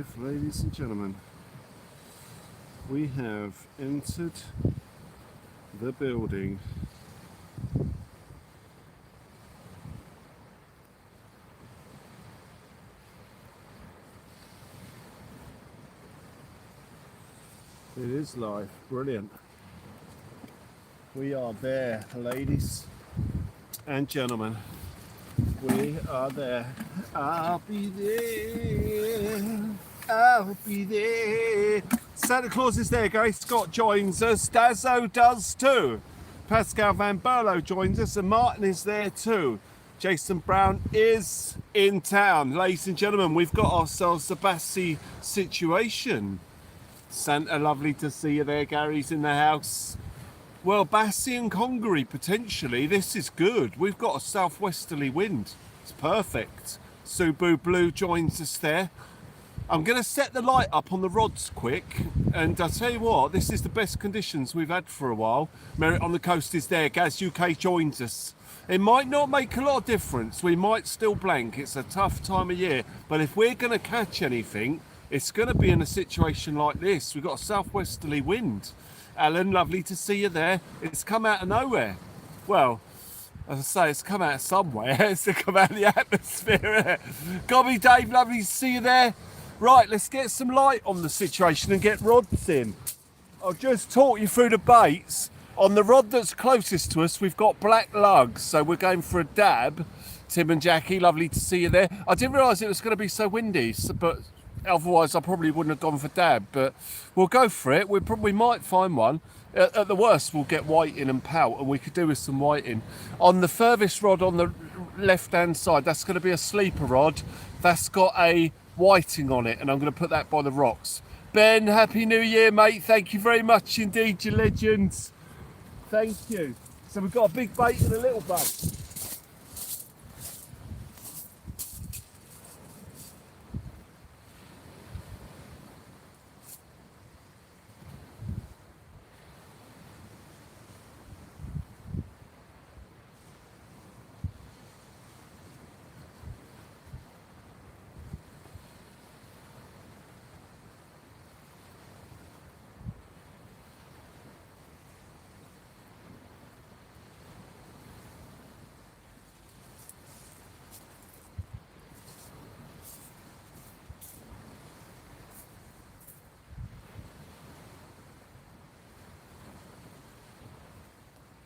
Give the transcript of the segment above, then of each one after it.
arrived, ladies and gentlemen. We have entered the building. It is live, brilliant. We are there, ladies and gentlemen. We are there. I'll be there. I'll be there. Santa Claus is there, Gary Scott joins us. Dazzo does too. Pascal Van Berlo joins us, and Martin is there too. Jason Brown is in town. Ladies and gentlemen, we've got ourselves a Bassi situation. Santa, lovely to see you there. Gary's in the house. Well, Bassi and Congaree, potentially. This is good. We've got a southwesterly wind. It's perfect. Subu Blue joins us there. I'm going to set the light up on the rods quick. And I'll tell you what, this is the best conditions we've had for a while. Merritt on the Coast is there. Gaz UK joins us. It might not make a lot of difference. We might still blank. It's a tough time of year. But if we're going to catch anything, it's going to be in a situation like this. We've got a southwesterly wind. Alan, lovely to see you there. It's come out of nowhere. Well, as I say, it's come out of somewhere. It's come out of the atmosphere. Gobby Dave, lovely to see you there. Right, let's get some light on the situation and get rods in. I'll just talk you through the baits. On the rod that's closest to us, we've got black lugs, so we're going for a dab. Tim and Jackie, lovely to see you there. I didn't realise it was going to be so windy, but otherwise I probably wouldn't have gone for dab, but we'll go for it. We might find one. At the worst, we'll get whiting and pout, and we could do with some whiting. On the furthest rod on the left-hand side, that's going to be a sleeper rod. That's got a whiting on it, and I'm going to put that by the rocks. Ben, Happy New Year, mate. Thank you very much indeed, you legends. Thank you. So we've got a big bait and a little bait.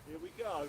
Here we go.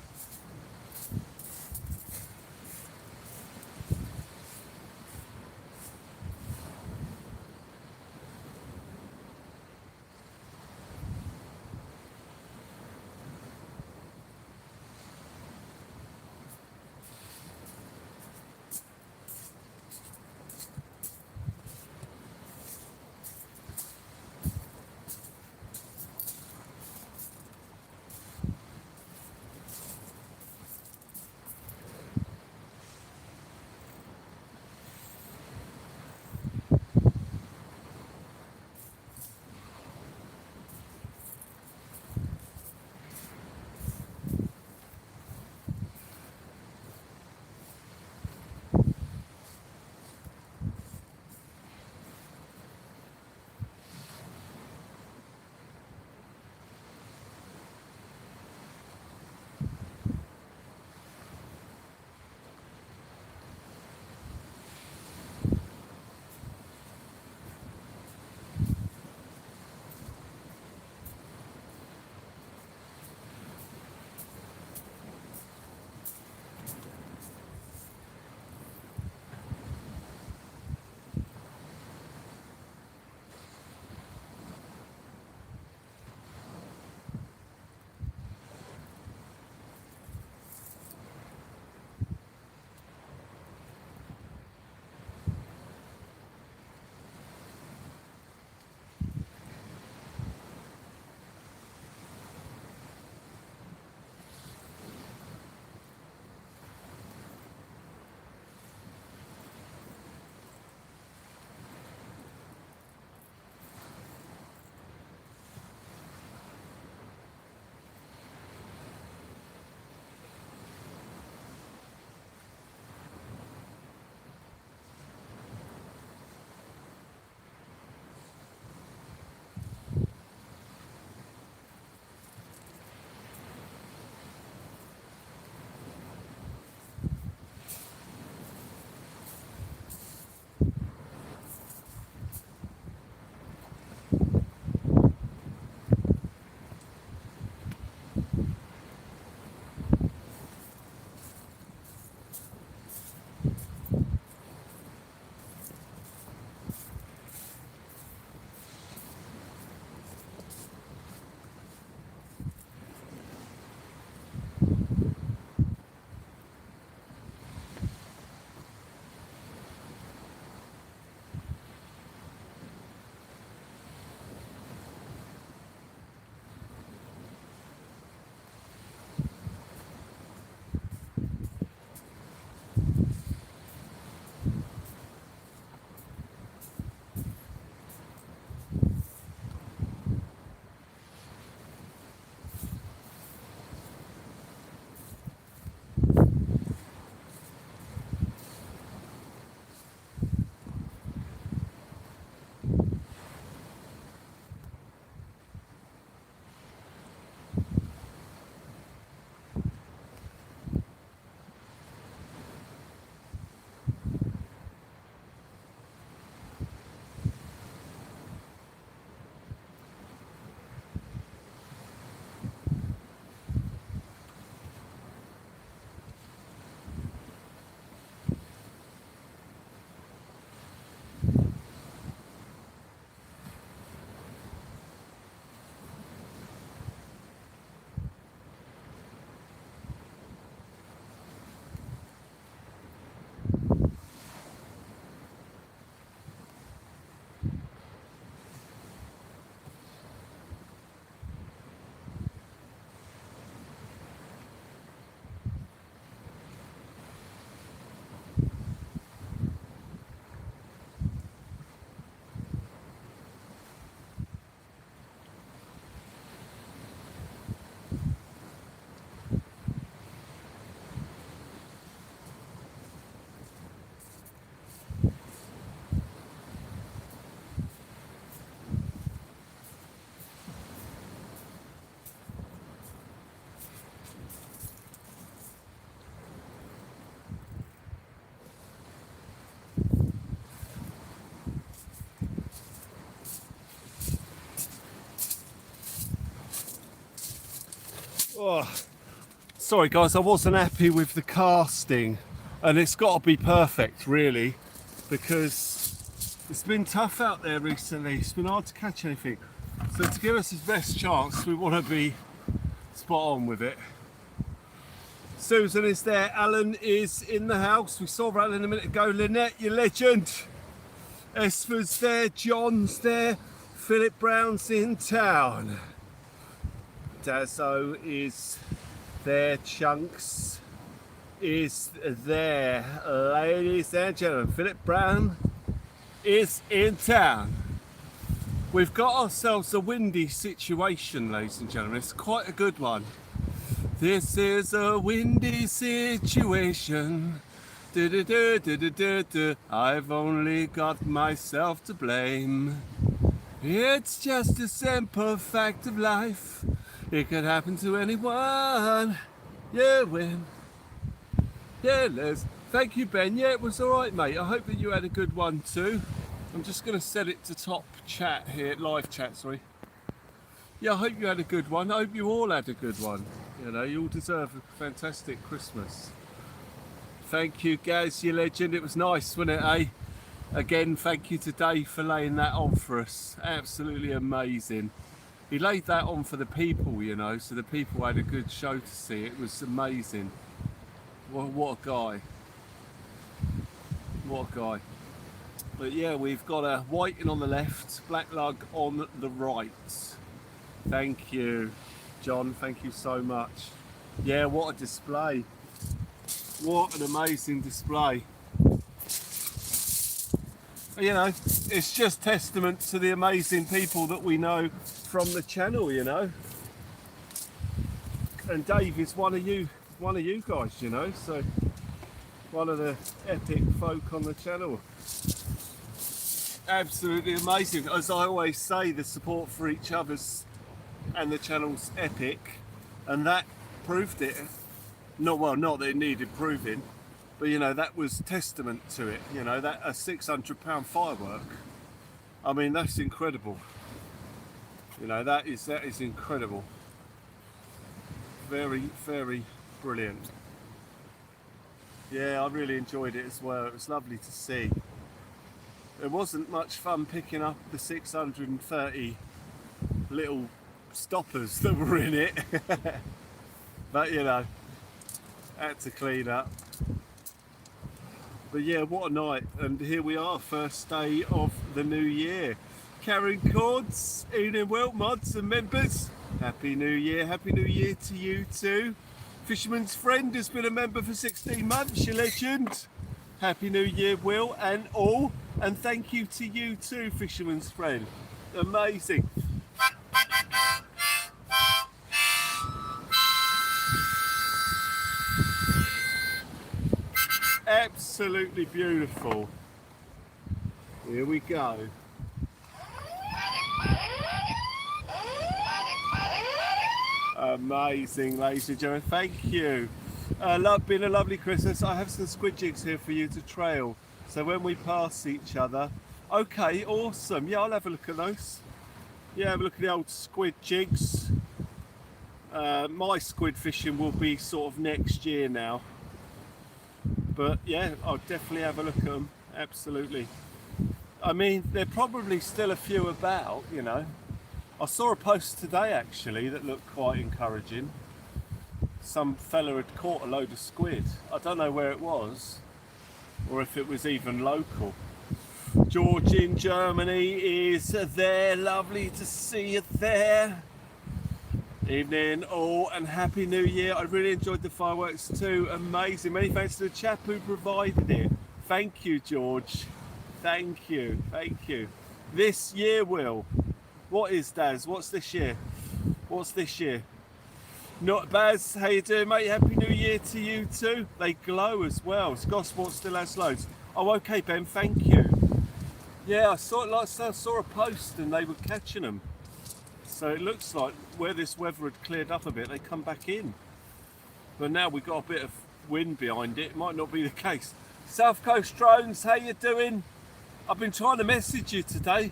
Oh, sorry guys, I wasn't happy with the casting, and it's got to be perfect really, because it's been tough out there recently. It's been hard to catch anything. So to give us the best chance, we want to be spot on with it. Susan is there, Alan is in the house. We saw Alan a minute ago. Lynette, you legend. Esther's there, John's there, Philip Brown's in town. Dazzo is there, Chunks is there. Ladies and gentlemen, Philip Brown is in town. We've got ourselves a windy situation, ladies and gentlemen. It's quite a good one. This is a windy situation. I've only got myself to blame. It's just a simple fact of life. It could happen to anyone. Yeah, win. Yeah, Les. Thank you, Ben. Yeah, it was all right, mate. I hope that you had a good one too. I'm just going to set it to top chat here, live chat, sorry. Yeah, I hope you had a good one. I hope you all had a good one. You know, you all deserve a fantastic Christmas. Thank you, Gaz, you legend. It was nice, wasn't it, eh? Again, thank you to Dave for laying that on for us. Absolutely amazing. He laid that on for the people, you know, so the people had a good show to see. It was amazing. What a guy. What a guy. But yeah, we've got a whiting on the left, black lug on the right. Thank you, John. Thank you so much. Yeah, what a display. What an amazing display. You know, it's just testament to the amazing people that we know from the channel, you know. And Dave is one of you guys, you know, so one of the epic folk on the channel. Absolutely amazing. As I always say, the support for each other's and the channel's epic, and that proved it. Not that it needed proving, but you know, that was testament to it. You know, that a £600 firework, I mean, that's incredible. You know, that is incredible. Very, very brilliant. Yeah, I really enjoyed it as well. It was lovely to see. It wasn't much fun picking up the 630 little stoppers that were in it, but you know, had to clean up. But yeah, what a night. And here we are, first day of the new year. Karen Cords, Ian Wilt, mods and members, Happy New Year. Happy New Year to you too. Fisherman's Friend has been a member for 16 months, you legend. Happy New Year, Will, and all. And thank you to you too, Fisherman's Friend. Amazing. Absolutely beautiful. Here we go. Amazing, ladies and gentlemen. Thank you. Been a lovely Christmas. I have some squid jigs here for you to trail. So when we pass each other. Okay, awesome. Yeah, I'll have a look at those. Yeah, have a look at the old squid jigs. My squid fishing will be sort of next year now. But yeah, I'll definitely have a look at them. Absolutely. I mean, there are probably still a few about, you know. I saw a post today actually that looked quite encouraging. Some fella had caught a load of squid. I don't know where it was, or if it was even local. George in Germany is there. Lovely to see you there. Evening all, and Happy New Year. I really enjoyed the fireworks too. Amazing. Many thanks to the chap who provided it. Thank you, George. Thank you. Thank you. This year, Will. What is Daz? What's this year? What's this year? Not Baz, how you doing, mate? Happy New Year to you too. They glow as well. Scotsport still has loads. Oh, okay, Ben. Thank you. Yeah, I saw a post and they were catching them. So it looks like where this weather had cleared up a bit, they come back in. But now we've got a bit of wind behind it. It might not be the case. South Coast Drones, how you doing? I've been trying to message you today.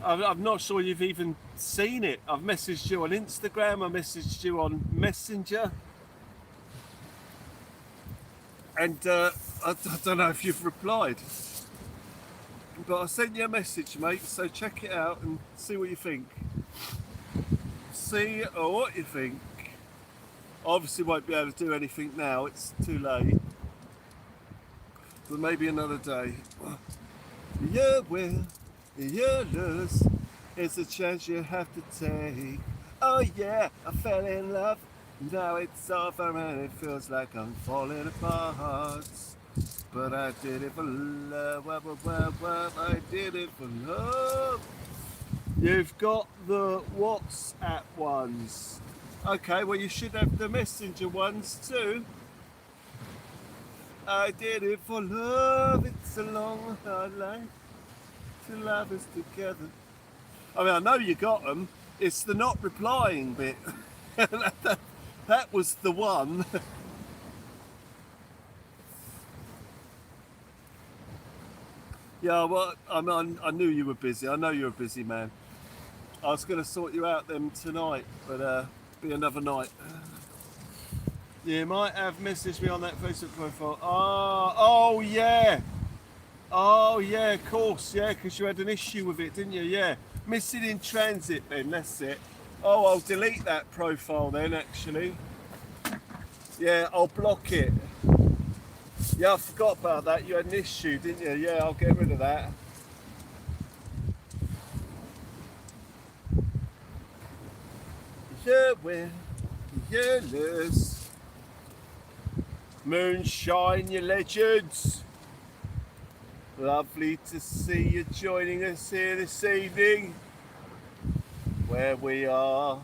I'm not sure you've even seen it. I've messaged you on Instagram, I messaged you on Messenger, and I don't know if you've replied. But I sent you a message, mate, so check it out and see what you think. See what you think. Obviously won't be able to do anything now, it's too late. But maybe another day. You will, you lose. It's a chance you have to take. Oh yeah, I fell in love. Now it's over and it feels like I'm falling apart. But I did it for love. I did it for love. You've got the WhatsApp ones. Okay, well you should have the Messenger ones too. I did it for love. It's a long, hard life. Two lovers together. I mean, I know you got them. It's the not replying bit. that was the one. Yeah, well, I knew you were busy. I know you're a busy man. I was going to sort you out them tonight, but be another night. You might have messaged me on that Facebook profile. Oh yeah. Oh yeah, of course, yeah, because you had an issue with it, didn't you? Yeah. Missing in transit then, that's it. Oh, I'll delete that profile then, actually. Yeah, I'll block it. Yeah, I forgot about that. You had an issue, didn't you? Yeah, I'll get rid of that. You win, you lose. Moonshine, you legends. Lovely to see you joining us here this evening, where we are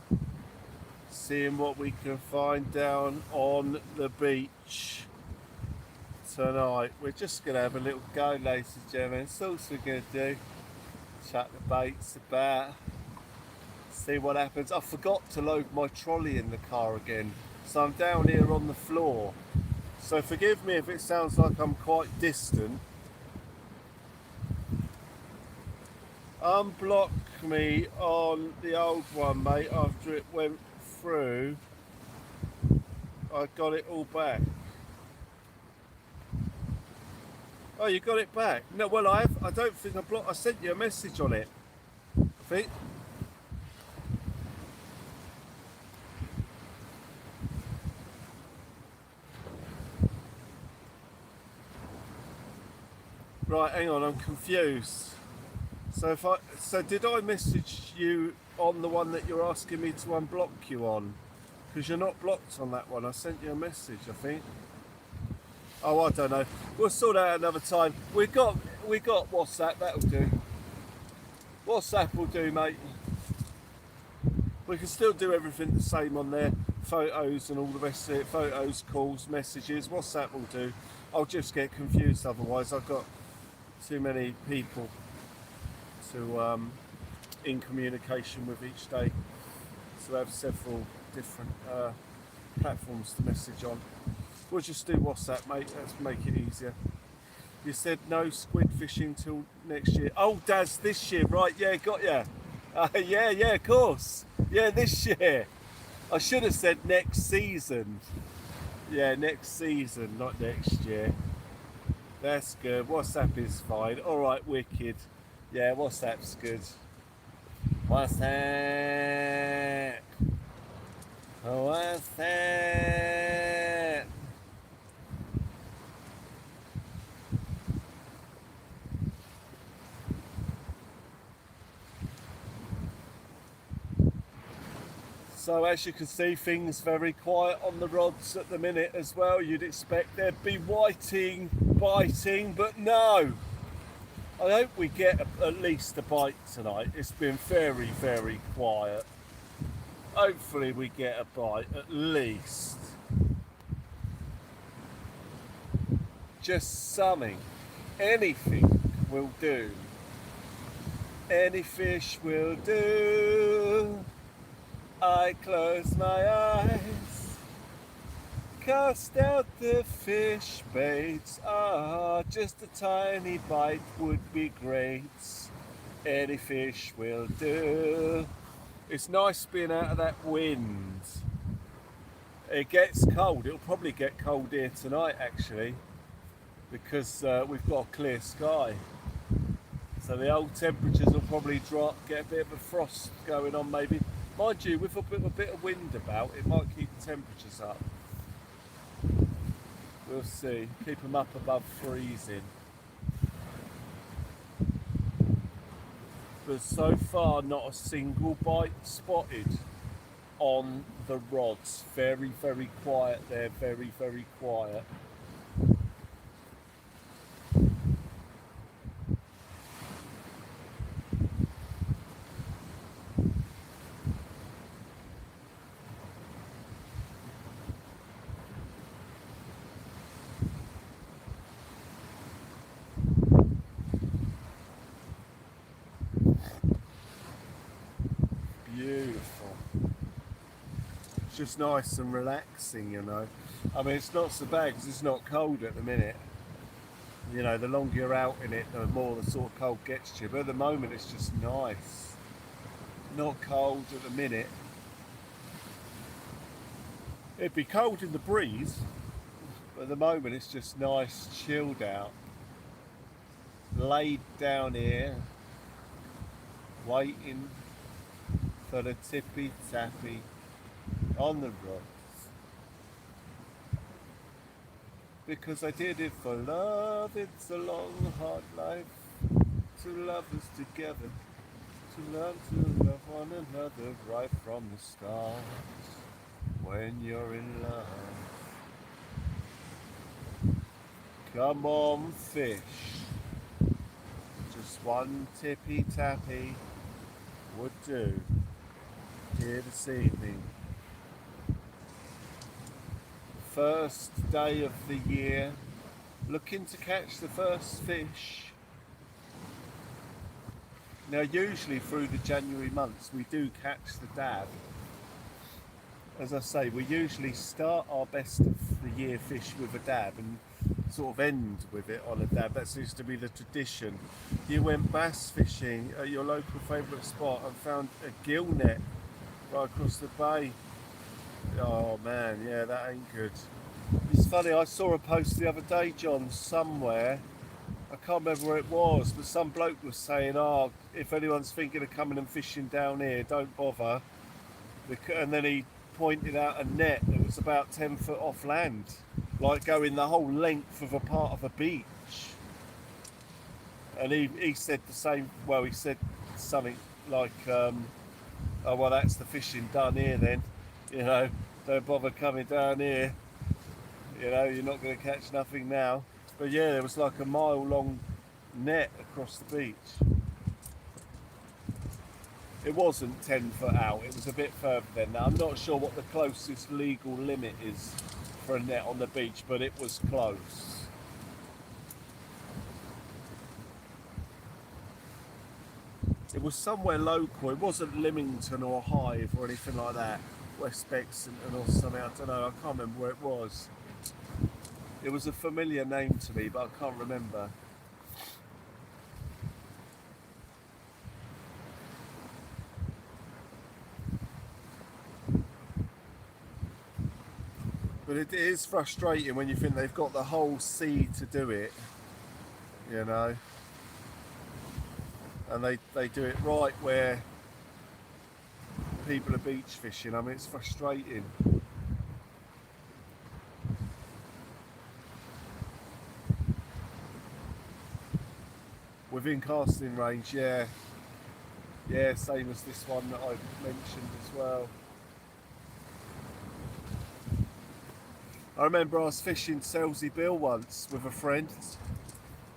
seeing what we can find down on the beach tonight. We're just going to have a little go, ladies and gentlemen. That's all we're going to do. Chuck the baits about, see what happens. I forgot to load my trolley in the car again, so I'm down here on the floor. So forgive me if it sounds like I'm quite distant. Unblock me on the old one, mate, after it went through. I got it all back. Oh, you got it back? No, well, I don't think I blocked. I sent you a message on it, I think. Right, hang on, I'm confused. So did I message you on the one that you're asking me to unblock you on? Because you're not blocked on that one. I sent you a message, I think. Oh, I don't know. We'll sort out another time. We got WhatsApp. That'll do. WhatsApp will do, mate. We can still do everything the same on there. Photos and all the rest of it. Photos, calls, messages. WhatsApp will do. I'll just get confused otherwise. I've got too many people to in communication with each day, so I have several different platforms to message on. We'll just do WhatsApp, mate. Let's make it easier. You said no squid fishing till next year. Oh, Daz, this year, right? Yeah, got ya. Yeah, of course. Yeah, this year. I should have said next season. Yeah, next season, not next year. That's good. WhatsApp is fine. All right, wicked. Yeah, WhatsApp's good. WhatsApp. WhatsApp. So as you can see, things very quiet on the rods at the minute as well. You'd expect there'd be whiting, biting, but no. I hope we get at least a bite tonight. It's been very, very quiet. Hopefully we get a bite at least. Just something. Anything will do. Any fish will do. I close my eyes, cast out the fish baits. Just a tiny bite would be great. Any fish will do. It's nice being out of that wind. It gets cold. It'll probably get cold here tonight actually, because we've got a clear sky. So the old temperatures will probably drop, get a bit of a frost going on maybe. Mind you, with a bit of wind about, it might keep the temperatures up. We'll see. Keep them up above freezing. But so far, not a single bite spotted on the rods. Very, very quiet there. Very, very quiet. Beautiful. It's just nice and relaxing, you know. I mean, it's not so bad because it's not cold at the minute. You know, the longer you're out in it, the more the sort of cold gets to you. But at the moment, it's just nice. Not cold at the minute. It'd be cold in the breeze, but at the moment, it's just nice, chilled out. Laid down here, waiting for the tippy tappy on the rocks. Because I did it for love, it's a long hard life. Two lovers together, to love one another right from the start. When you're in love, come on fish, just one tippy tappy would do here this evening. First day of the year, looking to catch the first fish. Now usually through the January months we do catch the dab. As I say, we usually start our best of the year fish with a dab and sort of end with it on a dab. That seems to be the tradition. You went bass fishing at your local favourite spot and found a gill net right across the bay. Oh man, yeah, that ain't good. It's funny, I saw a post the other day, John, somewhere, I can't remember where it was, but some bloke was saying, oh, if anyone's thinking of coming and fishing down here, don't bother. And then he pointed out a net that was about 10 foot off land, like going the whole length of a part of a beach. And he said the same, well, he said something like, oh, well, that's the fishing done here then. You know, don't bother coming down here. You know, you're not going to catch nothing now. But yeah, there was like a mile long net across the beach. It wasn't 10 foot out, it was a bit further than that. I'm not sure what the closest legal limit is for a net on the beach, but it was close. It was somewhere local, it wasn't Lymington or Hythe or anything like that. West Bexington or something, I don't know, I can't remember where it was. It was a familiar name to me, but I can't remember. But it is frustrating when you think they've got the whole sea to do it, you know. And they do it right where people are beach fishing. I mean, it's frustrating. Within casting range, yeah. Yeah, same as this one that I mentioned as well. I remember I was fishing Selsey Bill once with a friend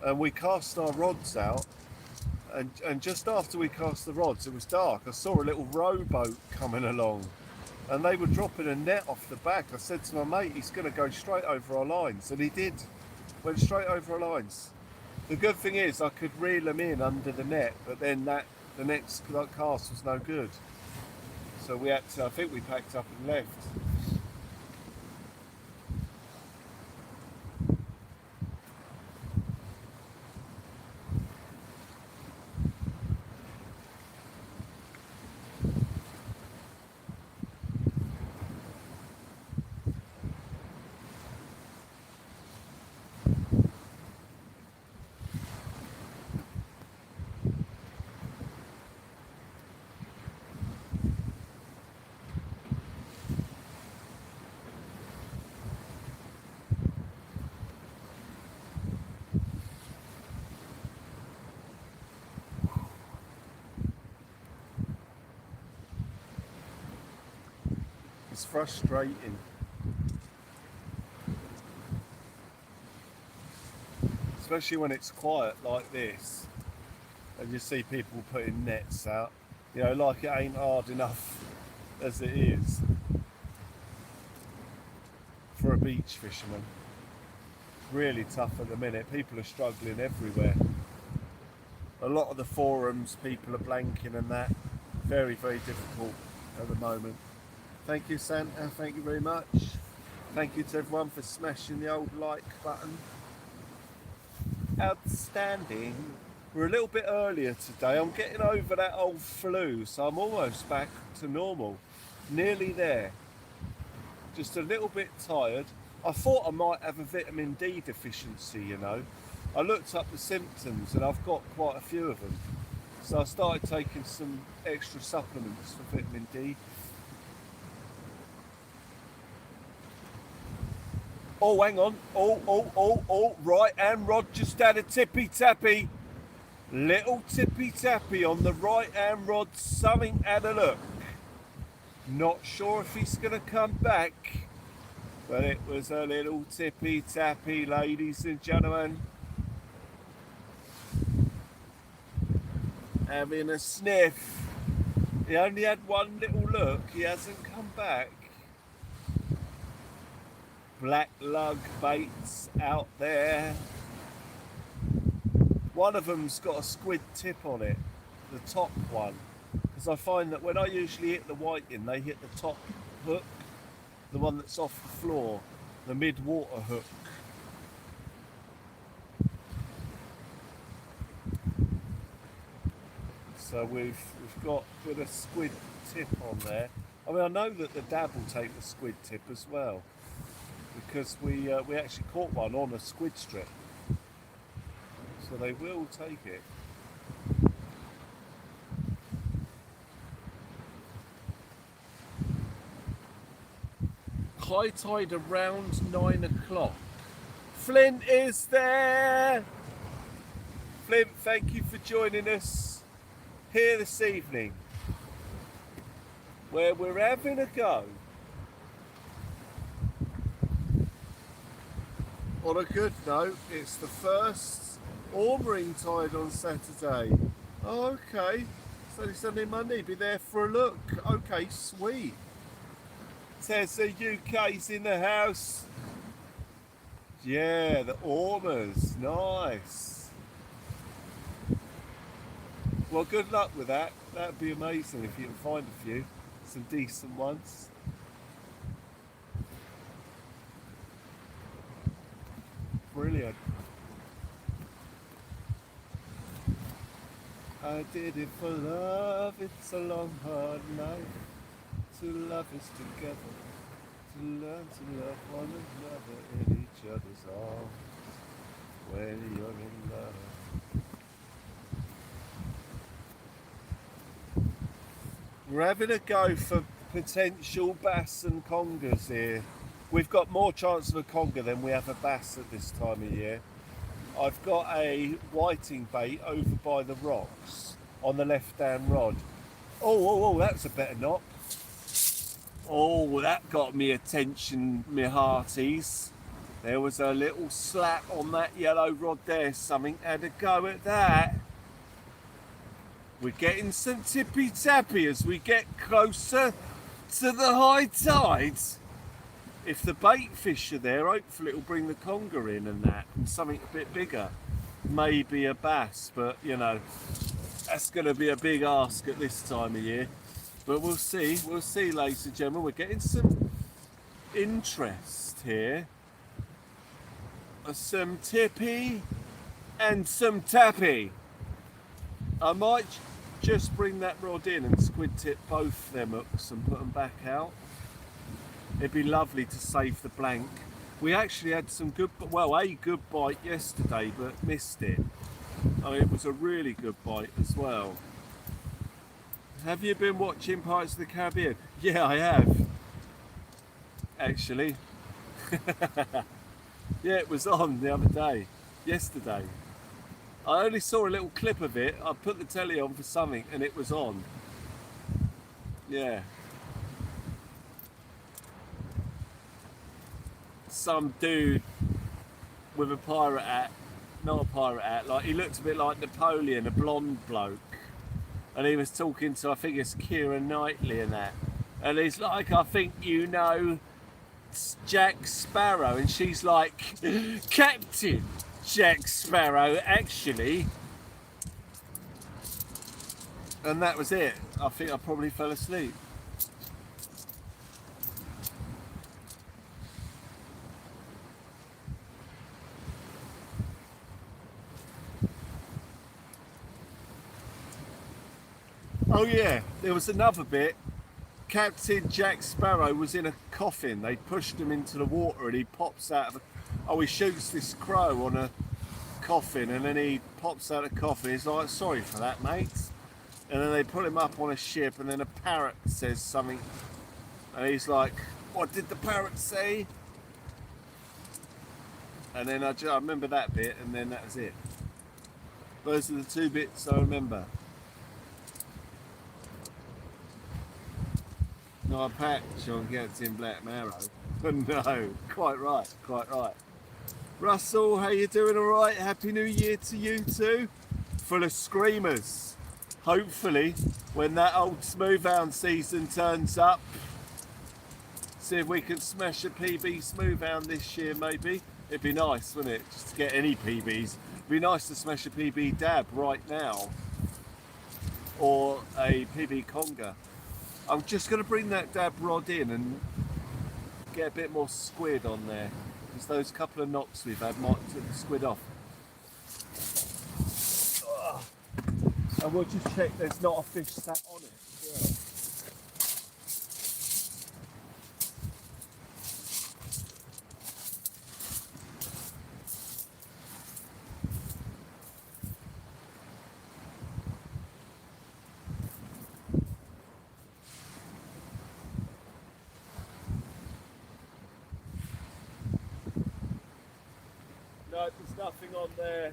and we cast our rods out and just after we cast the rods, it was dark. I saw a little rowboat coming along and they were dropping a net off the back. I said to my mate, he's going to go straight over our lines, and he did. Went straight over our lines. The good thing is I could reel them in under the net, but then the next cast was no good. So we had to, I think we packed up and left. frustrating. Especially when it's quiet like this and you see people putting nets out. You know, like it ain't hard enough as it is for a beach fisherman. Really tough at the minute. People are struggling everywhere. A lot of the forums, people are blanking and that. Very, very difficult at the moment. Thank you, Santa. Thank you very much. Thank you to everyone for smashing the old like button. Outstanding. We're a little bit earlier today. I'm getting over that old flu, so I'm almost back to normal. Nearly there. Just a little bit tired. I thought I might have a vitamin D deficiency, you know. I looked up the symptoms and I've got quite a few of them. So I started taking some extra supplements for vitamin D. Oh, hang on. Oh, right hand rod just had a tippy tappy. Little tippy tappy on the right hand rod. Something had a look. Not sure if he's going to come back. But it was a little tippy tappy, ladies and gentlemen. Having a sniff. He only had one little look. He hasn't come back. Black lug baits out there. One of them's got a squid tip on it, the top one. Because I find that when I usually hit the whiting, they hit the top hook, the one that's off the floor, the mid-water hook. So we've got with a squid tip on there. I mean, I know that the dab will take the squid tip as well, because we actually caught one on a squid strip. So they will take it. High tide around 9 o'clock. Flint is there! Flint, thank you for joining us here this evening, where we're having a go on a good note. It's the first ormering tide on Saturday. Oh, okay, Saturday, Sunday, Monday, be there for a look. Okay, sweet. Tessa UK's in the house. Yeah, the ormers, nice. Well, good luck with that. That'd be amazing if you can find a few, some decent ones. Brilliant. I did it for love, it's a long hard life. To love is together, to learn to love one another in each other's arms when you're in love. We're having a go for potential bass and congers here. We've got more chance of a conger than we have a bass at this time of year. I've got a whiting bait over by the rocks on the left hand rod. Oh, that's a better knock. Oh, that got me attention, me hearties. There was a little slap on that yellow rod there. Something had a go at that. We're getting some tippy tappy as we get closer to the high tides. If the bait fish are there, hopefully it'll bring the conger in and that, and something a bit bigger. Maybe a bass, but you know, that's going to be a big ask at this time of year. But we'll see, ladies and gentlemen. We're getting some interest here. Some tippy and some tappy. I might just bring that rod in and squid tip both them hooks and put them back out. It'd be lovely to save the blank. We actually had some good, well, a good bite yesterday, but missed it. I mean, it was a really good bite as well. Have you been watching Pirates of the Caribbean? Yeah, I have. Actually. Yeah, it was on the other day. Yesterday. I only saw a little clip of it. I put the telly on for something and it was on. Yeah. some dude with a pirate hat, not a pirate hat, like he looked a bit like Napoleon, a blonde bloke, and he was talking to, I think it's Keira Knightley and that, and he's like, I think you know Jack Sparrow, and she's like, Captain Jack Sparrow, actually. And that was it. I think I probably fell asleep. Oh yeah, there was another bit. Captain Jack Sparrow was in a coffin. They pushed him into the water and he pops out of he shoots this crow on a coffin and then he pops out of the coffin. He's like, sorry for that, mate. And then they put him up on a ship and then a parrot says something. And he's like, what did the parrot say? And then I remember that bit and then that was it. Those are the two bits I remember. Not a patch on Captain Black Marrow. No, quite right, quite right. Russell, how you doing? All right? Happy New Year to you too. Full of screamers. Hopefully, when that old Smoothhound season turns up, see if we can smash a PB Smoothhound this year maybe. It'd be nice, wouldn't it? Just to get any PBs. It'd be nice to smash a PB Dab right now. Or a PB Conga. I'm just going to bring that dab rod in and get a bit more squid on there, because those couple of knocks we've had might take the squid off. And we'll just check there's not a fish sat on it. Yeah. No, there's nothing on there.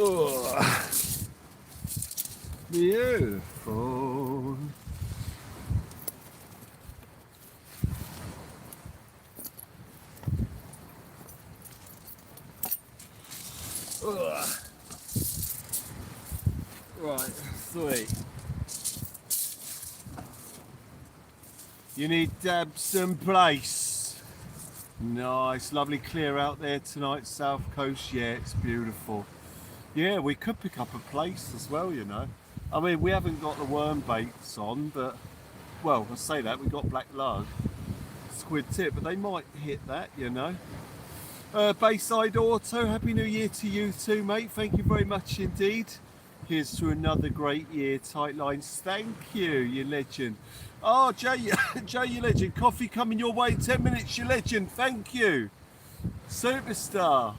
Oh, beautiful. Ugh. Right, sweet. You need dabs in place. Nice, lovely clear out there tonight, South Coast. Yeah, it's beautiful. Yeah, we could pick up a place as well, you know. I mean, we haven't got the worm baits on, but, well, I say that, we got black lug, squid tip, but they might hit that, you know. Bayside Auto, Happy New Year to you too, mate. Thank you very much indeed. Here's to another great year, Tight Lines. Thank you, you legend. Oh, Jay, Jay, you legend. Coffee coming your way in 10 minutes, you legend. Thank you. Superstar.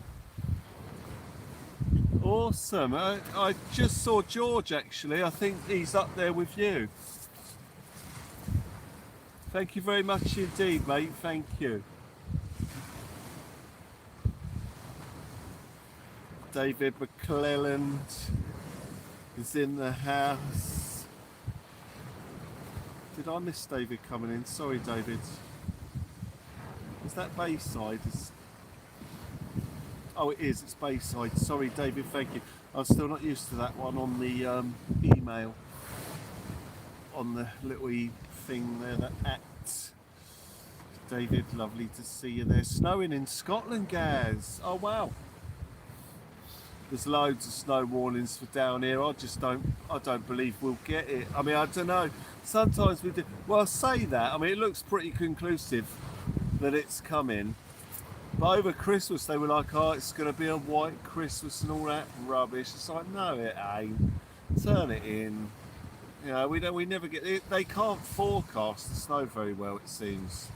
Awesome. I just saw George, actually. I think he's up there with you. Thank you very much indeed, mate. Thank you. David McClelland is in the house. Did I miss David coming in? Sorry, David. Is that Bayside? Oh, it is. It's Bayside. Sorry, David. Thank you. I'm still not used to that one on the email. On the little thing there, that at. David, lovely to see you there. Snowing in Scotland, Gaz. Oh, wow. There's loads of snow warnings for down here. I don't believe we'll get it. I mean, I don't know. Sometimes we do. Well, I say that. I mean, it looks pretty conclusive that it's coming. But over Christmas, they were like, oh, it's going to be a white Christmas and all that rubbish. It's like, no, it ain't. Turn it in. You know, we never get it. They can't forecast the snow very well, it seems.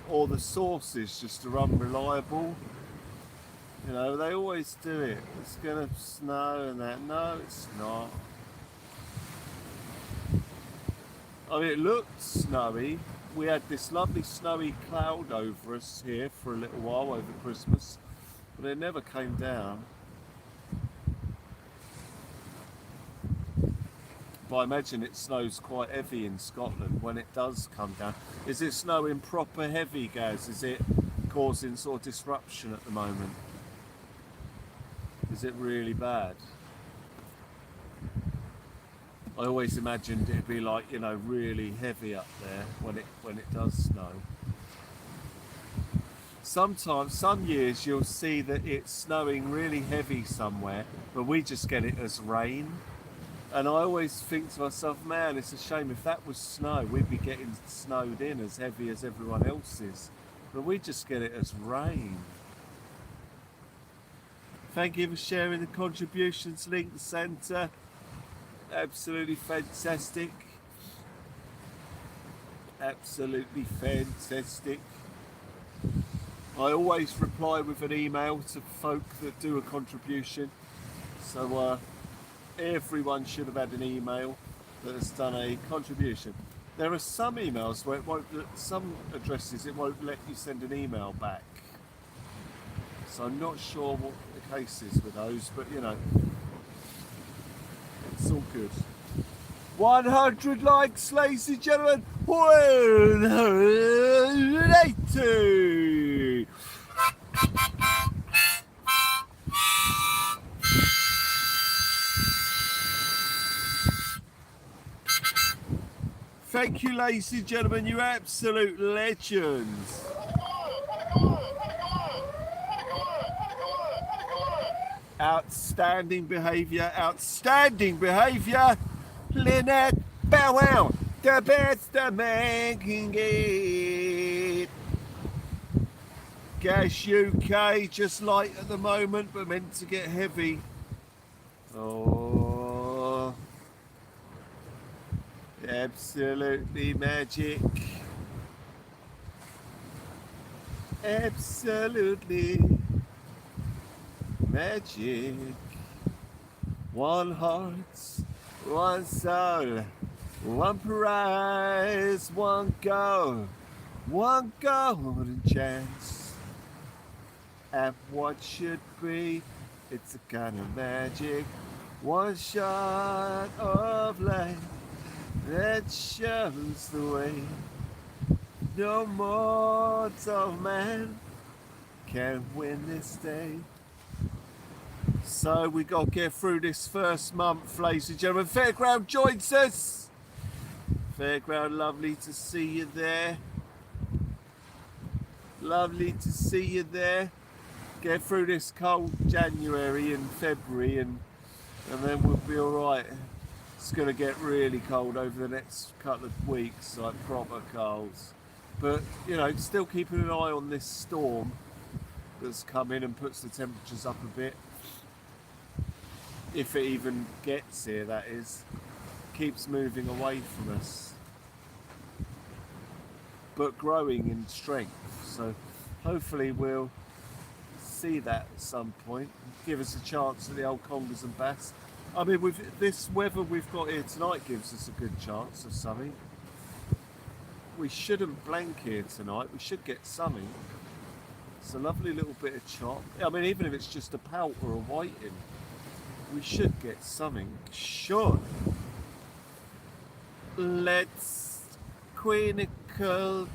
Or the sources just are unreliable. You know, they always do it. It's going to snow and that. No, it's not. I mean, it looked snowy. We had this lovely snowy cloud over us here for a little while over Christmas, but it never came down. But I imagine it snows quite heavy in Scotland when it does come down. Is it snowing proper heavy, Gaz? Is it causing sort of disruption at the moment? Is it really bad? I always imagined it'd be like, you know, really heavy up there when it does snow. Sometimes, some years you'll see that it's snowing really heavy somewhere, but we just get it as rain. And I always think to myself, man, it's a shame if that was snow, we'd be getting snowed in as heavy as everyone else is. But we just get it as rain. Thank you for sharing the contributions link, Santa. Absolutely fantastic. Absolutely fantastic. I always reply with an email to folk that do a contribution. So everyone should have had an email that has done a contribution. There are some emails where it won't, some addresses it won't let you send an email back. So I'm not sure what the case is with those, but you know, it's all good. 100 likes, ladies and gentlemen. 180. Thank you, ladies and gentlemen. You're absolute legends. Outstanding behaviour, outstanding behaviour. Lynette Bow Wow, the best a man can get. Gas UK, just light at the moment, but meant to get heavy. Oh, absolutely magic. Absolutely magic. One heart, one soul, one prize, one goal, one golden chance. And what should be, it's a kind of magic. One shot of light that shows the way. No mortal man can win this day. So we got to get through this first month, ladies and gentlemen. Fairground joins us. Fairground, lovely to see you there. Lovely to see you there. Get through this cold January and February and then we'll be alright. It's going to get really cold over the next couple of weeks, like proper colds. But, you know, still keeping an eye on this storm that's come in and puts the temperatures up a bit. If it even gets here, that is. Keeps moving away from us. But growing in strength. So hopefully we'll see that at some point. Give us a chance at the old Congers and Bass. I mean, with this weather we've got here tonight gives us a good chance of something. We shouldn't blank here tonight. We should get something. It's a lovely little bit of chop. I mean, even if it's just a pout or a whiting, we should get something. Sure. Let's Queenicle.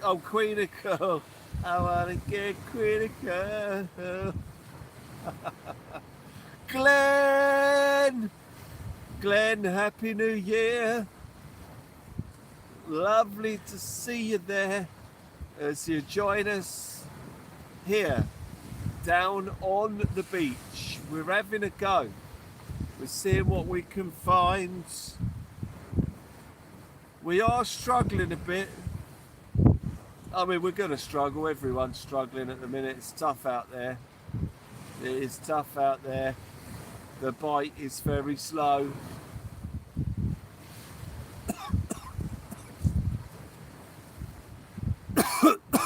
Oh, Queenicle. I wanna get Queenicle. Glenn, Happy New Year. Lovely to see you there as you join us here down on the beach. We're having a go. We're seeing what we can find. We are struggling a bit. I mean, we're going to struggle. Everyone's struggling at the minute. It's tough out there. It is tough out there. The bite is very slow.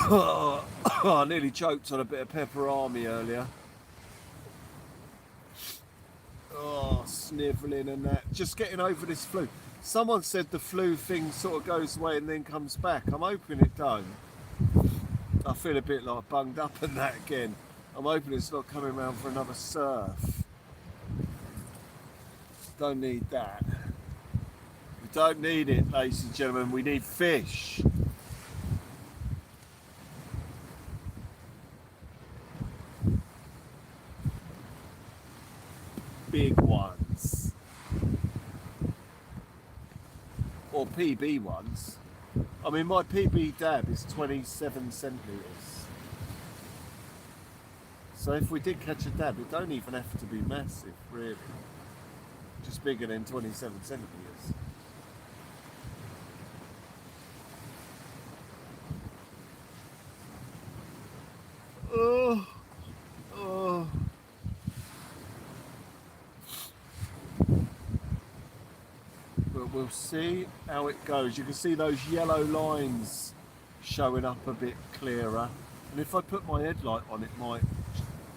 I nearly choked on a bit of pepperami earlier. Oh, snivelling and that. Just getting over this flu. Someone said the flu thing sort of goes away and then comes back. I'm hoping it don't. I feel a bit like bunged up and that again. I'm hoping it's not coming around for another surf. Don't need that. We don't need it, ladies and gentlemen. We need fish. Big ones. Or PB ones. I mean, my PB dab is 27 centimetres. So if we did catch a dab, it don't even have to be massive, really. Just bigger than 27 centimetres. Oh. But we'll see how it goes. You can see those yellow lines showing up a bit clearer. And if I put my headlight on, it might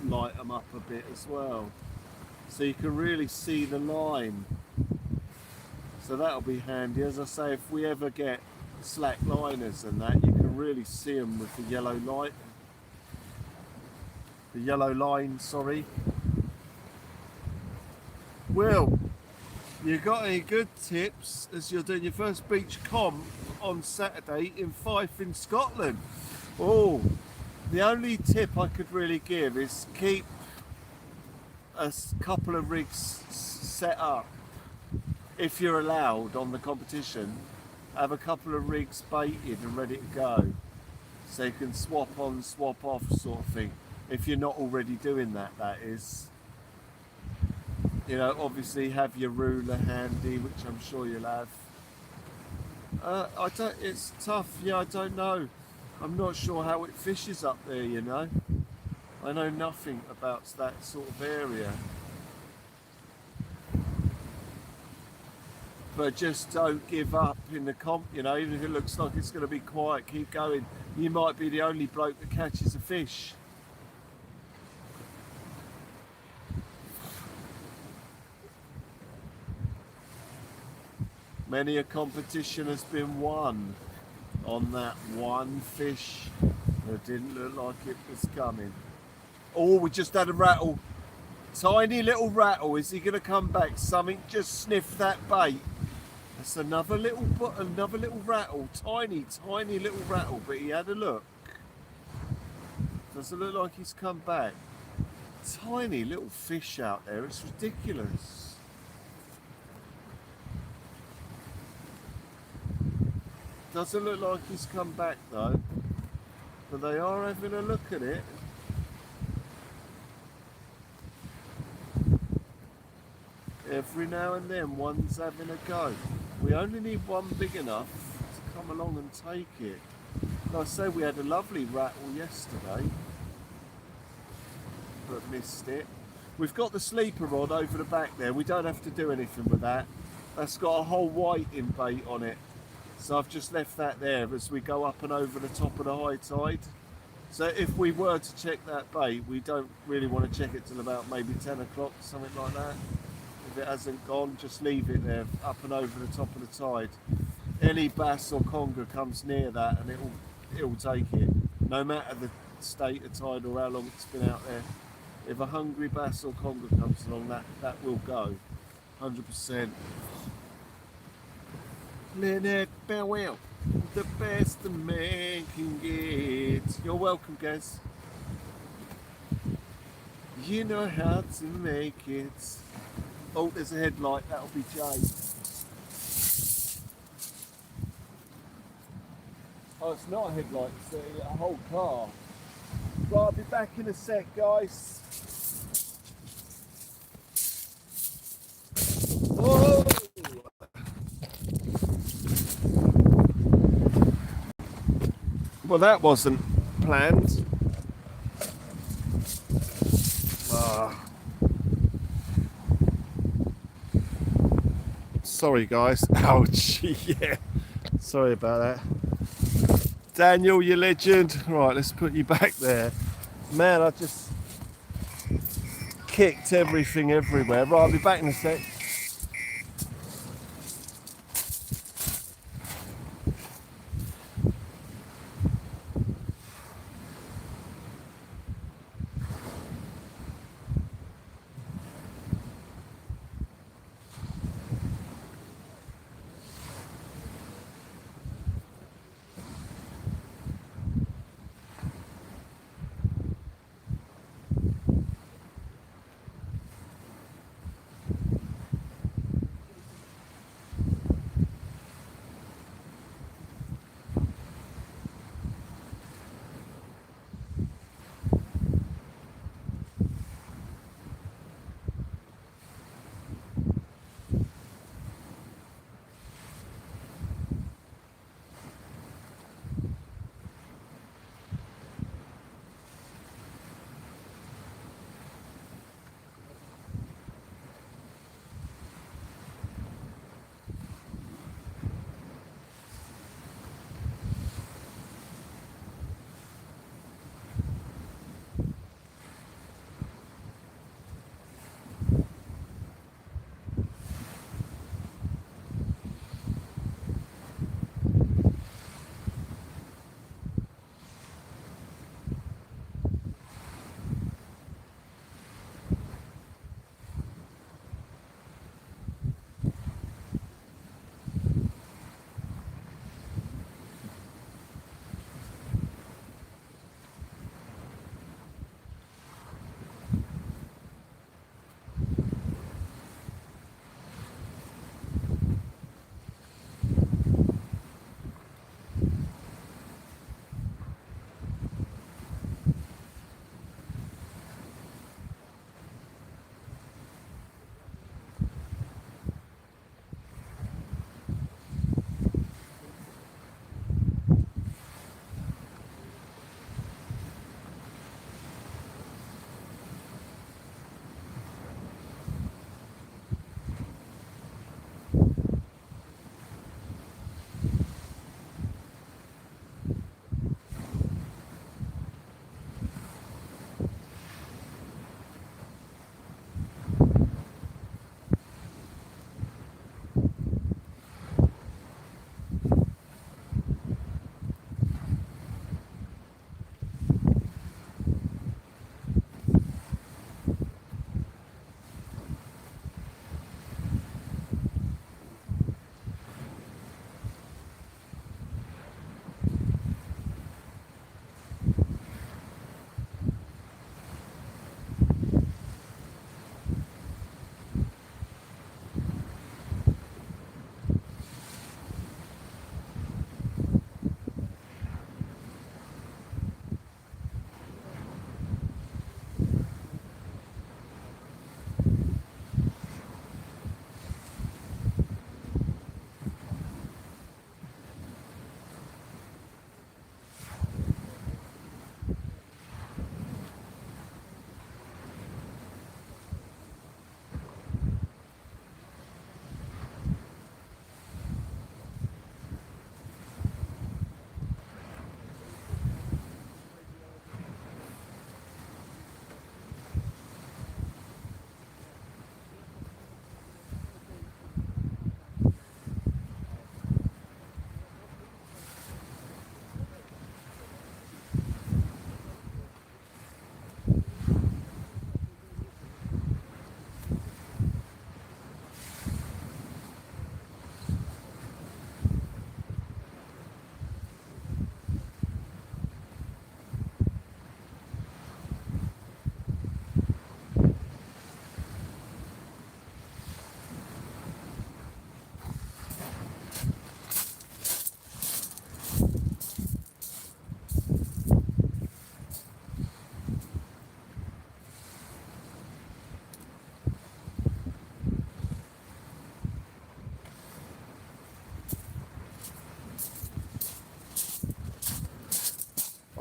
light them up a bit as well. So you can really see the line. So that'll be handy. As I say, if we ever get slack liners and that, you can really see them with the yellow light. The yellow line, sorry. Will, you got any good tips as you're doing your first beach comp on Saturday in Fife in Scotland? Oh, the only tip I could really give is keep a couple of rigs set up. If you're allowed on the competition, have a couple of rigs baited and ready to go. So you can swap on, swap off sort of thing. If you're not already doing that, that is. You know, obviously have your ruler handy, which I'm sure you'll have. It's tough, yeah, I don't know. I'm not sure how it fishes up there, you know. I know nothing about that sort of area. But just don't give up in the comp, you know, even if it looks like it's going to be quiet, keep going. You might be the only bloke that catches a fish. Many a competition has been won on that one fish that didn't look like it was coming. Oh, we just had a rattle. Tiny little rattle. Is he going to come back? Something just sniffed that bait. That's another little rattle. Tiny little rattle. But he had a look. Doesn't look like he's come back. Tiny little fish out there. It's ridiculous. Doesn't look like he's come back though. but they are having a look at it. Every now and then one's having a go. We only need one big enough to come along and take it. Like I say, we had a lovely rattle yesterday, but missed it. We've got the sleeper rod over the back there. We don't have to do anything with that. That's got a whole whiting bait on it. So I've just left that there as we go up and over the top of the high tide. So if we were to check that bait, we don't really want to check it till about maybe 10 o'clock, something like that. If it hasn't gone, just leave it there up and over the top of the tide. Any bass or conger comes near that and it'll take it, no matter the state of tide or how long it's been out there. If a hungry bass or conger comes along, that will go, 100%. Let it bow out, the best a man can get. You're welcome, guys. You know how to make it. Oh, there's a headlight, that'll be Jay. Oh, it's not a headlight, it's a whole car. Right, I'll be back in a sec, guys. Oh! Well, that wasn't planned. Sorry, guys. Ouch, yeah. Sorry about that. Daniel, you legend. Right, let's put you back there. Man, I just kicked everything everywhere. Right, I'll be back in a sec.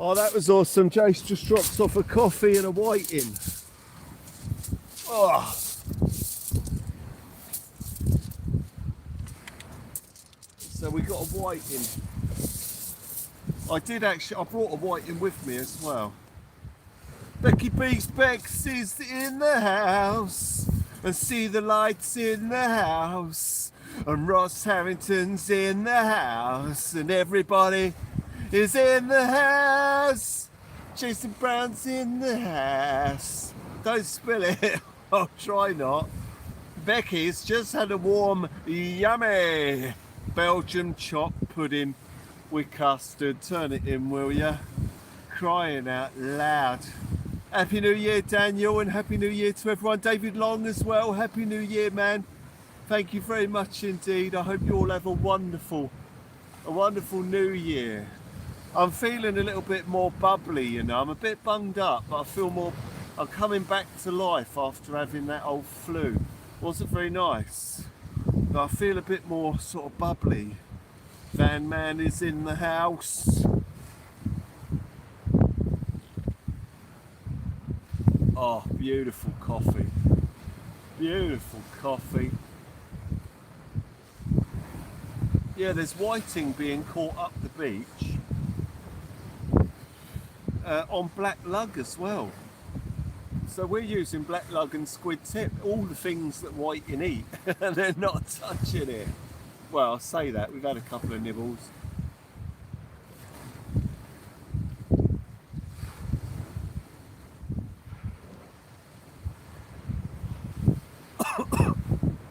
Oh, that was awesome. Jace just dropped off a coffee and a whiting. Oh. So we got a whiting. I brought a whiting with me as well. Becky Beaks Bex is in the house. And see the lights in the house. And Ross Harrington's in the house. And everybody is in the house. Jason Brown's in the house. Don't spill it. I'll try not. Becky's just had a warm, yummy Belgian chopped pudding with custard. Turn it in, will ya? Crying out loud. Happy New Year, Daniel, and Happy New Year to everyone. David Long as well. Happy New Year, man. Thank you very much indeed. I hope you all have a wonderful New Year. I'm feeling a little bit more bubbly, you know. I'm a bit bunged up, but I feel more. I'm coming back to life after having that old flu. Wasn't very nice, but I feel a bit more sort of bubbly. Van Man is in the house. Oh, beautiful coffee. Beautiful coffee. Yeah, there's whiting being caught up the beach on black lug as well. So we're using black lug and squid tip, all the things that whiting eat, and they're not touching it. Well, I'll say that, we've had a couple of nibbles.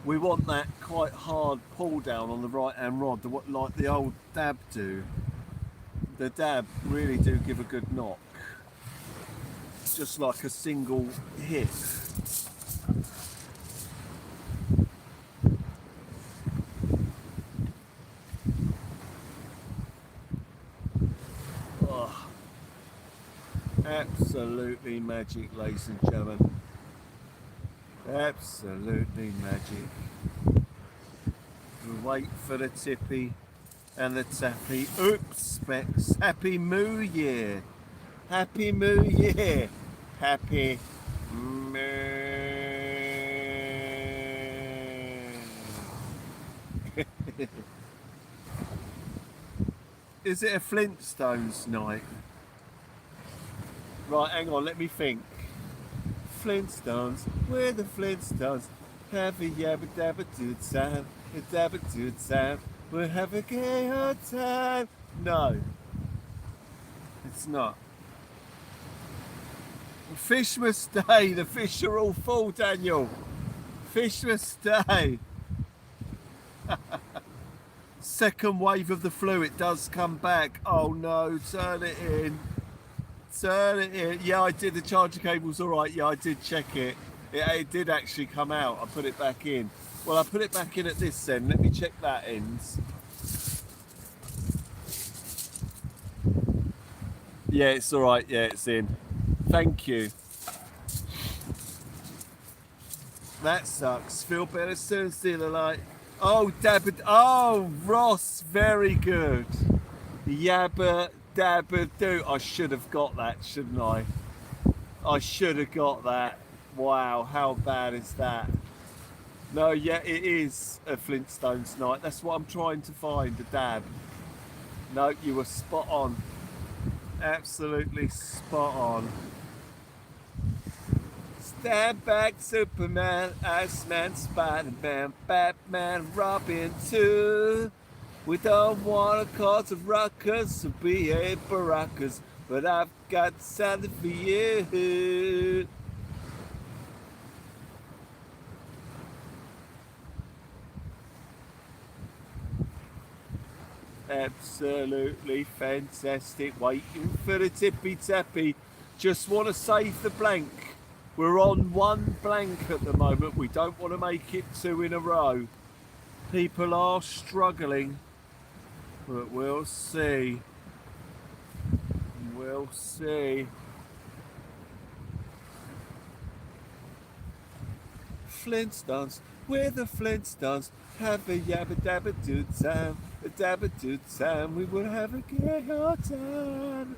We want that quite hard pull down on the right hand rod, like the old dab do. The dab really do give a good knock. Just like a single hit. Oh, absolutely magic, ladies and gentlemen. Absolutely magic. We wait for the tippy and the tappy. Oops, Specs. Happy Moo Year. Happy Moo Year. Happy Moo. Is it a Flintstones night? Right, hang on, let me think. Flintstones, we're the Flintstones. Have a yabba dabba doo time, a dabba doo time. We'll have a gay old time. No, it's not. Fish must stay. The fish are all full, Daniel. Fish must stay. Second wave of the flu, it does come back. Oh no, turn it in. Turn it in. Yeah, I did. The charger cable's all right. Yeah, I did check it. It did actually come out. I put it back in. Well, I put it back in at this end. Let me check that end. Yeah, it's all right. Yeah, it's in. Thank you. That sucks. Feel better soon. See the light. Oh, dabba. Oh, Ross. Very good. Yabba dabba do. I should have got that, shouldn't I? I should have got that. Wow, how bad is that? No, yeah, it is a Flintstones night. That's what I'm trying to find, a dab. No, you were spot on. Absolutely spot on. Stand back, Superman, Iceman, Spider-Man, Batman, Robin too. We don't want to cause a ruckus or be a baracus, but I've got something for you. Absolutely fantastic. Waiting for the tippy tappy. Just want to save the blank. We're on one blank at the moment. We don't want to make it two in a row. People are struggling, but we'll see. We'll see. Flintstones, we're the Flintstones. Have a yabba dabba doo time, a dabba doo time. We will have a gay old time.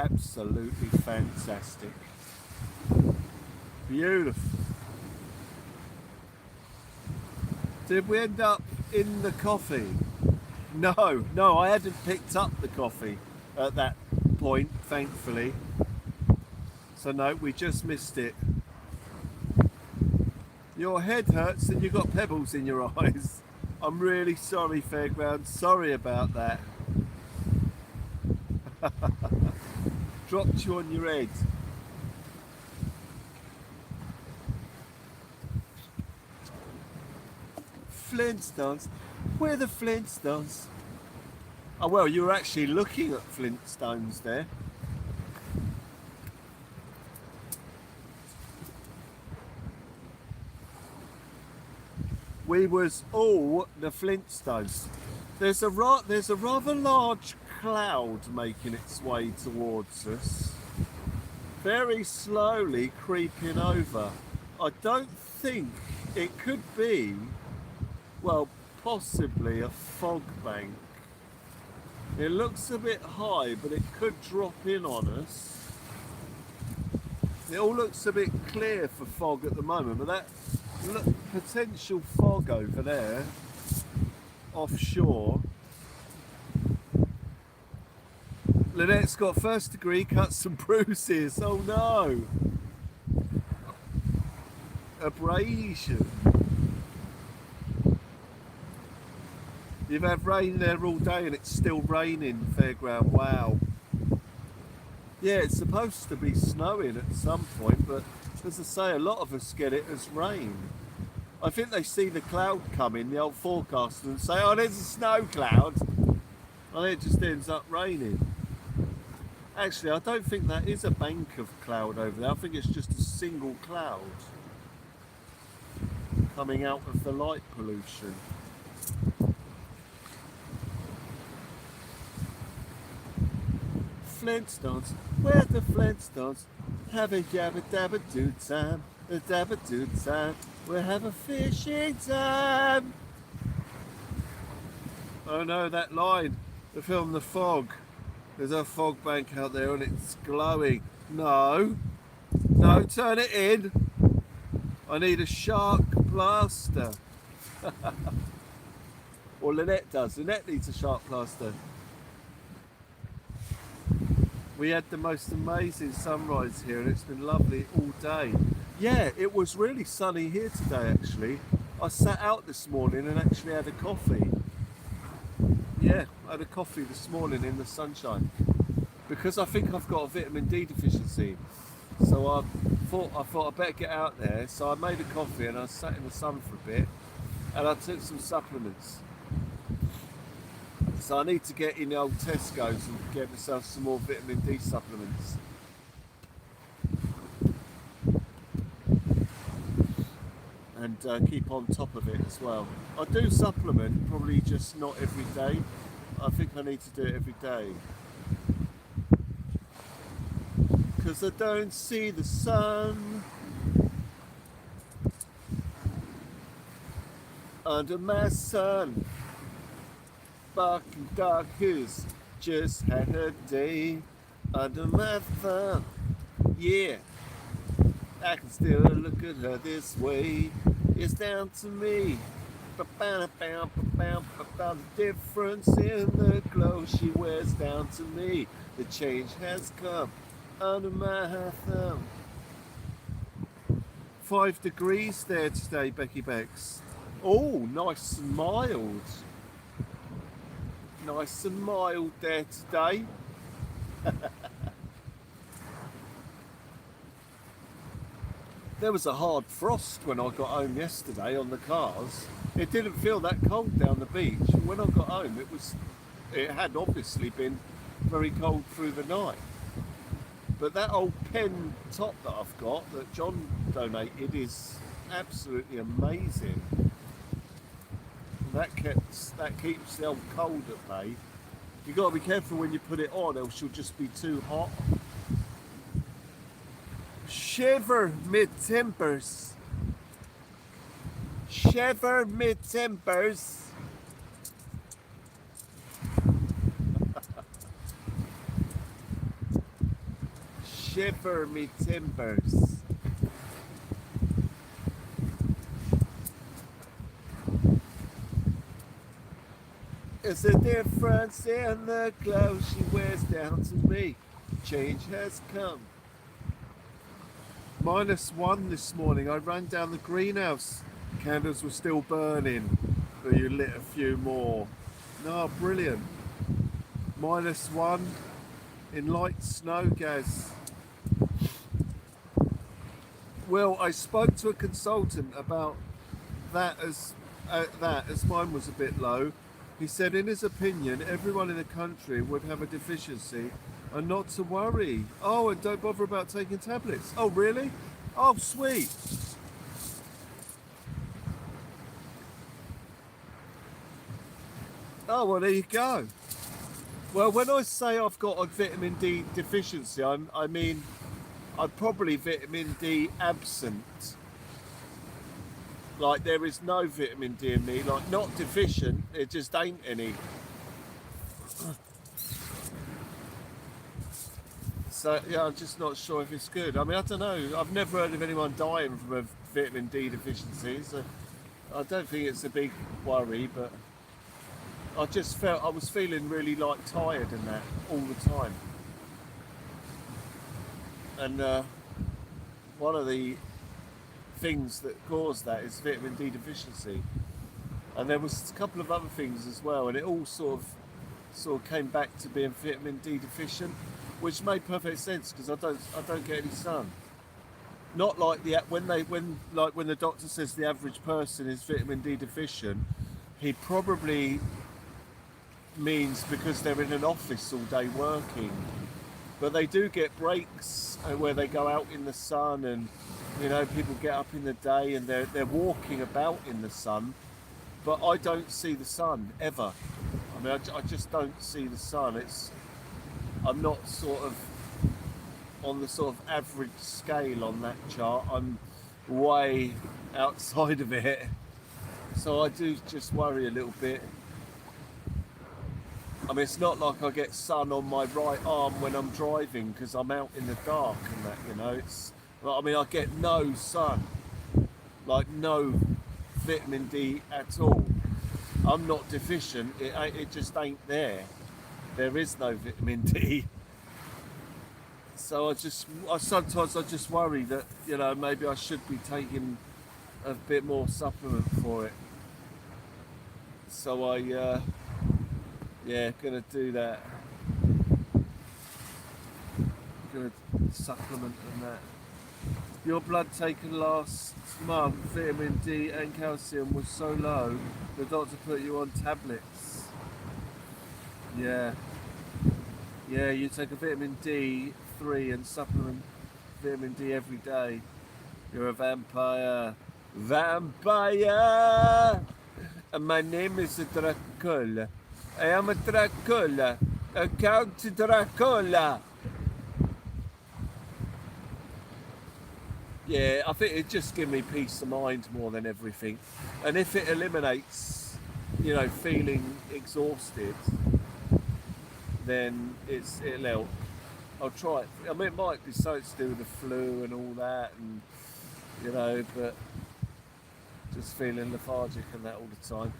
absolutely fantastic. Beautiful. Did we end up in the coffee? No, I hadn't picked up the coffee at that point, thankfully. So no, we just missed it. Your head hurts and you've got pebbles in your eyes. I'm really sorry, Fairground. Sorry about that. Dropped you on your head. Flintstones? We're the Flintstones. Oh well, you were actually looking at Flintstones there. We was all the Flintstones. There's a rather large cloud making its way towards us, very slowly creeping over. I don't think it could be, well, possibly a fog bank. It looks a bit high, but it could drop in on us. It all looks a bit clear for fog at the moment, but that potential fog over there, offshore. Lynette's got first degree cuts and bruises. Oh no! Abrasion. You've had rain there all day and it's still raining, Fairground. Wow. Yeah, it's supposed to be snowing at some point, but as I say, a lot of us get it as rain. I think they see the cloud coming, the old forecaster, and say, oh, there's a snow cloud. And it just ends up raining. Actually, I don't think that is a bank of cloud over there. I think it's just a single cloud coming out of the light pollution. Flintstones, we're the Flintstones. Have a yabba dabba doo time, a dabba doo time. We'll have a fishing time. Oh no, that line, the film The Fog. There's a fog bank out there and it's glowing. No, turn it in. I need a shark plaster. Or Lynette does. Lynette needs a shark plaster. We had the most amazing sunrise here and it's been lovely all day. Yeah, it was really sunny here today actually. I sat out this morning and actually had a coffee. Yeah, I had a coffee this morning in the sunshine because I think I've got a vitamin D deficiency. So I thought I'd better get out there. So I made a coffee and I sat in the sun for a bit and I took some supplements. So I need to get in the old Tesco's and get myself some more vitamin D supplements. And keep on top of it as well. I do supplement, probably just not every day. I think I need to do it every day. Because I don't see the sun under my sun. Fucking dark who's just had her day under my thumb. Yeah, I can still look at her this way. It's down to me. The difference in the clothes she wears down to me. The change has come under my thumb. 5 degrees there today, Becky Becks. Oh, nice and mild. Nice and mild there today. There was a hard frost when I got home yesterday on the cars. It didn't feel that cold down the beach. When I got home, it had obviously been very cold through the night. But that old pen top that I've got that John donated is absolutely amazing. That keeps the old cold at bay. You've got to be careful when you put it on, else you'll just be too hot. Shiver me timbers. Shiver me timbers. shiver me timbers. There's a difference in the clothes she wears down to me. Change has come. -1 this morning. I ran down the greenhouse. Candles were still burning, but you lit a few more. No, brilliant. -1 in light snow, Gaz. Well, I spoke to a consultant about that as mine was a bit low. He said, in his opinion, everyone in the country would have a deficiency and not to worry. Oh, and don't bother about taking tablets. Oh, really? Oh, sweet. Oh, well, there you go. Well, when I say I've got a vitamin D deficiency, I mean I'm probably vitamin D absent. Like, there is no vitamin D in me. Like, not deficient, it just ain't any. So, yeah, I'm just not sure if it's good. I mean, I don't know. I've never heard of anyone dying from a vitamin D deficiency, so I don't think it's a big worry, but I just felt I was feeling really, like, tired and that all the time. And one of the things that cause that is vitamin D deficiency, and there was a couple of other things as well, and it all sort of came back to being vitamin D deficient, which made perfect sense because I don't get any sun. Not like when the doctor says the average person is vitamin D deficient, he probably means because they're in an office all day working, but they do get breaks where they go out in the sun, and people get up in the day and they're walking about in the sun, but I don't see the sun ever. I mean, I just don't see the sun. I'm not sort of on the sort of average scale on that chart. I'm way outside of it, so I do just worry a little bit. I mean, it's not like I get sun on my right arm when I'm driving because I'm out in the dark and that, I mean, I get no sun, like no vitamin D at all. I'm not deficient, it just ain't there. There is no vitamin D. So sometimes I just worry that, maybe I should be taking a bit more supplement for it. So gonna do that. Gonna supplement and that. Your blood taken last month, vitamin D and calcium was so low, the doctor put you on tablets. Yeah, you take a vitamin D3 and supplement vitamin D every day. You're a vampire. Vampire! And my name is Dracula. I am a Dracula. A Count Dracula. Yeah, I think it just gives me peace of mind more than everything. And if it eliminates, feeling exhausted, then it'll help. I'll try it. I mean, it might be something to do with the flu and all that, and but just feeling lethargic and that all the time.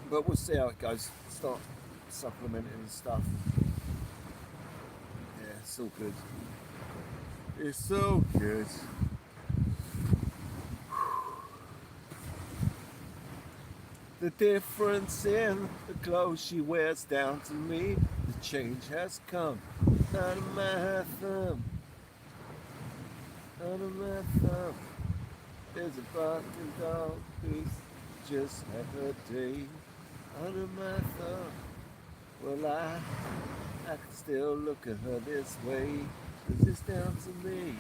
But we'll see how it goes. Start supplementing and stuff. Yeah, it's all good. It's so good. The difference in the clothes she wears down to me, the change has come. Out of my thumb. Out of my thumb. There's a barking dog who's just had her day. Out of my thumb. Well, I can still look at her this way. Cause it's down to me.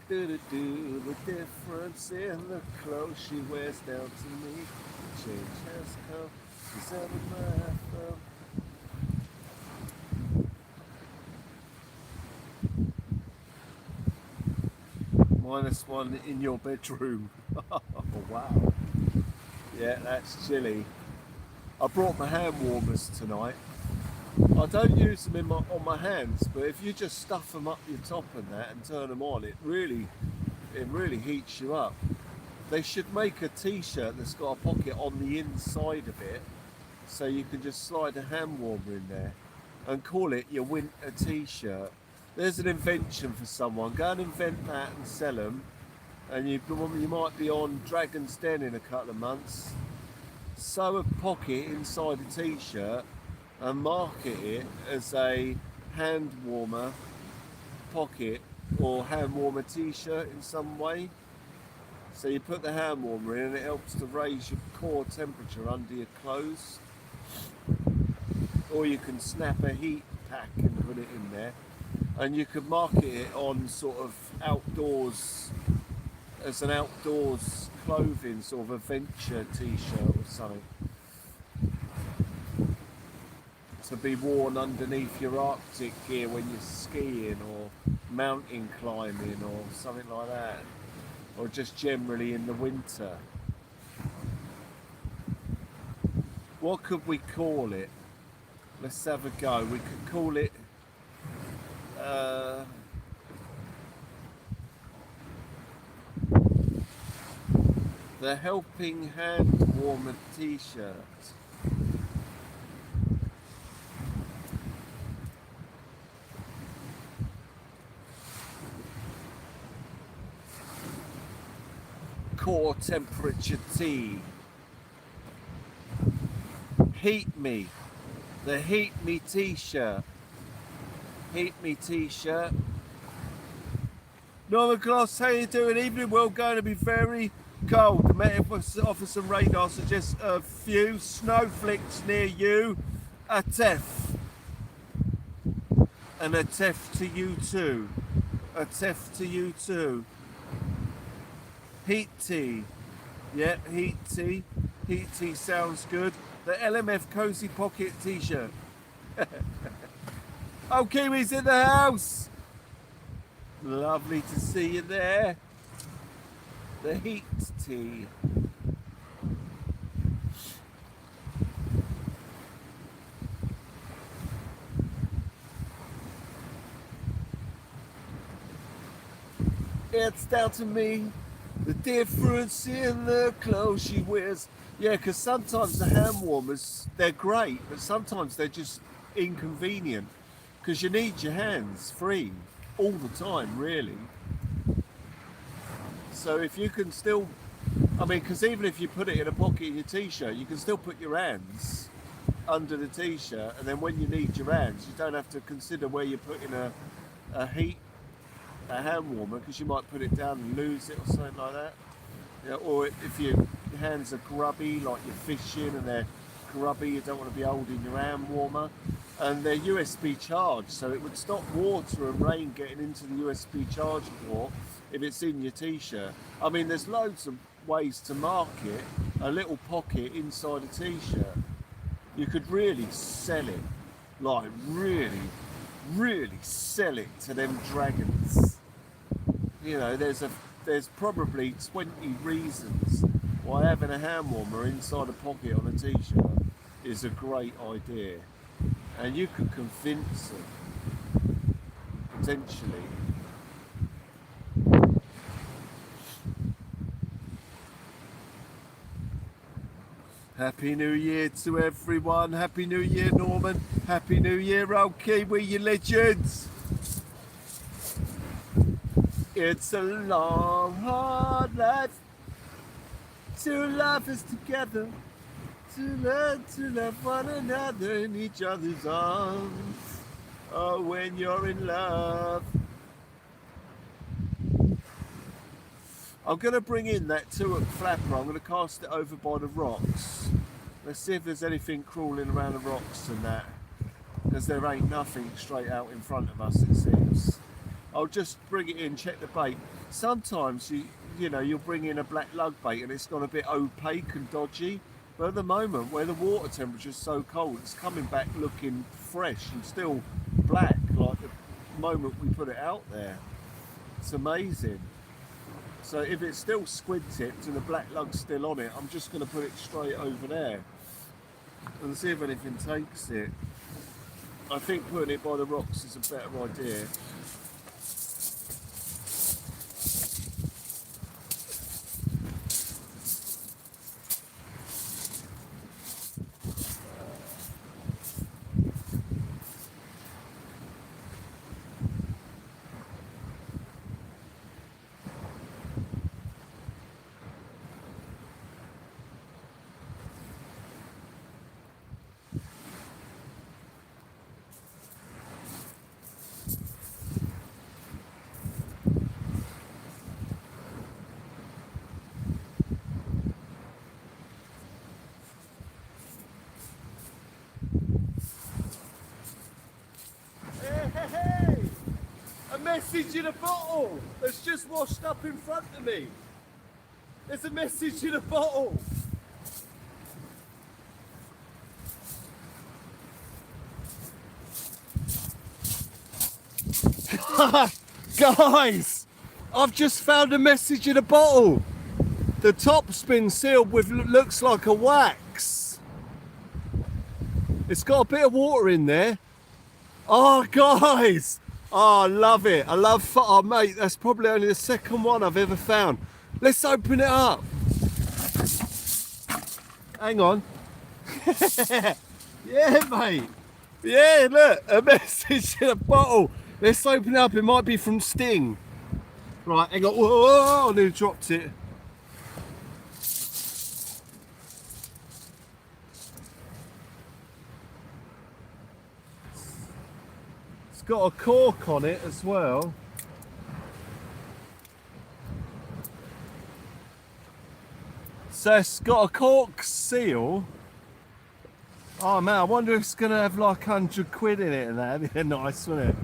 The difference in the clothes she wears down to me. The change has come. It's out of my thumb. -1 in your bedroom. Oh, wow. Yeah, that's chilly. I brought my hand warmers tonight. I don't use them on my hands, but if you just stuff them up your top and that and turn them on, it really heats you up. They should make a t-shirt that's got a pocket on the inside of it, so you can just slide a hand warmer in there and call it your winter t-shirt. There's an invention for someone. Go and invent that and sell them, and you might be on Dragon's Den in a couple of months. Sew a pocket inside a t-shirt and market it as a hand warmer pocket or hand warmer t-shirt in some way. So you put the hand warmer in and it helps to raise your core temperature under your clothes. Or you can snap a heat pack and put it in there, and you could market it on sort of outdoors, as an outdoors clothing sort of adventure t-shirt or something, to be worn underneath your Arctic gear when you're skiing or mountain climbing or something like that, or just generally in the winter. What could we call it? Let's have a go. We could call it the Helping Hand Warmer t-shirt. Core temperature tea. Heat me. The Heat Me t-shirt. Heat Me t-shirt. Norman Gloss, how you doing? Evening world going to be very cold. The Met Office and radar suggests a few snowflakes near you. A teff. And a teff to you too. A teff to you too. Heat tea. Yeah, heat tea. Heat tea sounds good. The LMF Cozy Pocket t-shirt. Oh, Kiwi's in the house. Lovely to see you there. The heat tea. It's down to me. The difference in the clothes she wears. Yeah, because sometimes the hand warmers, they're great, but sometimes they're just inconvenient because you need your hands free all the time, really. So if you can still, I mean, because even if you put it in a pocket in your t-shirt, you can still put your hands under the t-shirt, and then when you need your hands, you don't have to consider where you're putting a hand warmer, because you might put it down and lose it or something like that. Yeah, or if your hands are grubby, like you're fishing and they're grubby, you don't want to be holding your hand warmer. And they're USB charged, so it would stop water and rain getting into the USB charging port if it's in your t-shirt. I mean, there's loads of ways to market a little pocket inside a t-shirt. You could really sell it, like really sell it to them dragons. You know, there's probably 20 reasons why having a hand warmer inside a pocket on a t-shirt is a great idea, and you could convince them potentially. Happy New Year to everyone. Happy New Year, Norman. Happy New Year, old Kiwi, you legends. It's a long, hard life. Two lovers together, to learn to love one another in each other's arms. Oh, when you're in love. I'm going to bring in that Tuak flapper. I'm going to cast it over by the rocks. Let's see if there's anything crawling around the rocks and that, because there ain't nothing straight out in front of us, it seems. I'll just bring it in, check the bait. Sometimes you'll bring in a black lug bait and it's gone a bit opaque and dodgy, but at the moment where the water temperature is so cold, it's coming back looking fresh and still black like the moment we put it out there. It's amazing. So if it's still squid tipped and the black lug's still on it, I'm just going to put it straight over there and see if anything takes it. I think putting it by the rocks is a better idea. Hey! A message in a bottle that's just washed up in front of me. There's a message in a bottle. Guys, I've just found a message in a bottle. The top's been sealed with looks like a wax. It's got a bit of water in there. Oh, guys. Oh, I love it. I love, oh, mate, that's probably only the second one I've ever found. Let's open it up. Hang on. Yeah, mate. Yeah, look, a message in a bottle. Let's open it up. It might be from Sting. Right, hang on. Whoa, I nearly dropped it. It's got a cork on it as well. So it's got a cork seal. Oh man, I wonder if it's gonna have like 100 quid in it and that. That'd be nice, wouldn't it?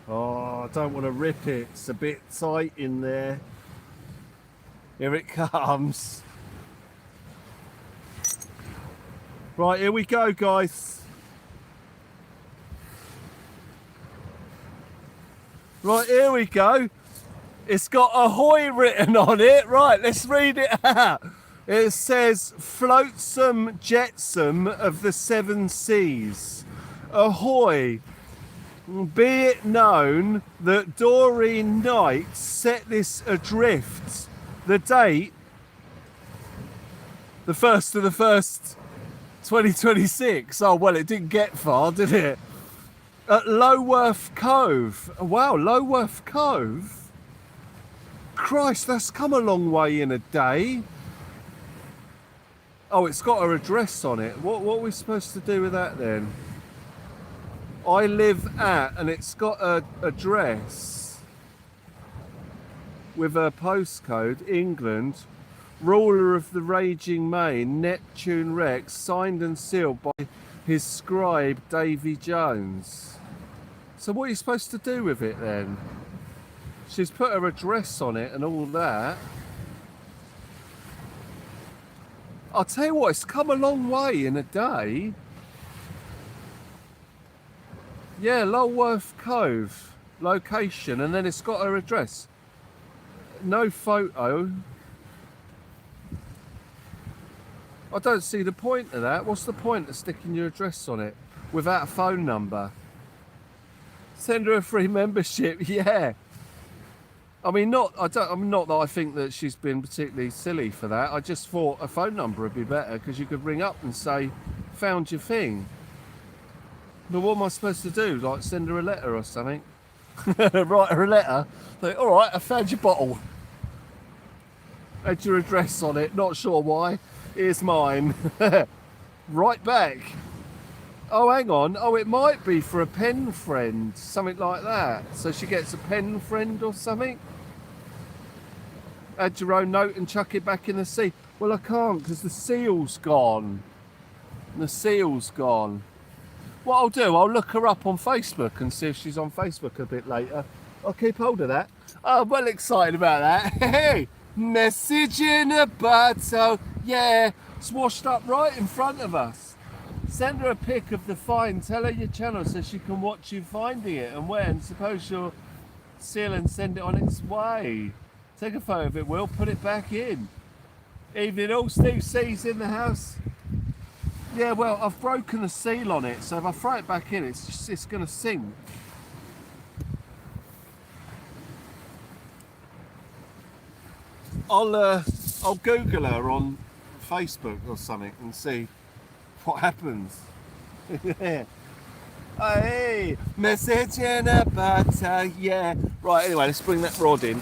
Oh, I don't want to rip it. It's a bit tight in there. Here it comes. Right, here we go, guys. Right, here we go. It's got ahoy written on it. Right, let's read it out. It says, flotsam jetsam of the seven seas. Ahoy. Be it known that Doreen Knight set this adrift. The date, the 1st of the 1st, 2026. Oh, well, it didn't get far, did it? At Lowworth Cove. Wow, Lowworth Cove? Christ, that's come a long way in a day. Oh, it's got her address on it. What are we supposed to do with that then? I live at, and it's got a address with a postcode, England, ruler of the raging main, Neptune Rex, signed and sealed by his scribe Davy Jones. So what are you supposed to do with it then? She's put her address on it and all that. I'll tell you what, it's come a long way in a day. Yeah, Lulworth Cove location, and then it's got her address. No photo. I don't see the point of that. What's the point of sticking your address on it without a phone number? Send her a free membership. Yeah. I mean, not that I think that she's been particularly silly for that. I just thought a phone number would be better because you could ring up and say, found your thing. But what am I supposed to do? Like send her a letter or something? Write her a letter? Like, all right, I found your bottle. Had your address on it, not sure why. Here's mine. Right back. Oh, hang on. Oh, it might be for a pen friend. Something like that. So she gets a pen friend or something? Add your own note and chuck it back in the sea. Well, I can't because the seal's gone. The seal's gone. What I'll do, I'll look her up on Facebook and see if she's on Facebook a bit later. I'll keep hold of that. Oh, I'm well excited about that. Hey, Message in a bottle, yeah. It's washed up right in front of us. Send her a pic of the find, tell her your channel so she can watch you finding it and where, and suppose she'll seal and send it on its way. Take a photo of it, Will, put it back in. Evening all, Steve C's in the house. Yeah, well, I've broken the seal on it, so if I throw it back in, it's gonna sink. I'll Google her on Facebook or something and see what happens. Yeah. Hey, message in a butter, yeah. Right, anyway, let's bring that rod in.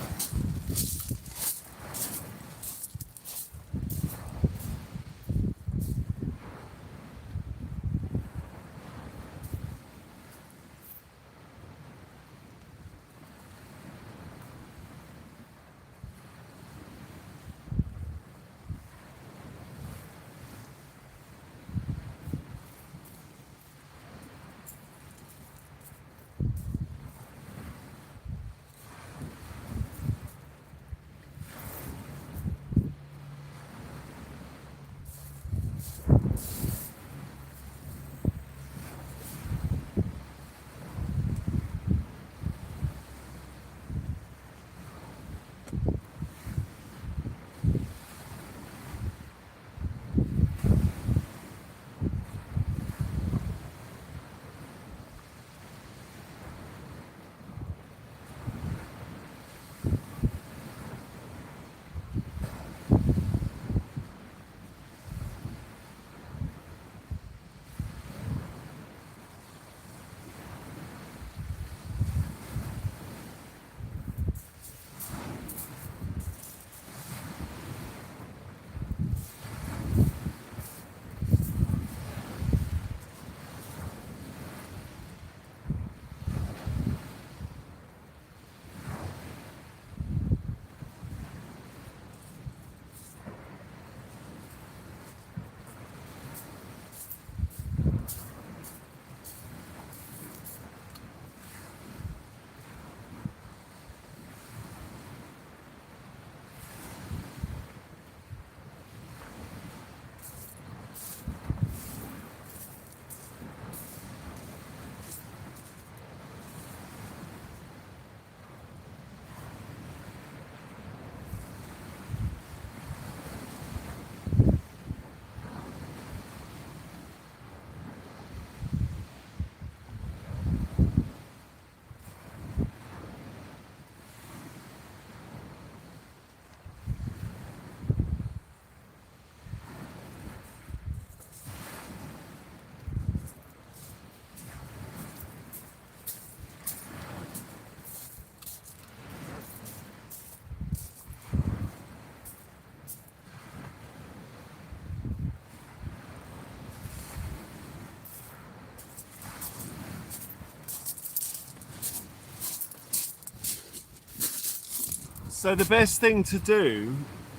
So the best thing to do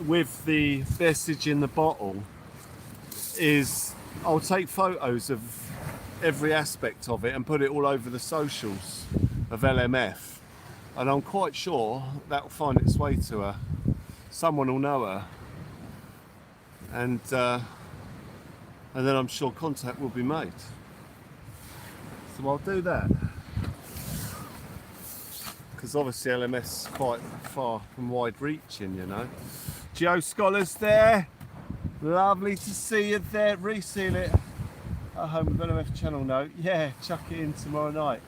with the message in the bottle is I'll take photos of every aspect of it and put it all over the socials of LMF, and I'm quite sure that will find its way to her. Someone will know her, and then I'm sure contact will be made. So I'll do that, because obviously LMS is quite far and wide reaching, you know. Geo Scholars there, lovely to see you there. Reseal it at home with LMF channel note. Yeah, chuck it in tomorrow night.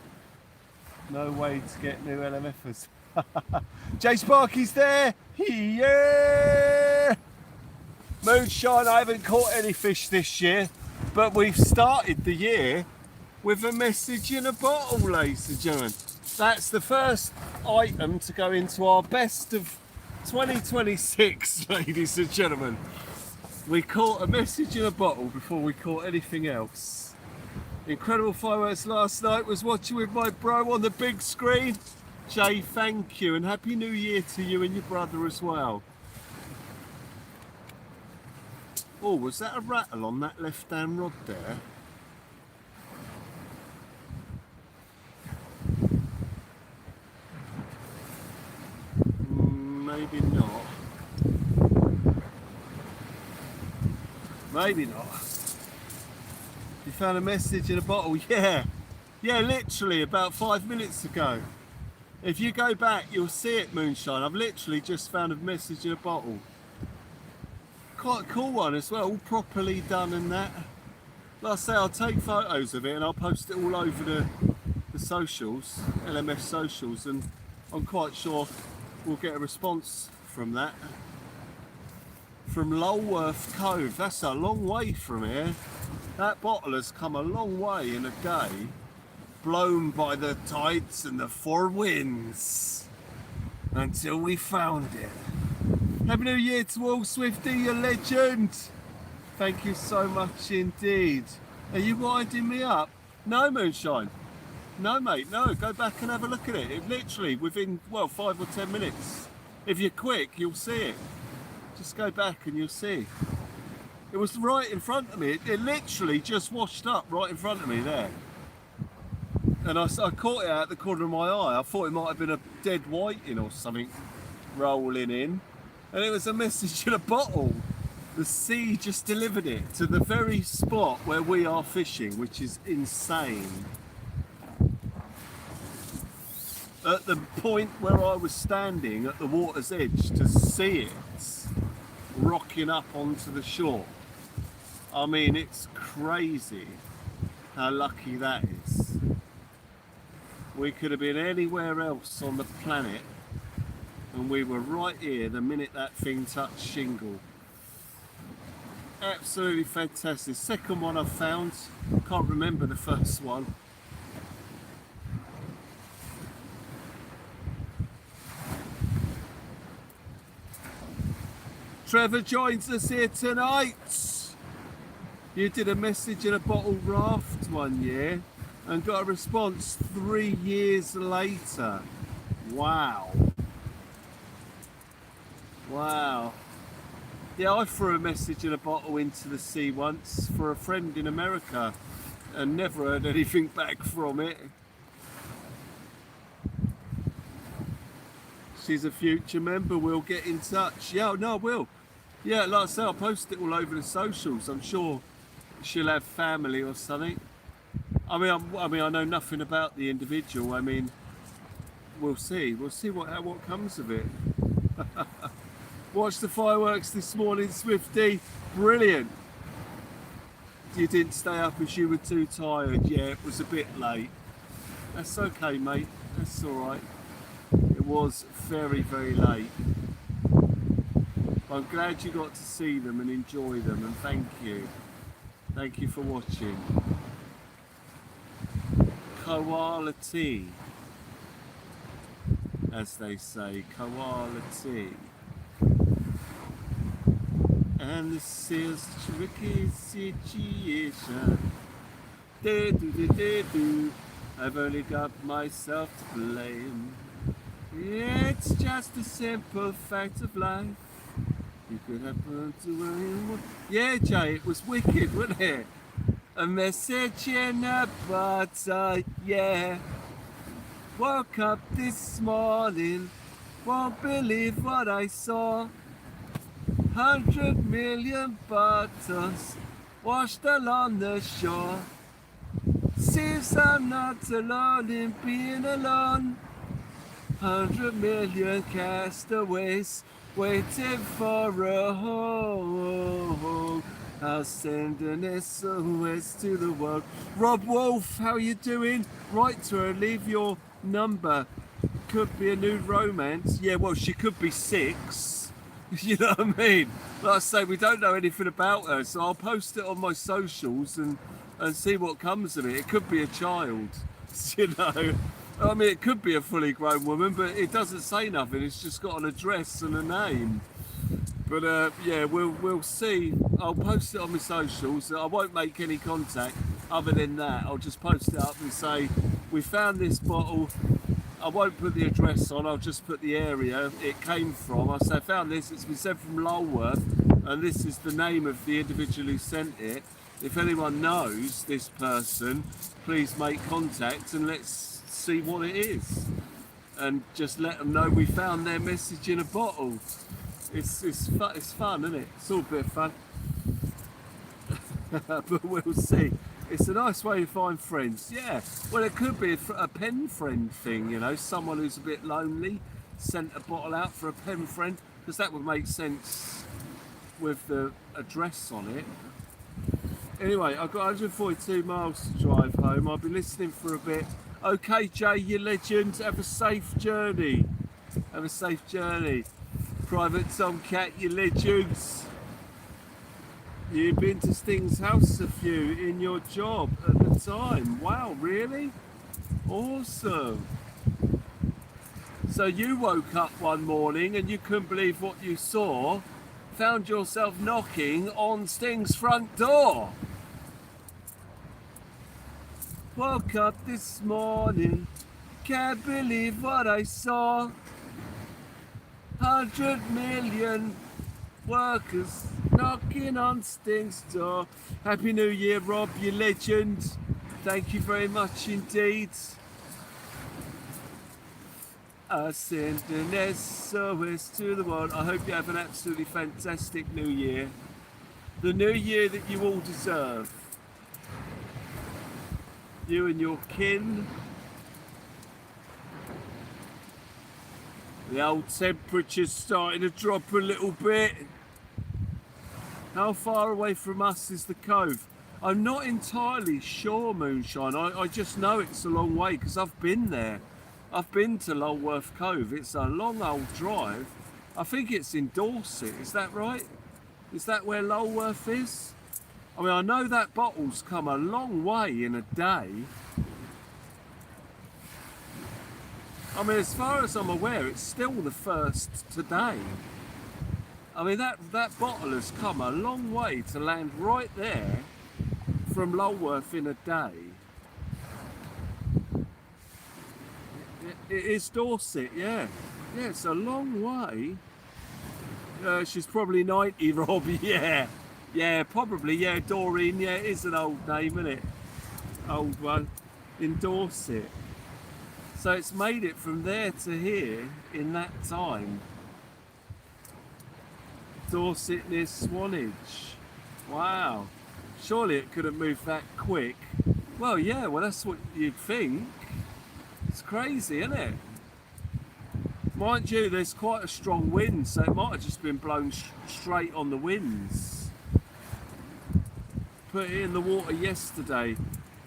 No way to get new LMFers. Jay Sparky's there. Yeah. Moonshine, I haven't caught any fish this year, but we've started the year with a message in a bottle, ladies and gentlemen. That's the first item to go into our best of 2026, ladies and gentlemen. We caught a message in a bottle before we caught anything else. Incredible fireworks last night. Was watching with my bro on the big screen. Jay, thank you, and Happy New Year to you and your brother as well. Oh, was that a rattle on that left-hand rod there? Maybe not. Maybe not. You found a message in a bottle? Yeah, literally about 5 minutes ago. If you go back, you'll see it, Moonshine. I've literally just found a message in a bottle. Quite a cool one as well, all properly done and that. Like I say, I'll take photos of it and I'll post it all over the socials, LMS socials, and I'm quite sure we'll get a response from that. From Lulworth Cove, that's a long way from here. That bottle has come a long way in a day, blown by the tides and the four winds, until we found it. Happy New Year to all, Swifty, you legend. Thank you so much indeed. Are you winding me up? No, Moonshine. No, mate, no. Go back and have a look at it. It literally, within, well, 5 or 10 minutes. If you're quick, you'll see it. Just go back and you'll see. It was right in front of me. It literally just washed up right in front of me there. And I caught it out the corner of my eye. I thought it might have been a dead whiting or something rolling in. And it was a message in a bottle. The sea just delivered it to the very spot where we are fishing, which is insane. At the point where I was standing at the water's edge to see it rocking up onto the shore. I mean, it's crazy how lucky that is. We could have been anywhere else on the planet and we were right here the minute that thing touched shingle. Absolutely fantastic. Second one I've found, can't remember the first one. Trevor joins us here tonight. You did a message in a bottle raft one year and got a response 3 years later. Wow. Wow. Yeah, I threw a message in a bottle into the sea once for a friend in America and never heard anything back from it. She's a future member, we'll get in touch. Yeah, no, I will. Yeah, like I say, I'll post it all over the socials. I'm sure she'll have family or something. I mean, I know nothing about the individual. I mean, we'll see. We'll see what comes of it. Watched the fireworks this morning, Swifty. Brilliant. You didn't stay up as you were too tired. Yeah, it was a bit late. That's okay, mate. That's all right. It was very, very late. I'm glad you got to see them and enjoy them, and thank you. Thank you for watching. Koala tea, as they say, koala tea. And this is a tricky situation. I've only got myself to blame. It's just a simple fact of life. You could happen to anyone. Yeah, Jay, it was wicked, wasn't it? A message in a bottle, yeah. Woke up this morning, won't believe what I saw. 100 million bottles washed along the shore. Seems I'm not alone in being alone. 100 million castaways waiting for a home. I'll send an SOS to the world. Rob Wolf, how you doing? Write to her, leave your number. Could be a new romance. Yeah, well, she could be 6. You know what I mean? Like I say, we don't know anything about her, so I'll post it on my socials and see what comes of it. It could be a child, you know. I mean, it could be a fully grown woman, but it doesn't say nothing. It's just got an address and a name. But yeah, we'll see. I'll post it on my socials. I won't make any contact other than that. I'll just post it up and say, we found this bottle. I won't put the address on, I'll just put the area it came from. I'll say, I found this, it's been sent from Lulworth, and this is the name of the individual who sent it. If anyone knows this person, please make contact and let's see what it is. And just let them know we found their message in a bottle. It's fun, isn't it? It's all a bit of fun. but we'll see. It's a nice way to find friends. Yeah, well, it could be a pen friend thing, you know, someone who's a bit lonely sent a bottle out for a pen friend, because that would make sense with the address on it. Anyway, I've got 142 miles to drive home. I'll be listening for a bit. Okay, Jay, you legend. Have a safe journey. Have a safe journey. Private Tomcat, you legends. You've been to Sting's house a few in your job at the time. Wow, really? Awesome. So you woke up one morning and you couldn't believe what you saw, found yourself knocking on Sting's front door. Woke up this morning, can't believe what I saw. 100 million workers knocking on Sting's door. Happy New Year, Rob, you legend. Thank you very much indeed. I send an SOS to the world. I hope you have an absolutely fantastic New Year. The New Year that you all deserve. You and your kin. The old temperature's starting to drop a little bit. How far away from us is the cove? I'm not entirely sure, Moonshine. I just know it's a long way because I've been there. I've been to Lulworth Cove. It's a long old drive. I think it's in Dorset, is that right? Is that where Lulworth is? I mean, I know that bottle's come a long way in a day. I mean, as far as I'm aware, it's still the first today. I mean, that bottle has come a long way to land right there from Lulworth in a day. It is Dorset, yeah. Yeah, it's a long way. She's probably 90, Rob, yeah. Yeah, probably, yeah, Doreen, yeah, it is an old name, isn't it? Old one. In Dorset. So it's made it from there to here in that time. Dorset near Swanage. Wow. Surely it couldn't move that quick. Well, yeah, well, that's what you'd think. It's crazy, isn't it? Mind you, there's quite a strong wind, so it might have just been blown straight on the winds. Put it in the water yesterday.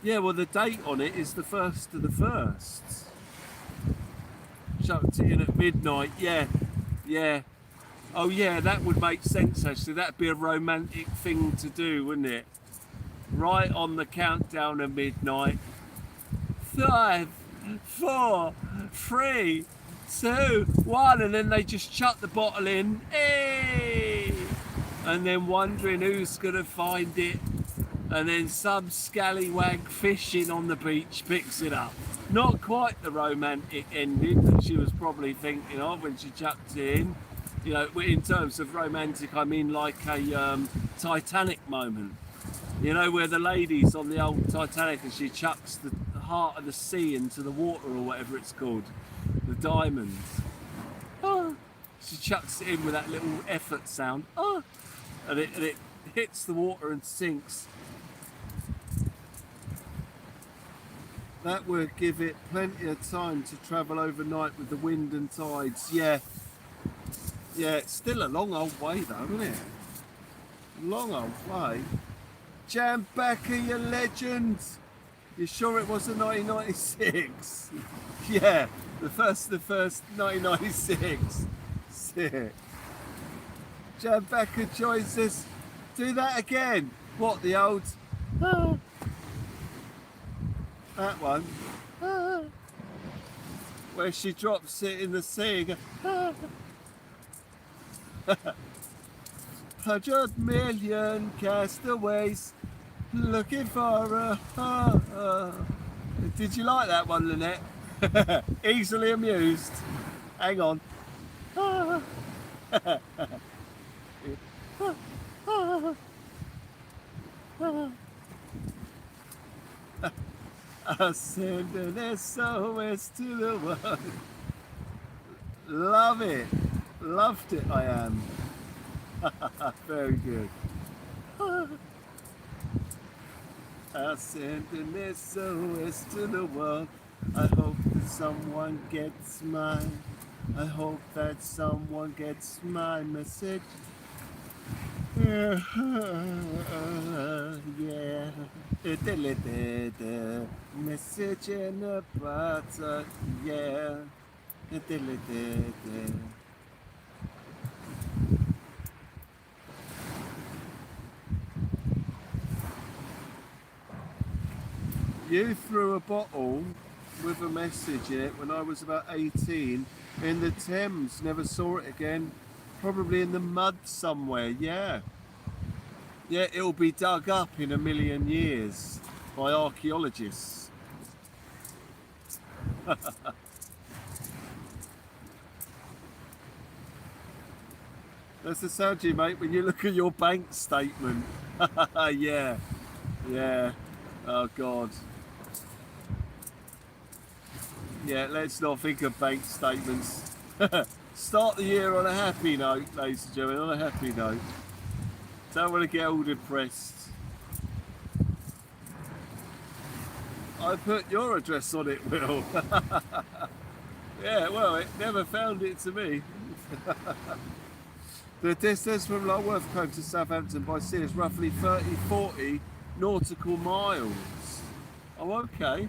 Yeah, well, the date on it is the 1st of the 1st. Chucked it in at midnight, yeah. Oh yeah, that would make sense actually. That'd be a romantic thing to do, wouldn't it? Right on the countdown of midnight. 5, 4, 3, 2, 1, and then they just chuck the bottle in. Hey! And then wondering who's gonna find it. And then some scallywag fishing on the beach picks it up. Not quite the romantic ending that she was probably thinking of when she chucked it in. You know, in terms of romantic, I mean like a Titanic moment. You know, where the lady's on the old Titanic and she chucks the heart of the sea into the water or whatever it's called, the diamond. Oh. She chucks it in with that little effort sound. Oh. And it hits the water and sinks. That would give it plenty of time to travel overnight with the wind and tides. Yeah, it's still a long old way though, isn't it? Long old way. Jam Backer, you legend. You sure it wasn't 1996? Yeah, the first 1996. Sick. Jam Backer joins us. Do that again. What, the old... That one. Where she drops it in the sea and goes, 100 million castaways looking for a... Did you like that one, Lynette? Easily amused. Hang on. I send an SOS to the world. Love it. Loved it, I am. Very good. I'll send an SOS to the world. I hope that someone gets mine. I hope that someone gets my message. Yeah. Message in a butter. Yeah. You threw a bottle with a message in it when I was about 18 in the Thames. Never saw it again. Probably in the mud somewhere. Yeah. Yeah, it'll be dug up in a million years by archaeologists. That's the sound you make when you look at your bank statement. Yeah, yeah. Oh God. Yeah, let's not think of bank statements. Start the year on a happy note, ladies and gentlemen, on a happy note. Don't want to get all depressed. I put your address on it, Will. Yeah, well, it never found it to me. The distance from Lulworth Cove to Southampton by sea is roughly 40 nautical miles. Oh, okay.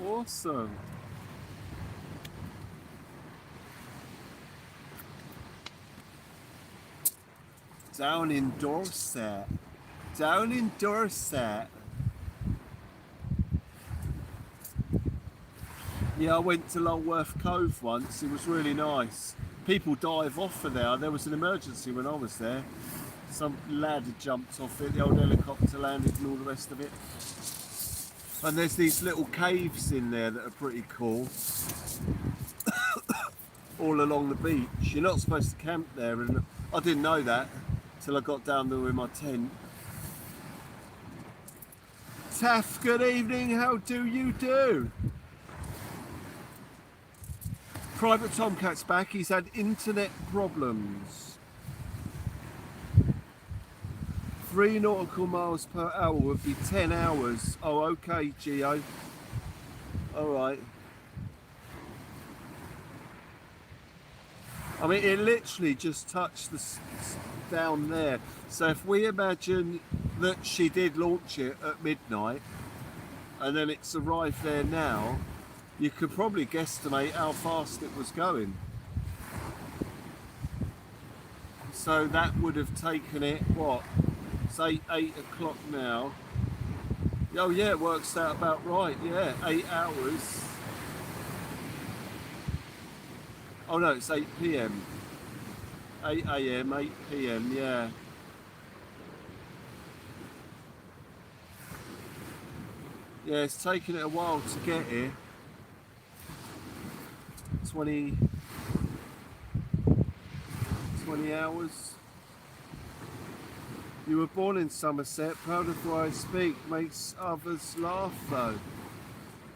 Awesome. Down in Dorset. Down in Dorset. Yeah, I went to Lulworth Cove once. It was really nice. People dive off of there. There was an emergency when I was there. Some lad had jumped off it. The old helicopter landed and all the rest of it. And there's these little caves in there that are pretty cool. All along the beach. You're not supposed to camp there, and I didn't know that till I got down there with my tent. Taff, good evening. How do you do? Private Tomcat's back. He's had internet problems. 3 nautical miles per hour would be 10 hours. Oh, okay, Geo. All right. I mean, it literally just touched the down there. So if we imagine that she did launch it at midnight, and then it's arrived there now, you could probably guesstimate how fast it was going. So that would have taken it, what, say 8 o'clock now. Oh yeah, it works out about right, yeah, 8 hours. Oh no, it's 8 p.m. 8 a.m., 8 p.m, yeah. Yeah, it's taken it a while to get here. 20 hours. You were born in Somerset, proud of the way I speak, makes others laugh though.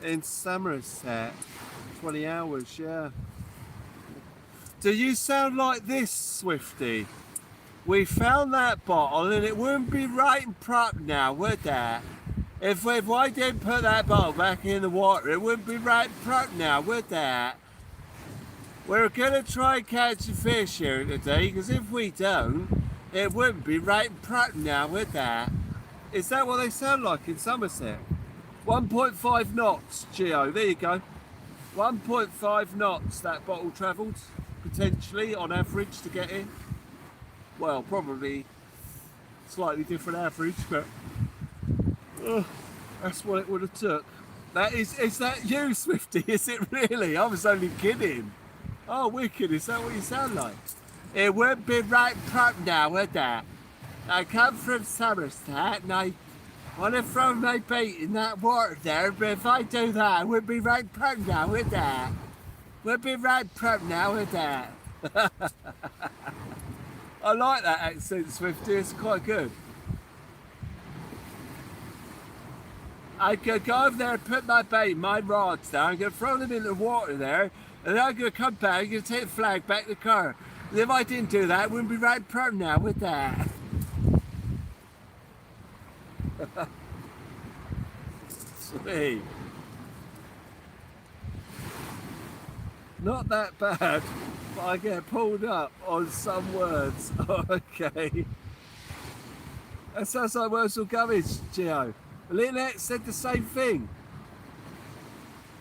In Somerset, 20 hours, yeah. Do you sound like this, Swifty? We found that bottle and it wouldn't be right and proper now, would that? If I didn't put that bottle back in the water, it wouldn't be right and proper now, would that? We're gonna try and catch a fish here today, because if we don't, it wouldn't be right and proper now, would that? Is that what they sound like in Somerset? 1.5 knots, Geo, there you go. 1.5 knots that bottle travelled, potentially, on average, to get in. Well, probably slightly different average, but that's what it would have took. Is that you, Swifty? Is it really? I was only kidding. Oh, wicked, is that what you sound like? It won't be right proper now, would that? I come from Somerset and I want to throw my bait in that water there, but if I do that, it would be right proper now, would that? Would be right proper now, would that? I like that accent, Swifty, it's quite good. I could go over there and put my bait, my rods down, I'm going to throw them in the water there, and then I'm going to come back, I'm going to take the flag back to the car. And if I didn't do that, it wouldn't be right proper now, would that? Sweet. Not that bad, but I get pulled up on some words. Okay. That sounds like Wurzel Gummidge, Gio. Lynette said the same thing.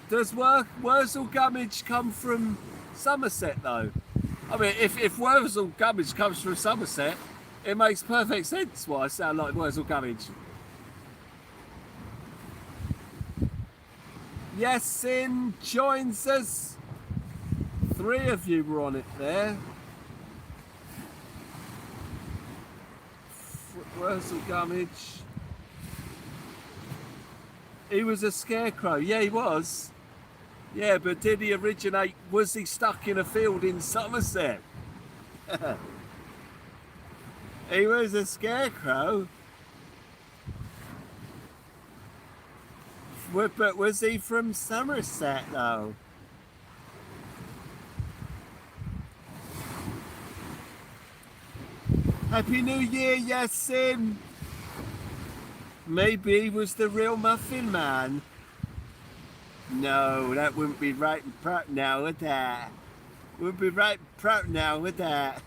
Does Wurzel Gummidge come from Somerset, though? I mean, if Wurzel Gummidge comes from Somerset, it makes perfect sense why I sound like Wurzel Gummidge. Yasin joins us. 3 of you were on it there. Wurzel Gummidge. He was a scarecrow. Yeah, he was. Yeah, but did he originate? Was he stuck in a field in Somerset? He was a scarecrow. But was he from Somerset, though? Happy New Year, Yasin. Maybe he was the real Muffin Man. No, that wouldn't be right and proud now with that. Wouldn't be right and proud now with that.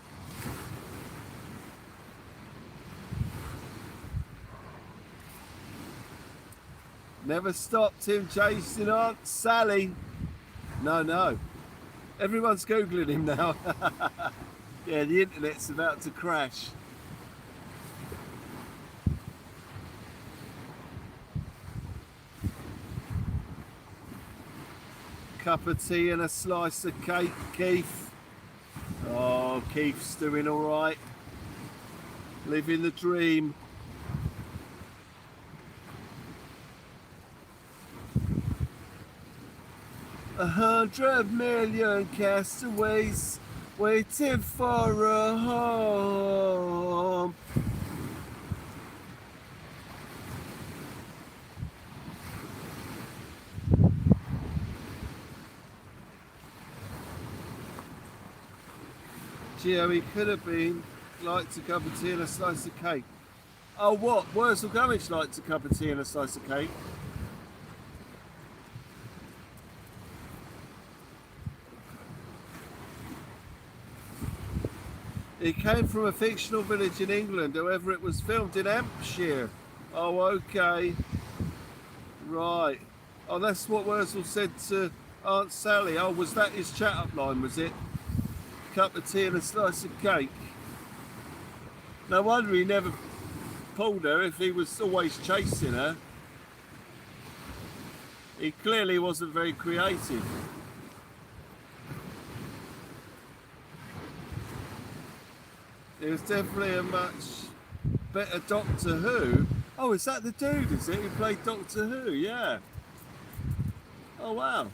Never stopped him chasing Aunt Sally. No. Everyone's Googling him now. Yeah, the internet's about to crash. Cup of tea and a slice of cake, Keith. Oh, Keith's doing all right. Living the dream. $100 million castaways waiting for a home. Gio, he could have been liked a cup of tea and a slice of cake. Oh, what? Wurzel Gummidge liked a cup of tea and a slice of cake. It came from a fictional village in England, however it was filmed in Hampshire. Oh, okay. Right. Oh, that's what Wurzel said to Aunt Sally. Oh, was that his chat-up line, was it? Cup of tea and a slice of cake. No wonder he never pulled her if he was always chasing her. He clearly wasn't very creative. It was definitely a much better Doctor Who. Oh, is that the dude, is it? Who played Doctor Who? Yeah. Oh, wow.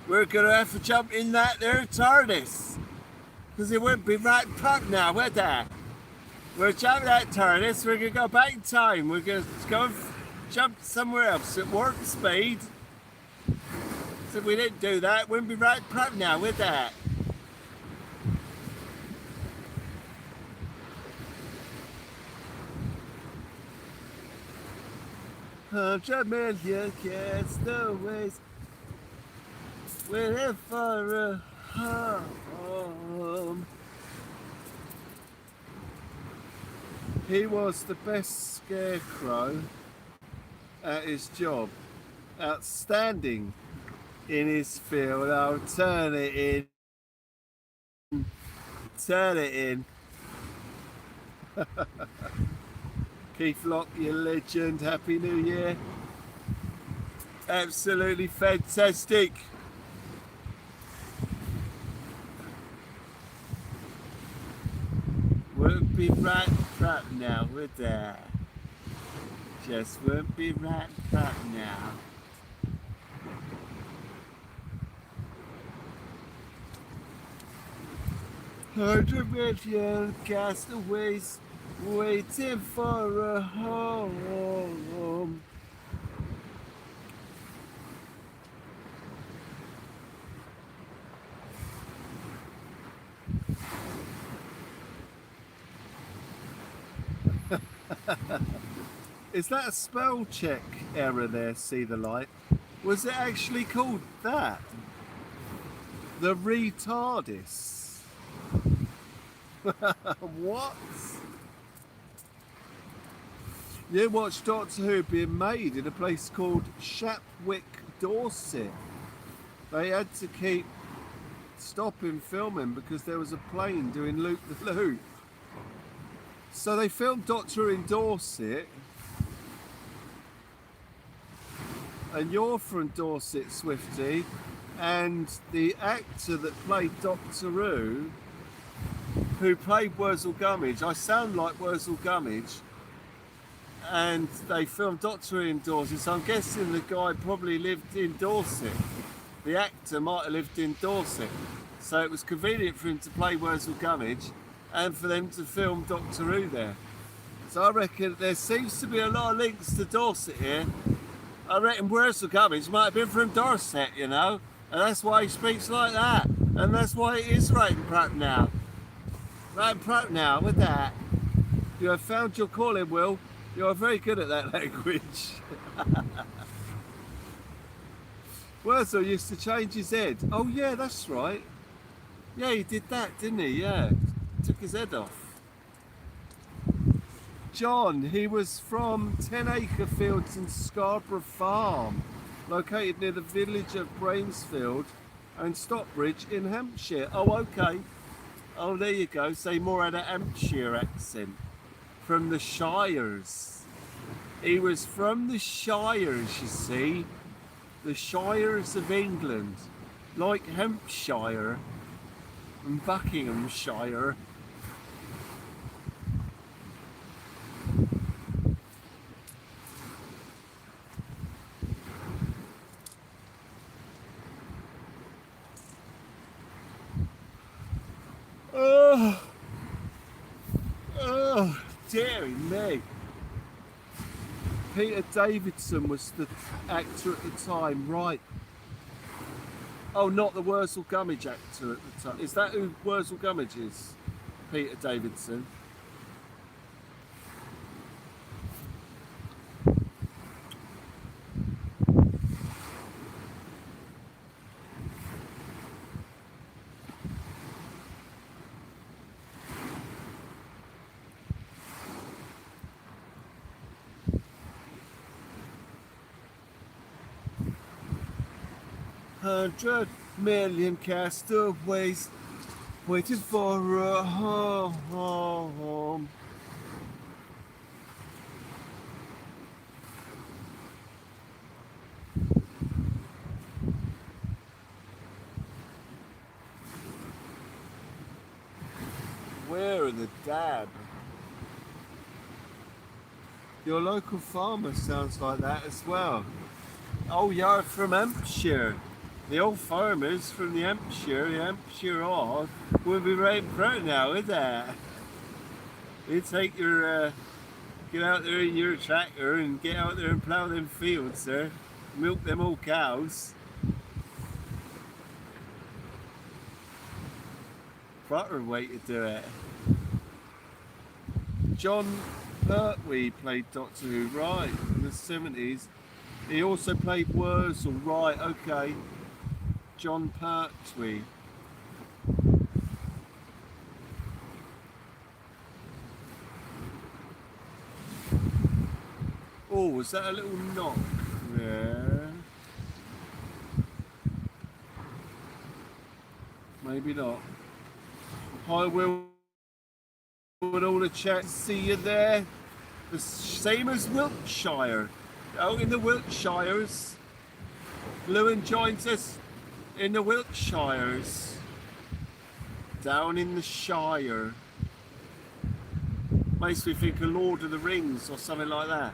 We're going to have to jump in that there TARDIS. Because it wouldn't be right pop now, would that? We're jumping that TARDIS. We're going to go back in time. We're going to go jump somewhere else at warp speed. So if we didn't do that, wouldn't be right pop now, would that? $100 million castaways waiting for a home. He was the best scarecrow at his job. Outstanding in his field. I'll turn it in. Turn it in. Keith Locke, you legend. Happy New Year. Absolutely fantastic. Won't be right crap now, would there? Just won't be right crap now. $100 million castaways waiting for a home. Is that a spell check error there, see the light? Was it actually called that? The retardis? What? You watch Doctor Who being made in a place called Shapwick, Dorset. They had to keep stopping filming because there was a plane doing loop the loop. So they filmed Doctor Who in Dorset. And you're from Dorset, Swifty, and the actor that played Doctor who played Wurzel Gummidge, I sound like Wurzel Gummidge, and they filmed Doctor Who in Dorset, so I'm guessing the guy probably lived in Dorset. The actor might have lived in Dorset, so it was convenient for him to play Wurzel Gummidge and for them to film Doctor Who there. So I reckon there seems to be a lot of links to Dorset here. I reckon Wurzel Gummidge might have been from Dorset, you know, and that's why he speaks like that, and that's why it is right and proud now. Right and proud now with that. You have found your calling, Will. You are very good at that language. Wurzel used to change his head. Oh yeah, that's right. Yeah, he did that, didn't he? Yeah, took his head off. John, he was from 10-acre fields in Scarborough Farm, located near the village of Brainsfield and Stockbridge in Hampshire. Oh, okay. Oh, there you go. Say more at a Hampshire accent. From the Shires. He was from the Shires, you see. The Shires of England. Like Hampshire and Buckinghamshire. Oh, dearie me. Peter Davidson was the actor at the time, right? Oh, not the Wurzel Gummidge actor at the time. Is that who Wurzel Gummidge is? Peter Davidson. $100 million castaways waiting for a home. Where are the dab? Your local farmer sounds like that as well. Oh, you're from Hampshire. The old farmers from the Hampshire all will be right proud now with that. You take your, get out there in your tractor and get out there and plough them fields, sir. Milk them old cows. Proper way to do it. John Pertwee played Doctor Who, right, in the 70s. He also played Wurzel, right, okay. John Pertwee. Oh, was that a little knock there? Maybe not. Hi, Will. With all the chat, see you there. The same as Wiltshire. Out in the Wiltshires. Lewin joins us in the Wiltshires. Down in the Shire. Makes me think of Lord of the Rings or something like that,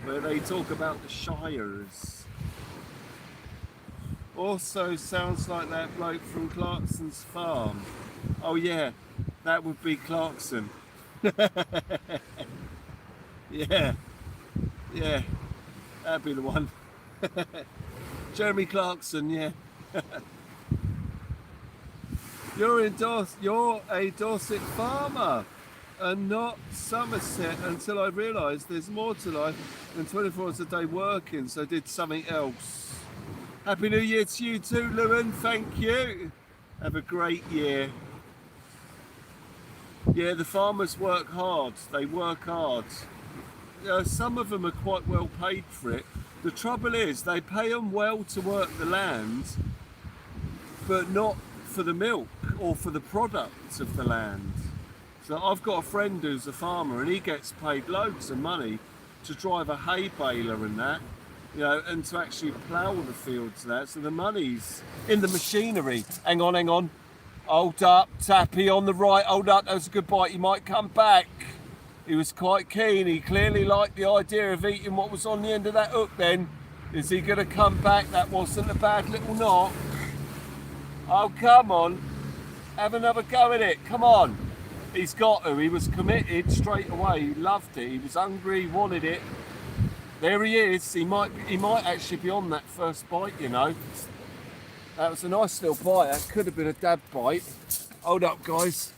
where they talk about the Shires. Also sounds like that bloke from Clarkson's farm. Oh yeah, that would be Clarkson. Yeah, yeah, that'd be the one. Jeremy Clarkson, yeah. You're a Dorset farmer. and not Somerset until I realised there's more to life than 24 hours a day working, so I did something else. Happy New Year to you too, Lewin, thank you. Have a great year. Yeah, the farmers work hard, they work hard. Some of them are quite well paid for it. The trouble is they pay them well to work the land, but not for the milk or for the products of the land. So I've got a friend who's a farmer and he gets paid loads of money to drive a hay baler and that, and to actually plough the fields and that. So the money's in the machinery. Hang on. Hold up, Tappy on the right, hold up, that was a good bite, he might come back. He was quite keen, he clearly liked the idea of eating what was on the end of that hook then. Is he going to come back? That wasn't a bad little knock. Oh, come on, have another go at it, come on. He's got to, he was committed straight away, he loved it, he was hungry, he wanted it. There he is, he might actually be on that first bite, That was a nice little bite, that could have been a dab bite. Hold up, guys.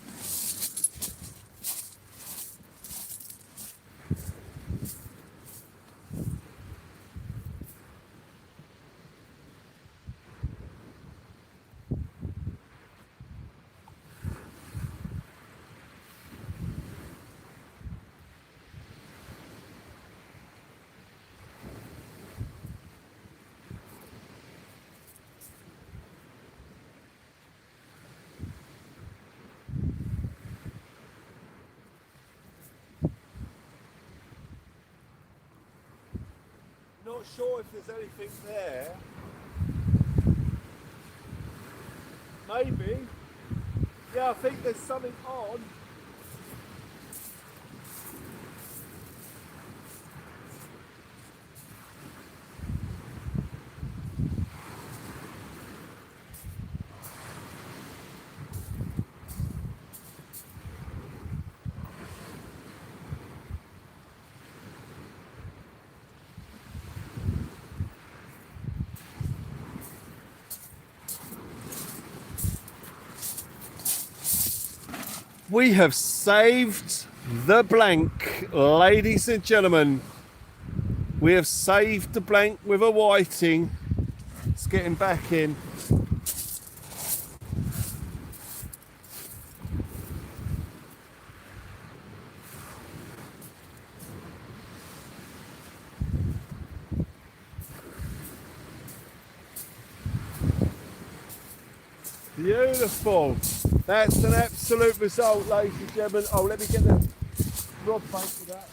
Not sure if there's anything there. Maybe. Yeah, I think there's something on. We have saved the blank, ladies and gentlemen. We have saved the blank with a whiting. It's getting back in. Beautiful. That's an absolute result, ladies and gentlemen. Oh, let me get the rod bait for that.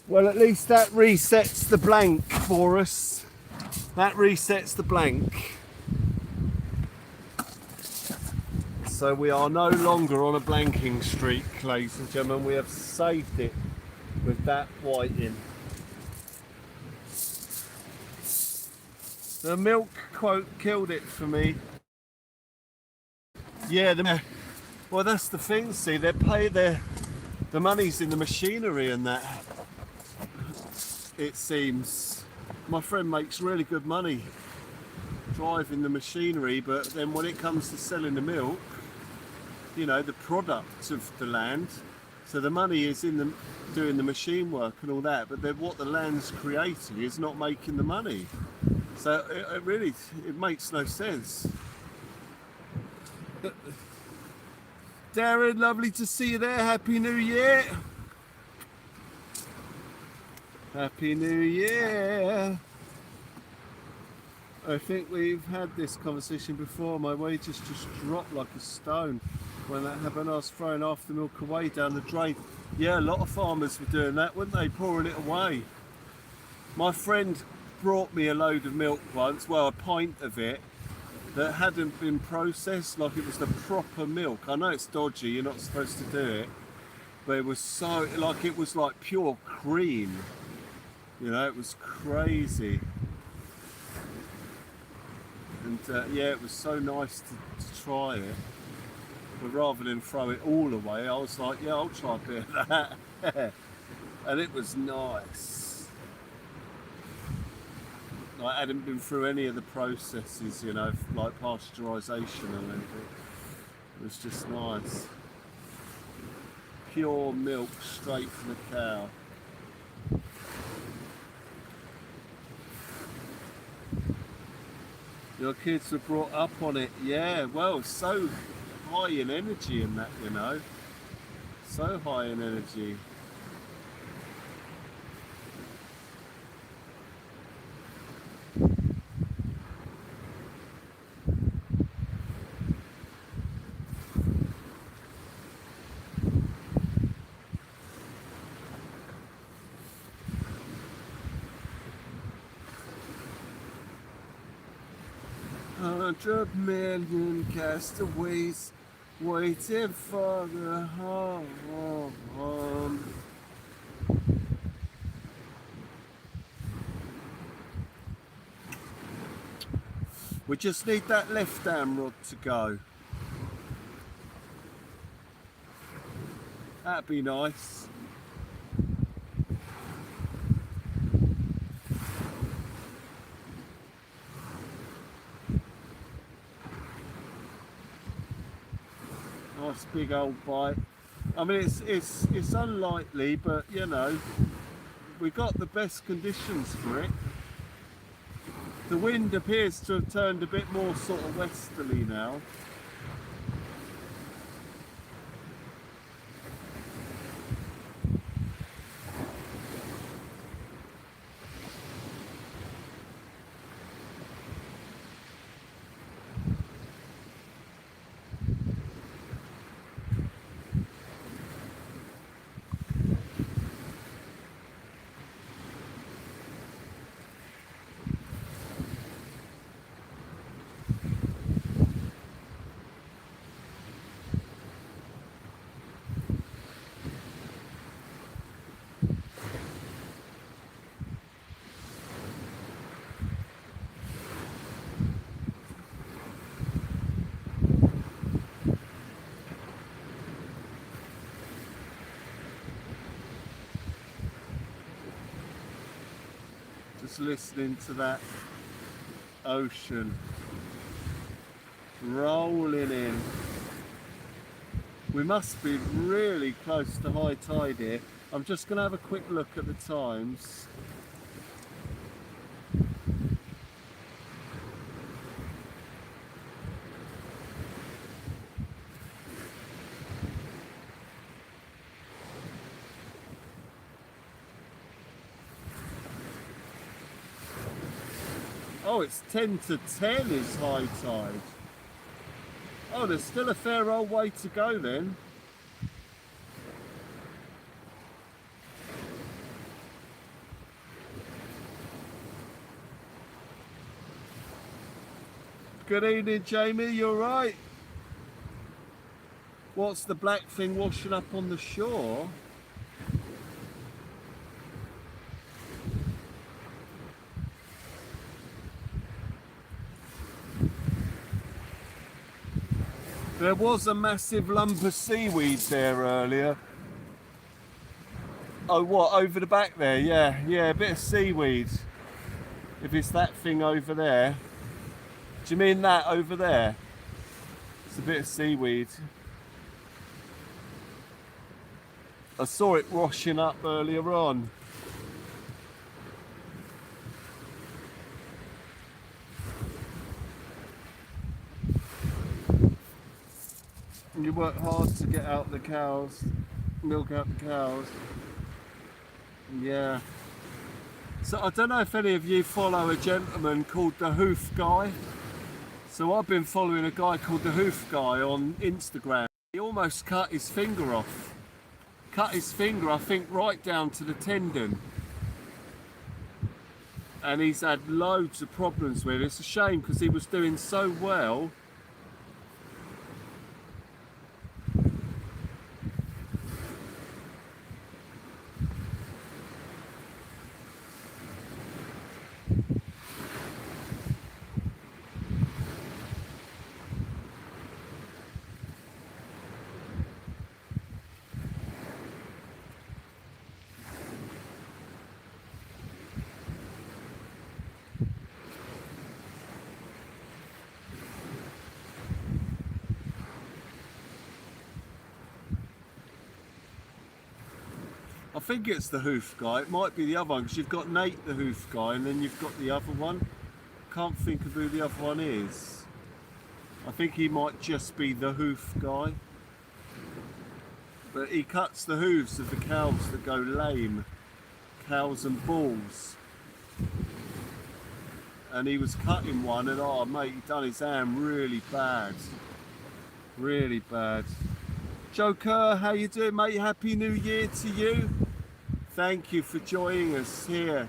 Well, at least that resets the blank for us. That resets the blank. So we are no longer on a blanking streak, ladies and gentlemen. We have saved it with that whiting. The milk quote killed it for me. Yeah, well, that's the thing, see, they pay the money's in the machinery and that. It seems my friend makes really good money driving the machinery, but then when it comes to selling the milk, the product of the land, so the money is in doing the machine work and all that, but then what the land's creating is not making the money. So it makes no sense. Darren, lovely to see you there. Happy New Year. Happy New Year. I think we've had this conversation before. My wages just dropped like a stone when that happened. I was throwing half the milk away down the drain. Yeah, a lot of farmers were doing that, weren't they? Pouring it away. My friend brought me a load of milk once, well, a pint of it, that hadn't been processed, like it was the proper milk. I know it's dodgy, you're not supposed to do it, but it was so, like it was like pure cream. You know, it was crazy. And yeah, it was so nice to try it. But rather than throw it all away, I was like, yeah, I'll try a bit of that. And it was nice. I hadn't been through any of the processes, you know, like pasteurisation and anything. It was just nice. Pure milk straight from the cow. Your kids were brought up on it, yeah, well, so high in energy in that, you know. So high in energy. $100 million castaways waiting for the home. We just need that left arm rod to go. That'd be nice. Nice big old bite. I mean, it's unlikely, but you know, we got the best conditions for it. The wind appears to have turned a bit more sort of westerly now. Just listening to that ocean rolling in. We must be really close to high tide here. I'm just going to have a quick look at the times. Oh, it's 10 to 10 is high tide. Oh, there's still a fair old way to go then. Good evening, Jamie, you alright? What's the black thing washing up on the shore? There was a massive lump of seaweed there earlier. Oh, what, over the back there? Yeah, a bit of seaweed. If it's that thing over there. Do you mean that over there? It's a bit of seaweed. I saw it washing up earlier on. You work hard to get out the cows, milk out the cows. Yeah. So I don't know if any of you follow a gentleman called the Hoof Guy. So I've been following a guy called the Hoof Guy on Instagram. He almost cut his finger off. Cut his finger, I think, right down to the tendon. And he's had loads of problems with it. It's a shame because he was doing so well. I think it's the Hoof Guy. It might be the other one because you've got Nate the Hoof Guy and then you've got the other one. Can't think of who the other one is. I think he might just be the Hoof Guy. But he cuts the hooves of the cows that go lame. Cows and bulls. And he was cutting one and oh mate, he done his hand really bad. Really bad. Joker, how you doing mate? Happy New Year to you. Thank you for joining us here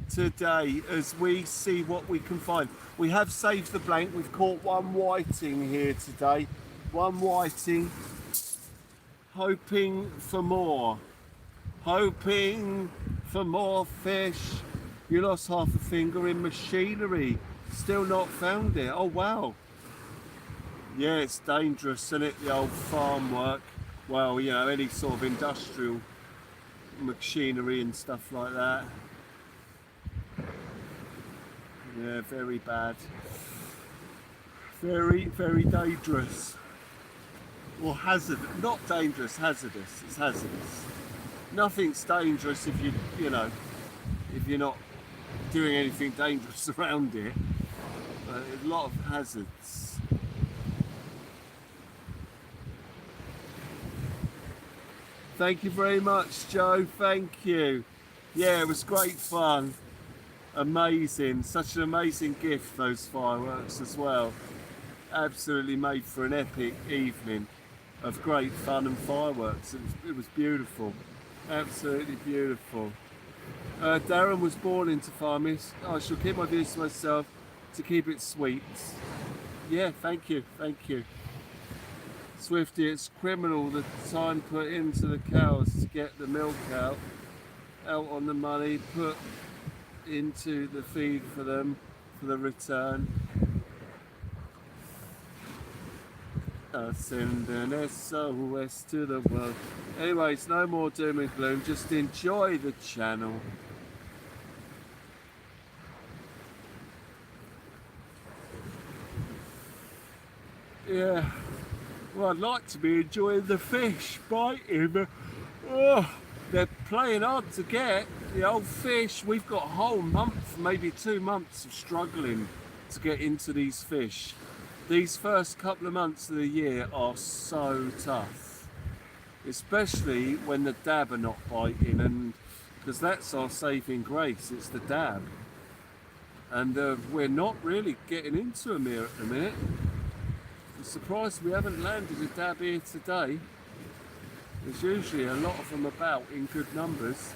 today as we see what we can find. We have saved the blank. We've caught one whiting here today. One whiting. Hoping for more. Hoping for more fish. You lost half a finger in machinery. Still not found it. Oh wow. Yeah, it's dangerous, isn't it? The old farm work. Well, you know, any sort of industrial machinery and stuff like that. Yeah, very bad. Very, very dangerous. Or hazardous. Not dangerous, hazardous. It's hazardous. Nothing's dangerous if you know, if you're not doing anything dangerous around here. But a lot of hazards. Thank you very much, Joe. Thank you. Yeah, it was great fun. Amazing. Such an amazing gift, those fireworks as well. Absolutely made for an epic evening of great fun and fireworks. It was beautiful. Absolutely beautiful. Darren was born into farming. I shall keep my views to myself to keep it sweet. Yeah, thank you. Thank you. Swifty, it's criminal the time put into the cows to get the milk out on the money put into the feed for them for the return. Send an SOS to the world. Anyways, no more doom and gloom, just enjoy the channel. Yeah. Well, I'd like to be enjoying the fish biting, but they're playing hard to get. The old fish, we've got a whole month, maybe 2 months of struggling to get into these fish. These first couple of months of the year are so tough, especially when the dab are not biting, and because that's our saving grace, it's the dab. And we're not really getting into them here at the minute. I'm surprised we haven't landed a dab here today. There's usually a lot of them about in good numbers.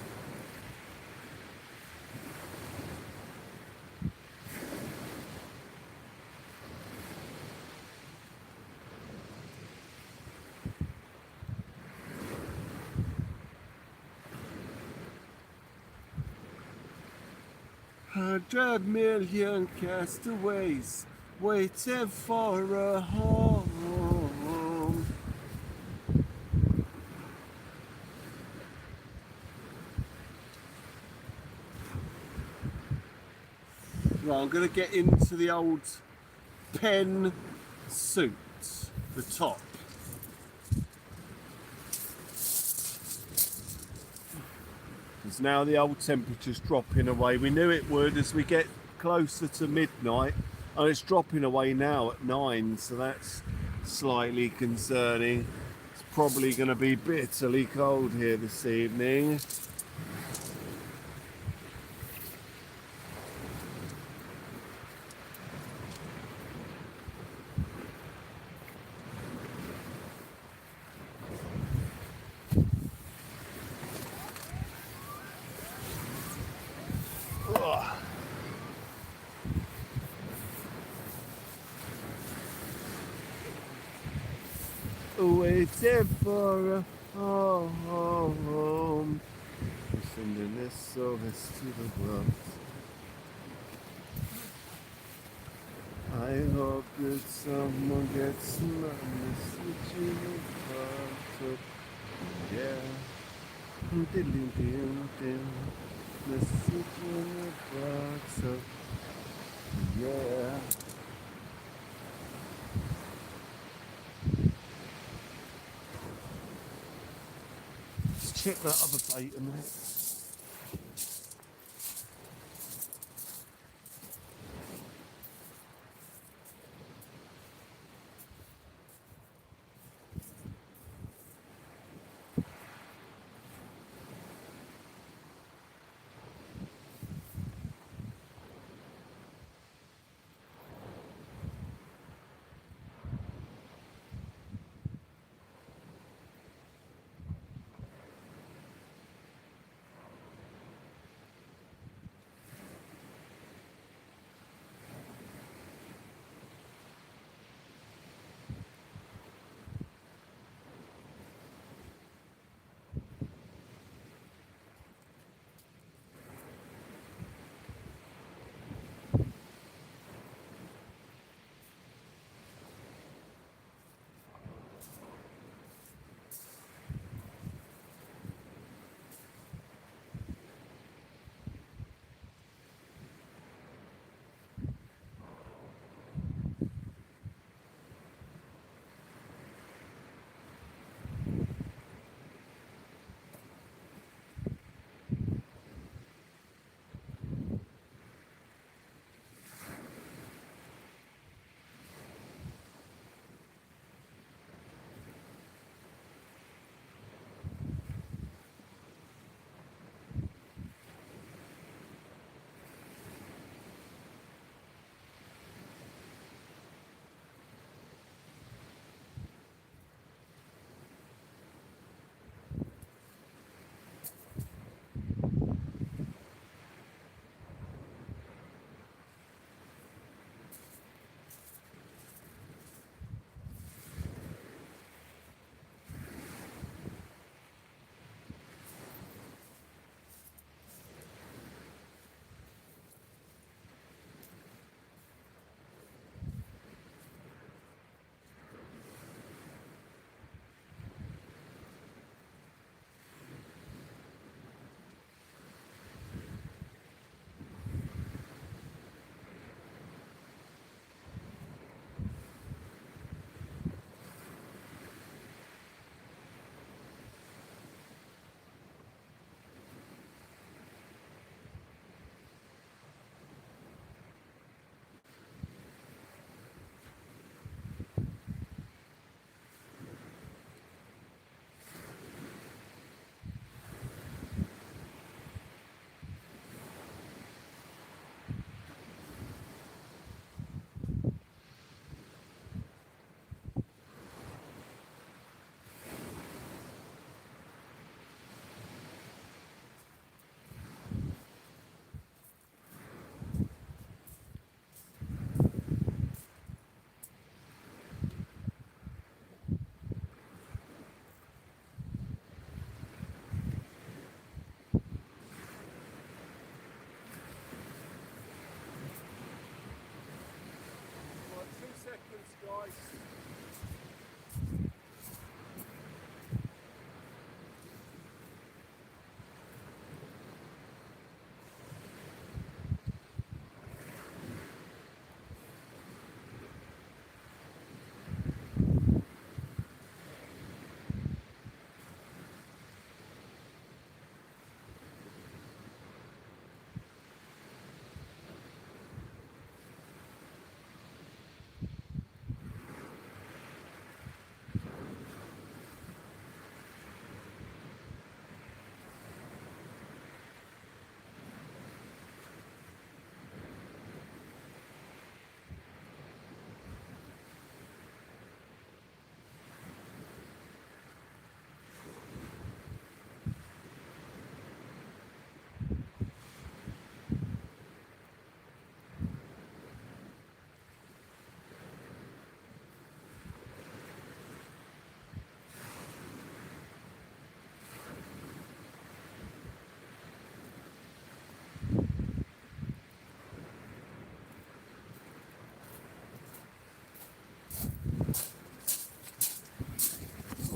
$100 million castaways waiting for a home. Right, I'm going to get into the old pen suit, the top. Because now the old temperature's dropping away. We knew it would as we get closer to midnight. And it's dropping away now at 9, so that's slightly concerning. It's probably going to be bitterly cold here this evening. waiting for a home. Sending this service to the world. I hope that someone gets my message in the box. Yeah, diddly dim dim. Message in the box. Yeah. Let's check that other bait a minute.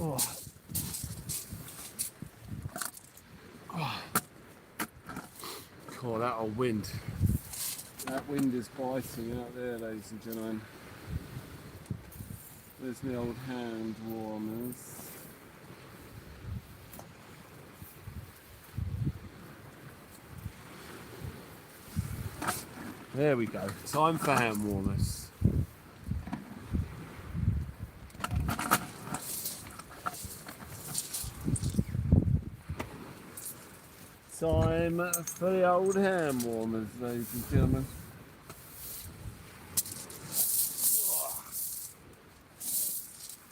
Oh. Oh. God, that old wind. That wind is biting out there, ladies and gentlemen. There's the old hand warmers. There we go. Time for hand warmers. Time for the old hand warmers, ladies and gentlemen.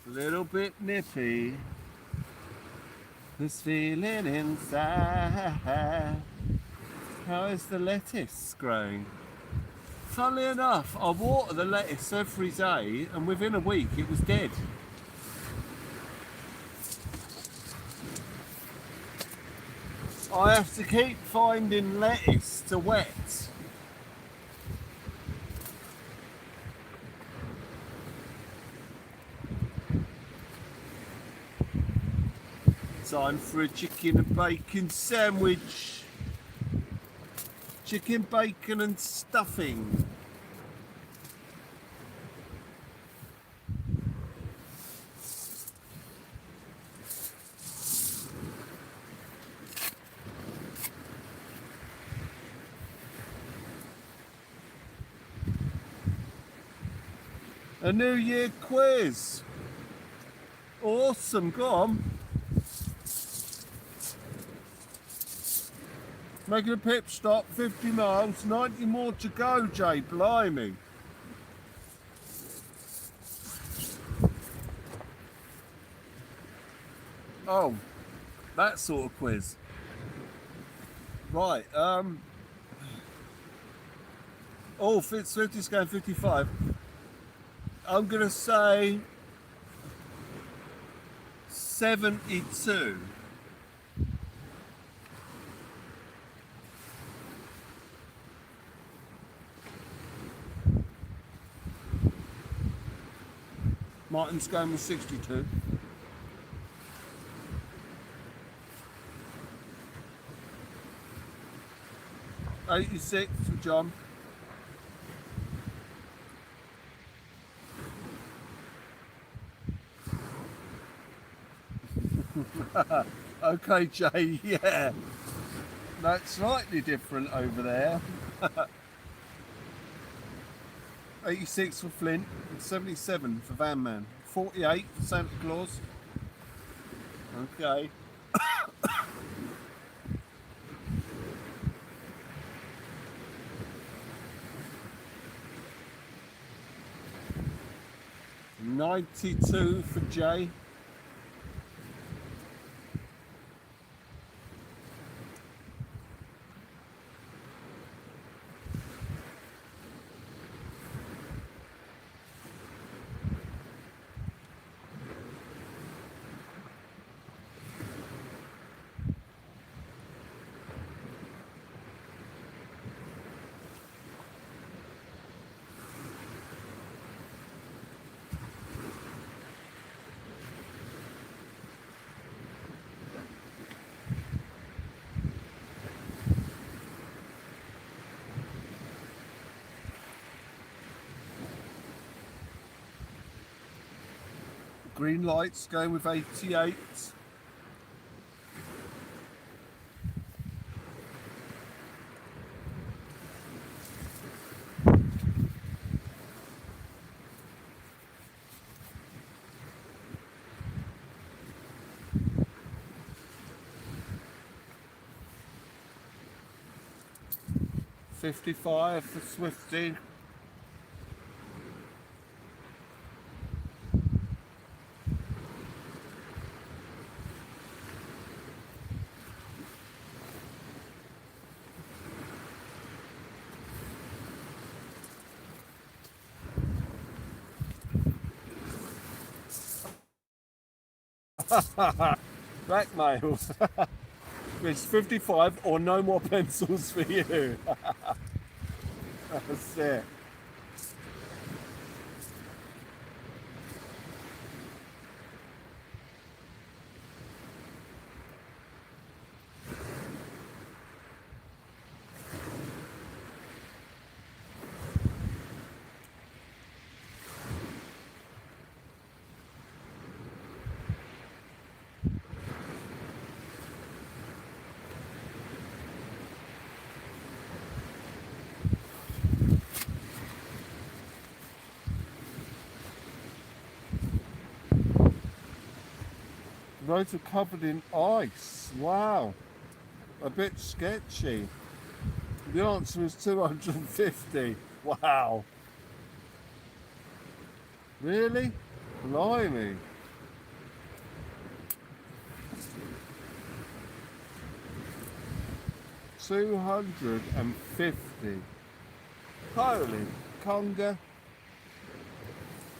A little bit nippy. This feeling inside. How is the lettuce growing? Funnily enough, I water the lettuce every day and within a week it was dead. I have to keep finding lettuce to wet. Time for a chicken and bacon sandwich. Chicken, bacon and stuffing. A New Year quiz. Awesome, go on. Making a pit stop, 50 miles, 90 more to go, Jay, blimey. Oh, that sort of quiz. Right, oh, it's 50 going 55. I'm gonna say 72. Martin's going with 62. $86 for John. Okay, Jay, yeah. That's slightly different over there. 86 for Flint, 77 for Van Man, 48 for Santa Claus. Okay. $92 for Jay. Green lights going with 88. $55 for Swifty. Blackmail. It's 55 or no more pencils for you. That's it. Roads are covered in ice. Wow. A bit sketchy. The answer is 250. Wow. Really? Blimey. $250. Holy conga.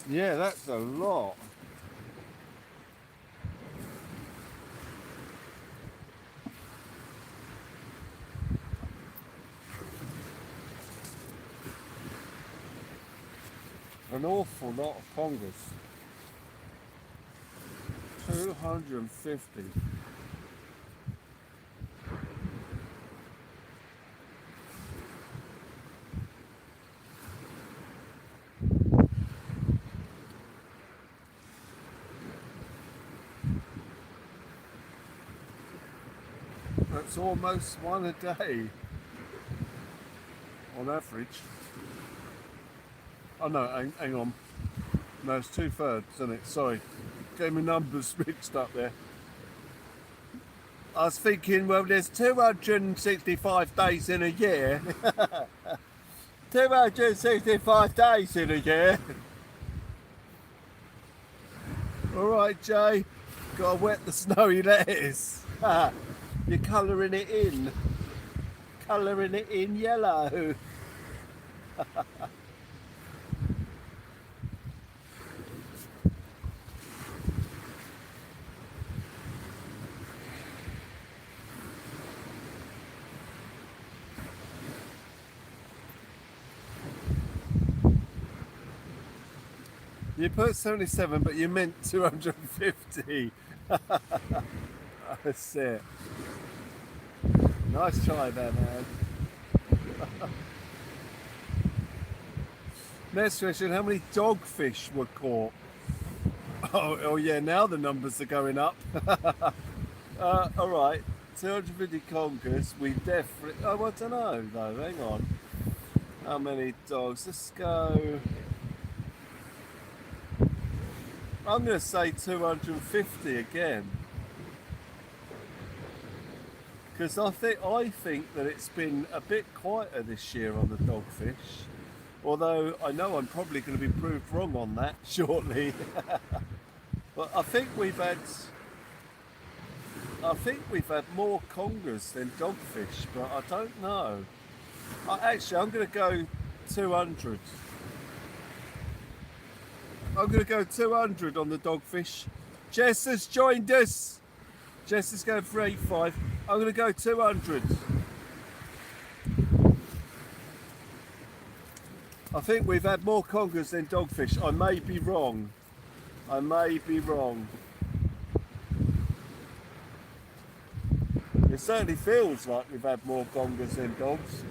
Yeah, that's a lot. An awful lot of congas. 250. That's almost one a day on average. Oh no, hang on. No, it's 2/3, isn't it? Sorry. Getting my numbers mixed up there. I was thinking, well, there's 265 days in a year. 265 days in a year. Alright, Jay. Gotta wet the snowy lettuce. You're colouring it in. Colouring it in yellow. You put 77, but you meant 250. That's it. Nice try there, man. Next question, how many dogfish were caught? Oh yeah, now the numbers are going up. All right, 250 conkers, we definitely, oh, I don't know though, hang on. How many dogs? Let's go. I'm going to say 250 again. Because I think that it's been a bit quieter this year on the dogfish. Although I know I'm probably going to be proved wrong on that shortly. But I think we've had more congers than dogfish, but I don't know. Actually, I'm going to go 200. I'm going to go 200 on the dogfish. Jess has joined us. Jess is going for 85. I'm going to go 200. I think we've had more congers than dogfish. I may be wrong. I may be wrong. It certainly feels like we've had more congers than dogs.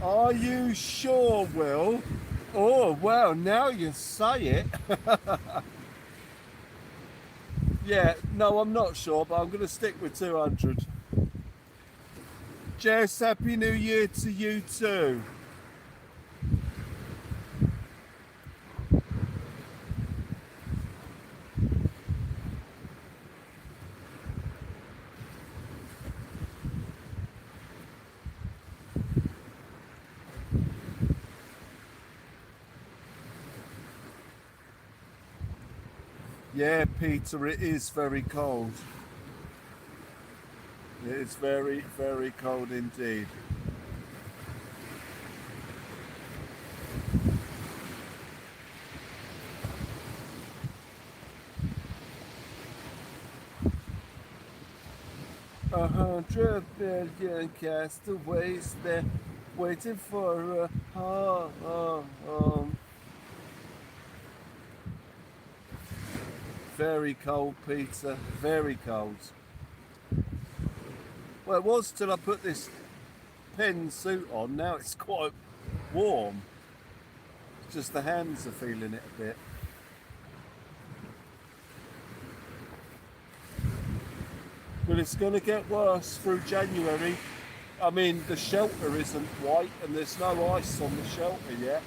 Are you sure, Will? Oh, well, now you say it. Yeah, no, I'm not sure, but I'm going to stick with 200. Jess, Happy New Year to you too. Yeah, Peter, it is very cold. It is very, very cold indeed. A 100 million castaways there waiting for a home. Very cold, Peter, very cold. Well, it was till I put this pen suit on. Now it's quite warm. It's just the hands are feeling it a bit. Well, it's going to get worse through January. I mean, the shelter isn't white and there's no ice on the shelter yet.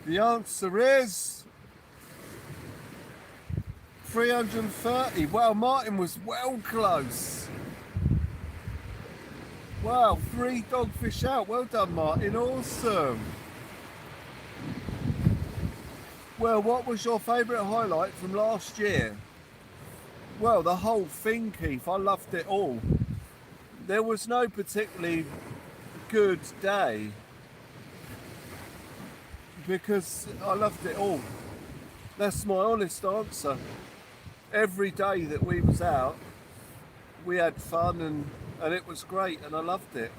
The answer is 330. Wow, Martin was well close. Wow, 3 dogfish out. Well done, Martin. Awesome. Well, what was your favourite highlight from last year? Well, the whole thing, Keith. I loved it all. There was no particularly good day because I loved it all. That's my honest answer. Every day that we was out, we had fun and it was great and I loved it.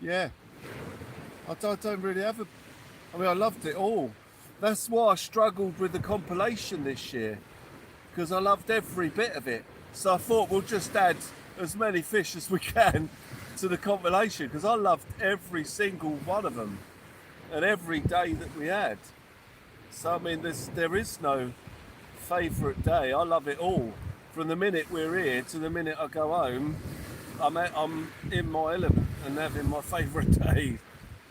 Yeah. I don't really have a... I mean, I loved it all. That's why I struggled with the compilation this year, because I loved every bit of it. So I thought we'll just add as many fish as we can to the compilation, because I loved every single one of them and every day that we had. So I mean, there is no favourite day. I love it all. From the minute we're here to the minute I go home, I'm in my element and having my favourite day.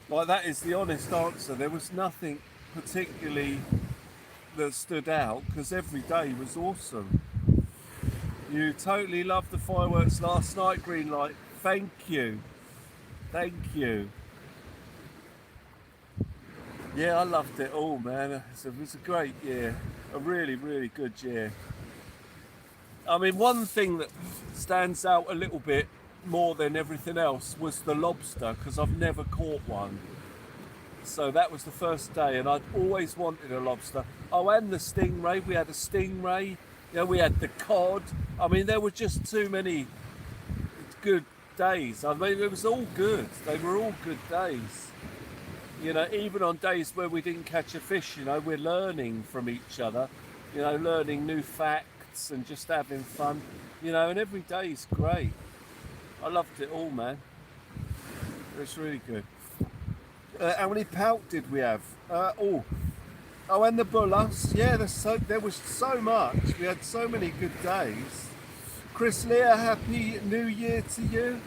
Like, that is the honest answer. There was nothing particularly that stood out because every day was awesome. You totally loved the fireworks last night, Greenlight. Thank you. Thank you. Yeah, I loved it all, man. It was a great year. A really, really good year. I mean, one thing that stands out a little bit more than everything else was the lobster, because I've never caught one. So that was the first day, and I'd always wanted a lobster. Oh, and the stingray. We had a stingray. You know, we had the cod. I mean, there were just too many good days. I mean, it was all good. They were all good days. You know, even on days where we didn't catch a fish, you know, we're learning from each other. You know, learning new facts and just having fun. You know, and every day is great. I loved it all, man. It was really good. How many pout did we have? Oh, and the bullets. Yeah, there was so much. We had so many good days. Chris Lear, happy New Year to you.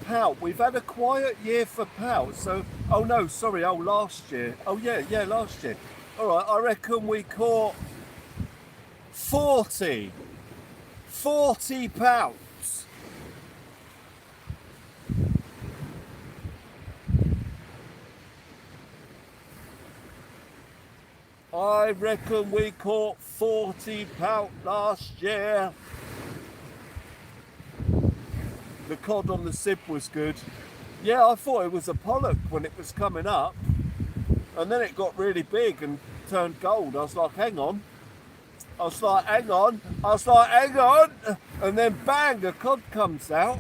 Pout. We've had a quiet year for pout. So, oh no, sorry. Oh, last year. Oh yeah, last year. All right. I reckon we caught 40 pout. I reckon we caught 40 pout last year. The cod on the sib was good. Yeah, I thought it was a pollock when it was coming up. And then it got really big and turned gold. I was like, hang on. And then bang, a cod comes out.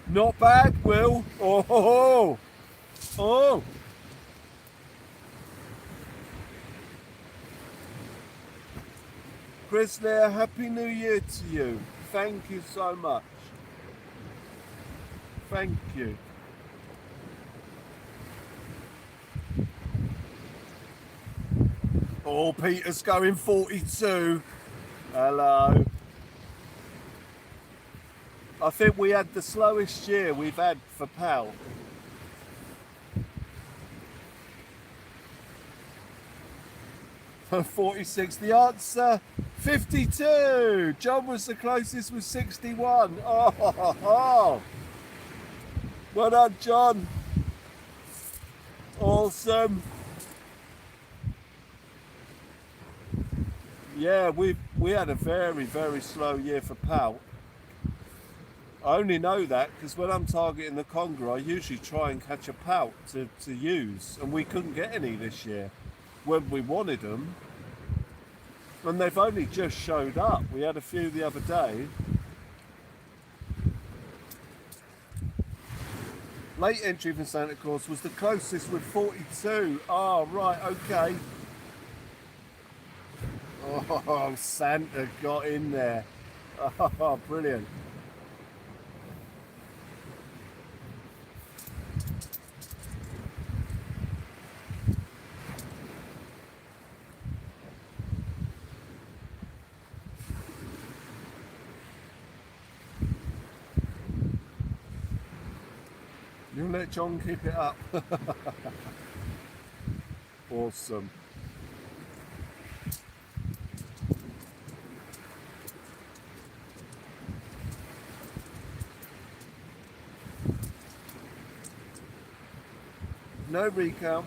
Not bad, Will. Oh. Chris there, happy New Year to you. Thank you so much. Thank you. Oh, Peter's going 42. Hello. I think we had the slowest year we've had for pout. For 46, the answer 52. John was the closest with 61. Oh. Well done, John. Awesome. Yeah, we had a very, very slow year for pout. I only know that because when I'm targeting the conger, I usually try and catch a pout to use, and we couldn't get any this year when we wanted them. And they've only just showed up. We had a few the other day. Late entry from Santa Claus was the closest with 42. Oh, right, okay. Oh, Santa got in there. Oh, brilliant. You'll let John keep it up. Awesome. No recount.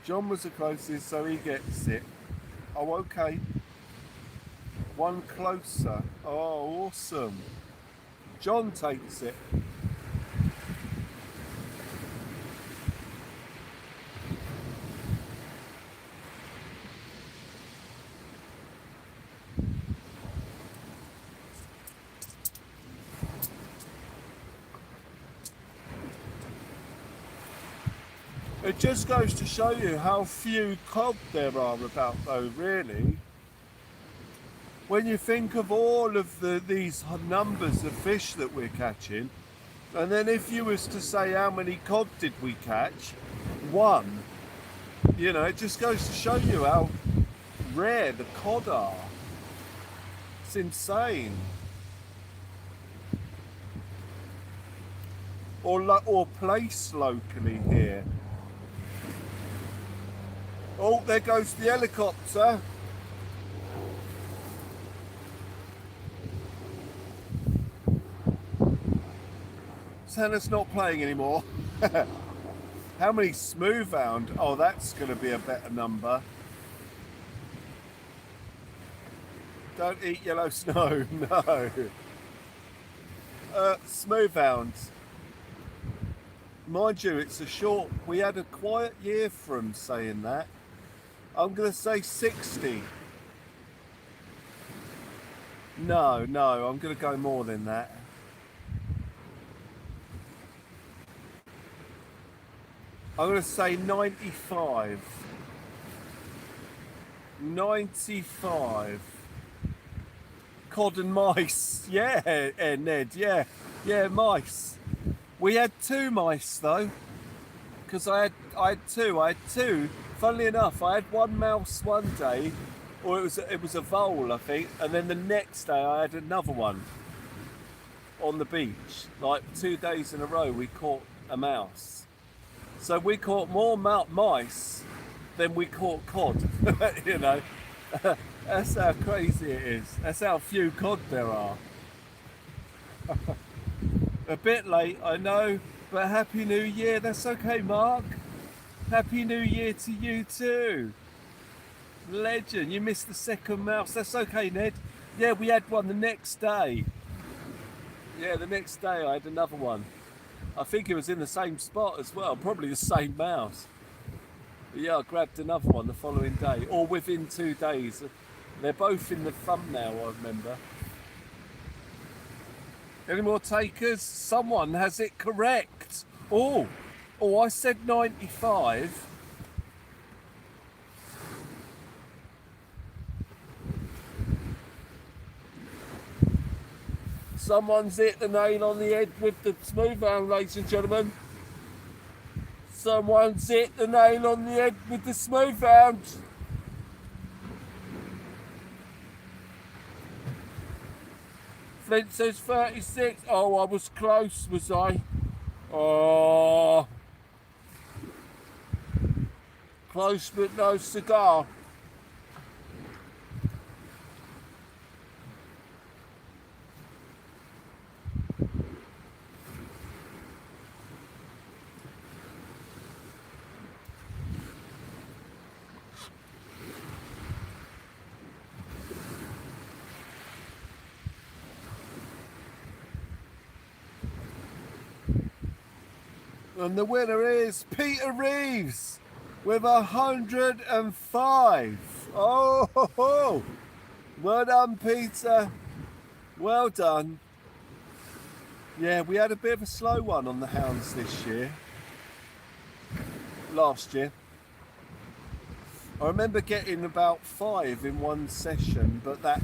John was the closest, so he gets it. Oh, okay. One closer. Oh, awesome. John takes it. It just goes to show you how few cod there are about, though, really. When you think of all of these numbers of fish that we're catching, and then if you was to say how many cod did we catch, one, you know, it just goes to show you how rare the cod are. It's insane. Or placed locally here. Oh, there goes the helicopter. Santa's not playing anymore. How many smoothhound? Oh, that's going to be a better number. Don't eat yellow snow, no. Smoothhounds. Mind you, it's a short. We had a quiet year from saying that. I'm going to say 60. No, I'm going to go more than that. I'm going to say 95. 95. Cod and mice. Yeah, Ned, yeah. Yeah, mice. We had 2 mice though. Because I had two. Funnily enough, I had 1 mouse one day, or it was a vole, I think, and then the next day I had another one on the beach. Like 2 days in a row we caught a mouse. So we caught more mice than we caught cod. You know, that's how crazy it is. That's how few cod there are. A bit late, I know, but Happy New Year. That's okay, Mark. Happy New Year to you too. Legend. You missed the second mouse. That's okay, Ned. Yeah, we had one the next day. Yeah, the next day I had another one. I think it was in the same spot as well, probably the same mouse. But yeah, I grabbed another one the following day, or within 2 days. They're both in the thumbnail, I remember. Any more takers? Someone has it correct. Oh, I said 95. Someone's hit the nail on the head with the smoothhound, ladies and gentlemen. Someone's hit the nail on the head with the smoothhound. Flint says 36. Oh, I was close, was I? Oh, close but no cigar. And the winner is Peter Reeves with 105. Oh, ho, ho. Well done, Peter. Well done. Yeah, we had a bit of a slow one on the hounds this year. Last year. I remember getting about 5 in one session, but that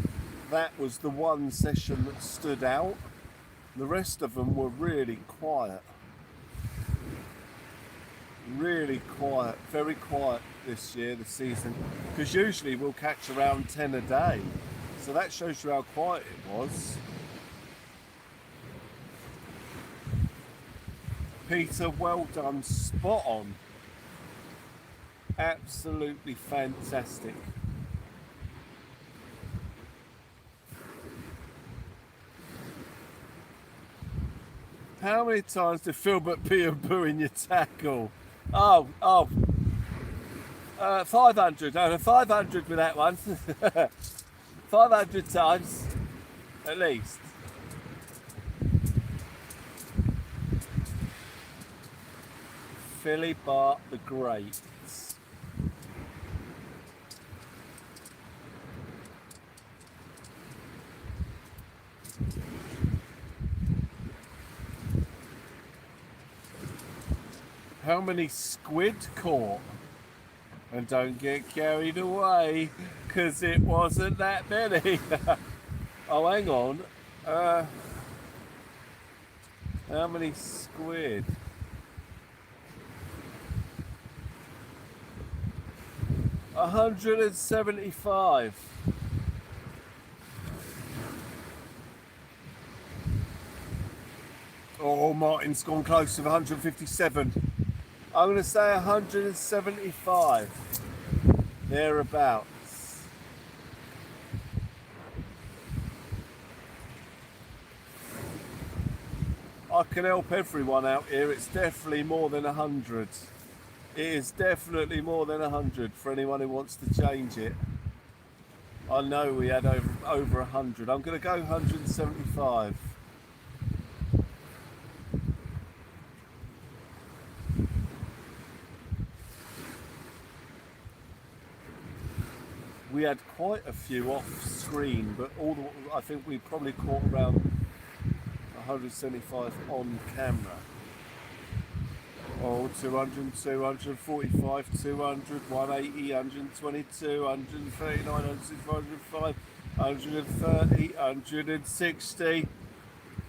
was the one session that stood out. The rest of them were really quiet. Really quiet, very quiet this year, the season, because usually we'll catch around 10 a day, so that shows you how quiet it was. Peter, well done, spot on. Absolutely fantastic. How many times did Filbert pee and poo in your tackle? 500. No, 500 with that one. 500 times, at least. Philly Bart the Great. How many squid caught? And don't get carried away, because it wasn't that many. Oh, hang on. How many squid? $175. Oh, Martin's gone close to 157. I'm going to say 175. Thereabouts. I can help everyone out here. It's definitely more than 100. It is definitely more than 100 for anyone who wants to change it. I know we had over 100. I'm going to go 175. We had quite a few off screen, but I think we probably caught around 175 on camera. Oh, 200, 245, 200, 180, 122, 139, 105, 130, 160.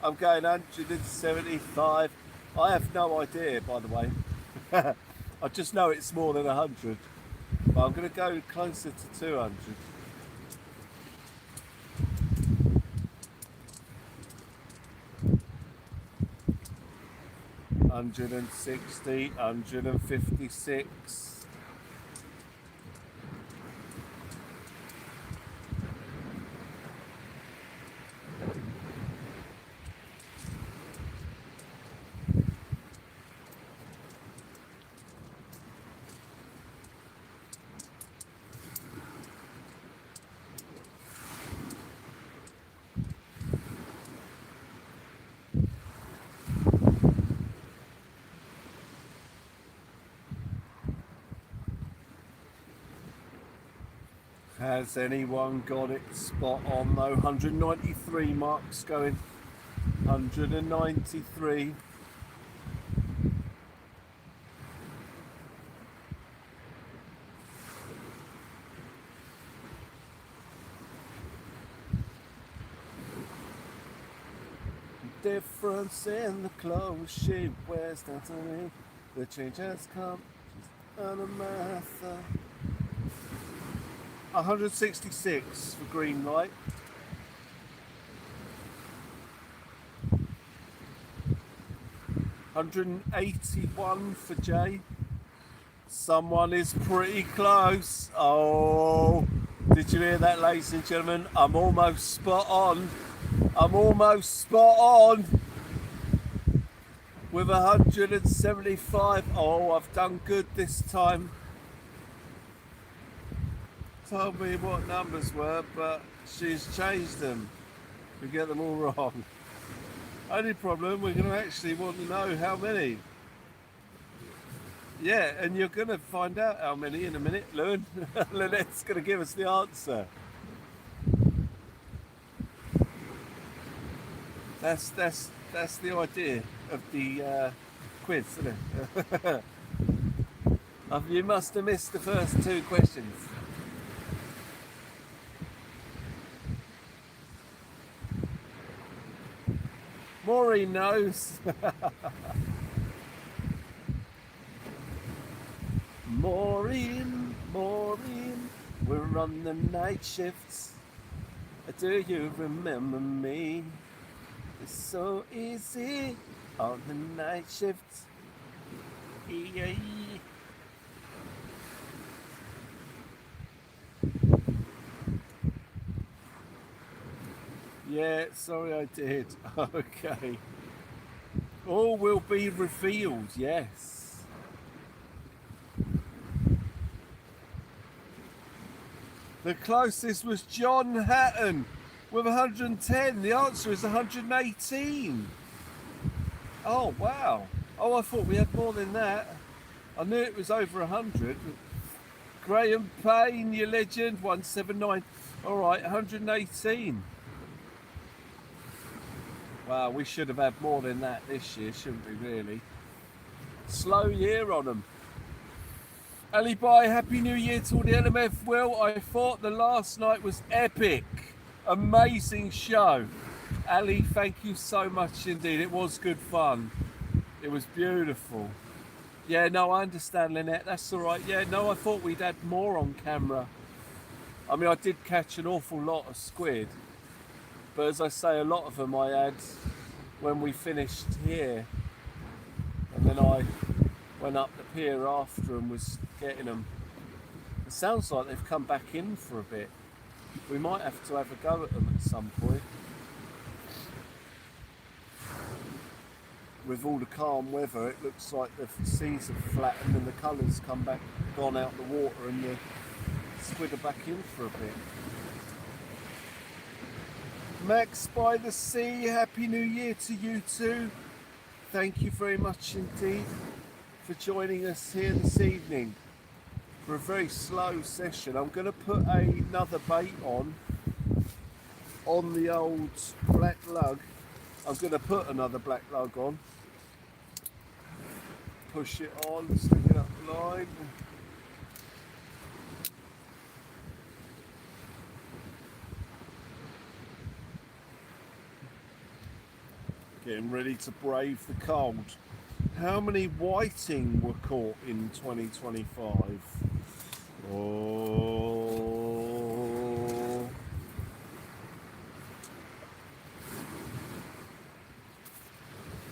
I'm going 175. I have no idea, by the way. I just know it's more than 100. But I'm going to go closer to 200. 160, 156. Has anyone got it spot on though? 193 marks going. 193. Difference in the clothes she wears down to me. The change has come. She's on a matter. 166 for green light. $181 for Jay. Someone is pretty close. Oh, did you hear that, ladies and gentlemen? I'm almost spot on. I'm almost spot on with 175. Oh, I've done good this time. Told me what numbers were, but she's changed them. We get them all wrong. Only problem, we're going to actually want to know how many. Yeah, and you're going to find out how many in a minute, Lewin. Lynette's going to give us the answer. That's the idea of the quiz, isn't it? You must have missed the first two questions. Maureen knows. Maureen, we're on the night shifts. Do you remember me? It's so easy on the night shift. Yeah. Yeah, sorry I did. Okay. All will be revealed, yes. The closest was John Hatton with 110. The answer is 118. Oh, wow. Oh, I thought we had more than that. I knew it was over 100. Graham Payne, your legend, 179. All right, 118. Wow, we should have had more than that this year, shouldn't we, really? Slow year on them. Ali Bye, Happy New Year to all the LMF. Will, I thought the last night was epic. Amazing show. Ali, thank you so much indeed. It was good fun. It was beautiful. Yeah, no, I understand, Lynette. That's all right. Yeah, no, I thought we'd had more on camera. I mean, I did catch an awful lot of squid. But as I say, a lot of them I had when we finished here. And then I went up the pier after and was getting them. It sounds like they've come back in for a bit. We might have to have a go at them at some point. With all the calm weather, it looks like the seas have flattened and the colours come back, gone out the water, and the squid are back in for a bit. Max by the Sea, Happy New Year to you too. Thank you very much indeed for joining us here this evening for a very slow session. I'm going to put another bait on the old black lug. I'm going to put another black lug on. Push it on, stick it up the line. Getting ready to brave the cold. How many whiting were caught in 2025? Oh.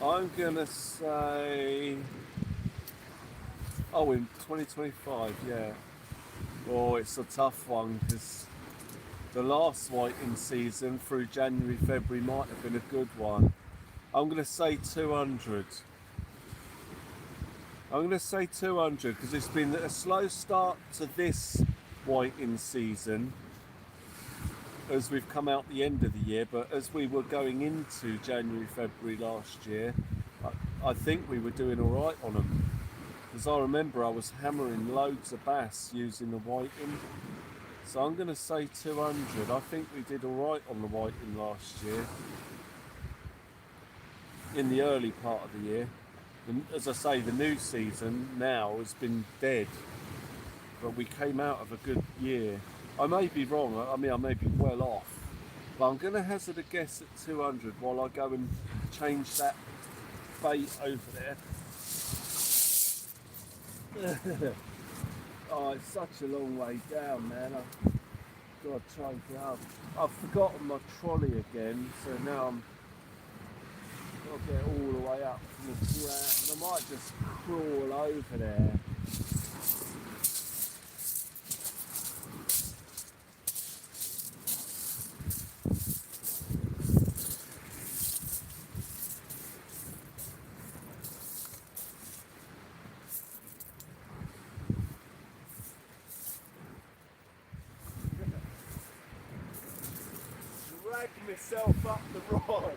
I'm gonna say, oh, in 2025, yeah. Oh, it's a tough one because the last whiting season through January, February might have been a good one. I'm gonna say 200. I'm going to say 200 because it's been a slow start to this whiting season as we've come out the end of the year, but as we were going into January, February last year, I think we were doing all right on them. Because I remember I was hammering loads of bass using the whiting. So I'm going to say 200. I think we did all right on the whiting last year, in the early part of the year. As I say, the new season now has been dead, but we came out of a good year. I may be wrong, I mean I may be well off, but I'm going to hazard a guess at 200 while I go and change that bait over there. Oh, it's such a long way down, man. I've got to try and get up. I've forgotten my trolley again, so now I'll get all the way up from the ground. I might just crawl over there. Drag myself up the rod.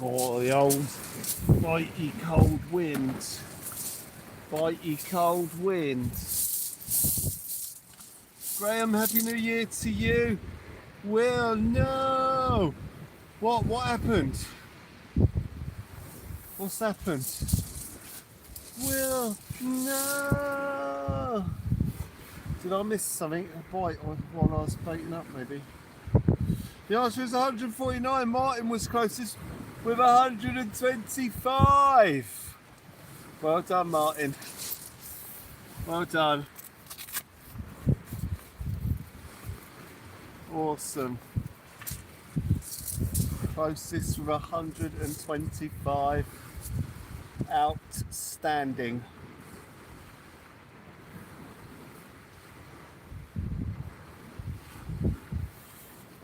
Oh, the old bitey cold wind. Bitey cold wind. Graham, Happy New Year to you. Well, no. What happened? What's happened? Well, no. Did I miss something? A bite while I was baiting up, maybe? The answer is 149. Martin was closest with 125. Well done, Martin. Well done. Awesome. Closest with 125. Outstanding.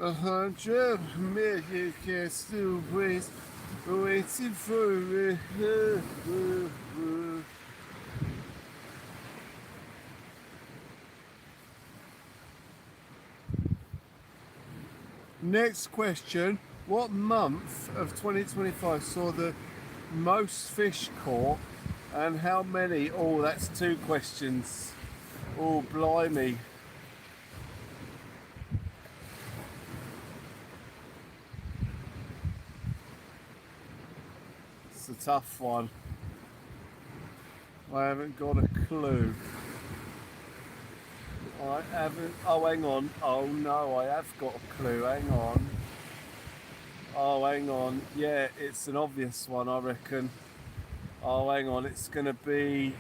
A 100 million castaways waiting for it. Next question. What month of 2025 saw the most fish caught and how many? Oh, that's 2 questions. Oh, blimey. It's a tough one. I haven't got a clue. I haven't. Oh, hang on. Oh no, I have got a clue. Hang on. Oh, hang on. Yeah, it's an obvious one, I reckon. Oh, hang on. It's going to be.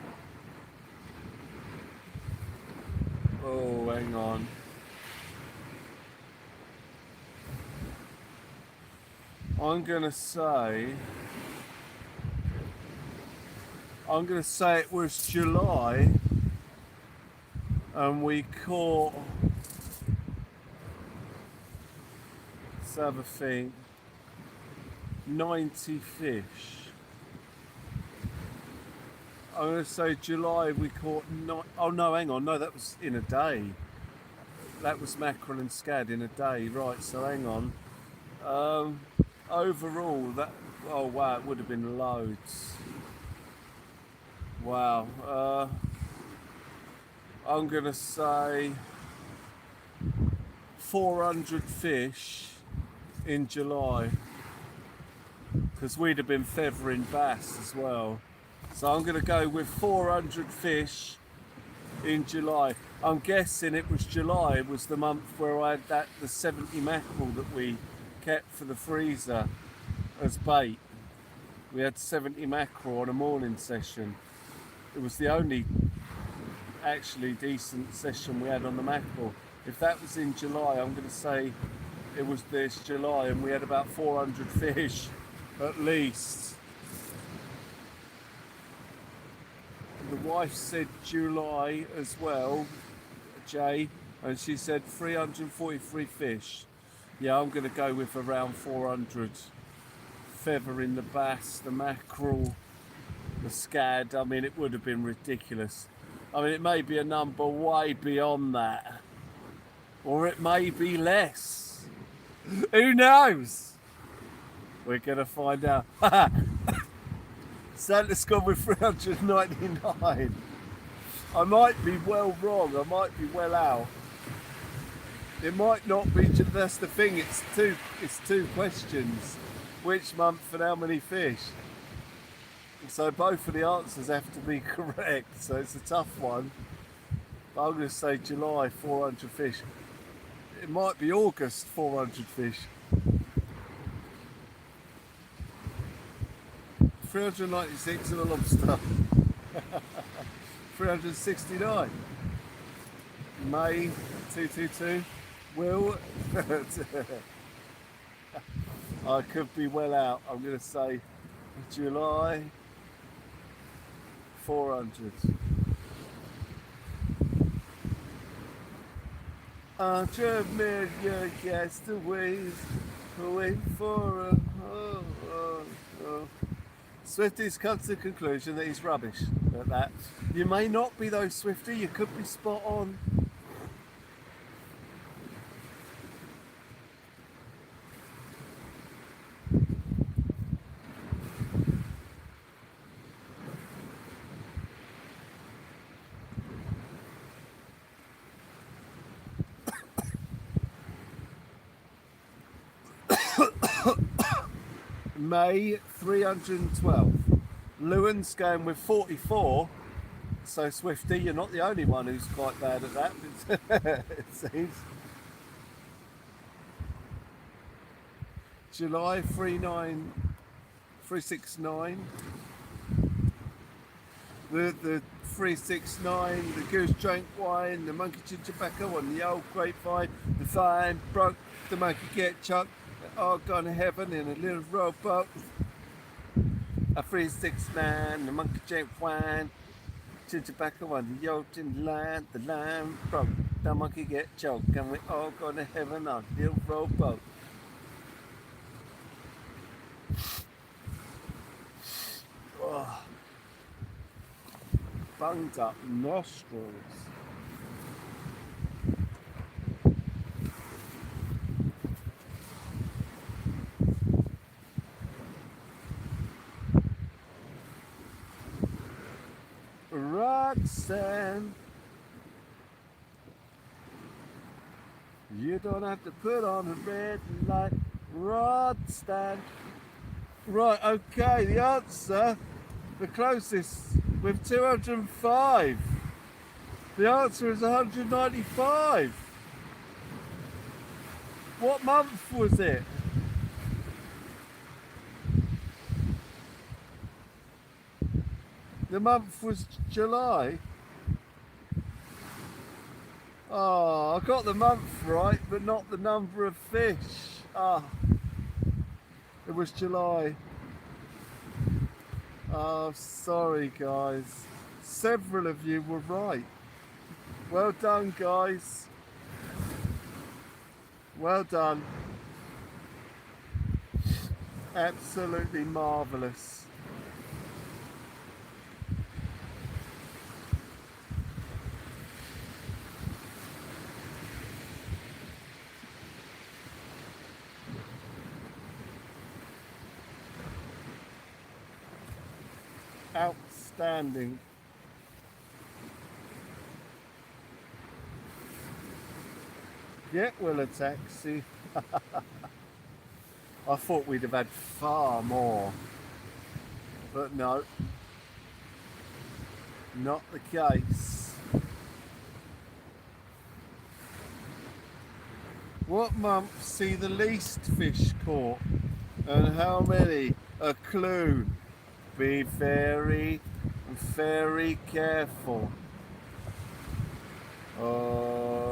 Oh, hang on. I'm going to say it was July and we caught, let's have a think, 90 fish. I'm going to say July we caught oh no, hang on, no, that was in a day. That was mackerel and scad in a day, right, so hang on. Overall, that, oh wow, it would have been loads. Wow. I'm going to say 400 fish in July because we'd have been feathering bass as well. So I'm going to go with 400 fish in July. I'm guessing it was July was the month where I had the 70 mackerel that we kept for the freezer as bait. We had 70 mackerel on a morning session. It was the only actually decent session we had on the mackerel. If that was in July, I'm going to say it was this July and we had about 400 fish at least. The wife said July as well, Jay, and she said 343 fish. Yeah, I'm going to go with around 400. Feathering the bass, the mackerel, the scad. I mean, it would have been ridiculous. I mean, it may be a number way beyond that, or it may be less. Who knows? We're going to find out. Santa's gone with 399. I might be well wrong. I might be well out. It might not be. That's the thing. It's two questions. Which month and how many fish? So both of the answers have to be correct. So it's a tough one. But I'm going to say July, 400 fish. It might be August, 400 fish. 396 and a lobster. 369. May 222. Will. I could be well out. I'm going to say July 400. 100 million castaways waiting for a Swifty's come to the conclusion that he's rubbish at that. You may not be though, Swifty, you could be spot on. May 312. Lewin's going with 44. So Swifty, you're not the only one who's quite bad at that, it seems. July 369. The 369, the goose drank wine, the monkey chewed tobacco on the old grapevine, the vine broke, the monkey get chucked, all gone to heaven in a little rowboat. A 369, the monkey drank wine, chewed tobacco on the old line, the line broke, the monkey get choked, and we all gone to heaven on a little rowboat. Oh. Bunged up nostrils. Roxanne, you don't have to put on a red light rod stand. Right, okay, the answer, the closest, with 205. The answer is 195. What month was it? The month was July. Oh, I got the month right, but not the number of fish. Ah, it was July. Oh, sorry guys. Several of you were right. Well done, guys. Well done. Absolutely marvellous. Outstanding. Get Will a taxi. I thought we'd have had far more, but no, not the case. What month see the least fish caught, and how many? A clue. Be very, very careful. Oh,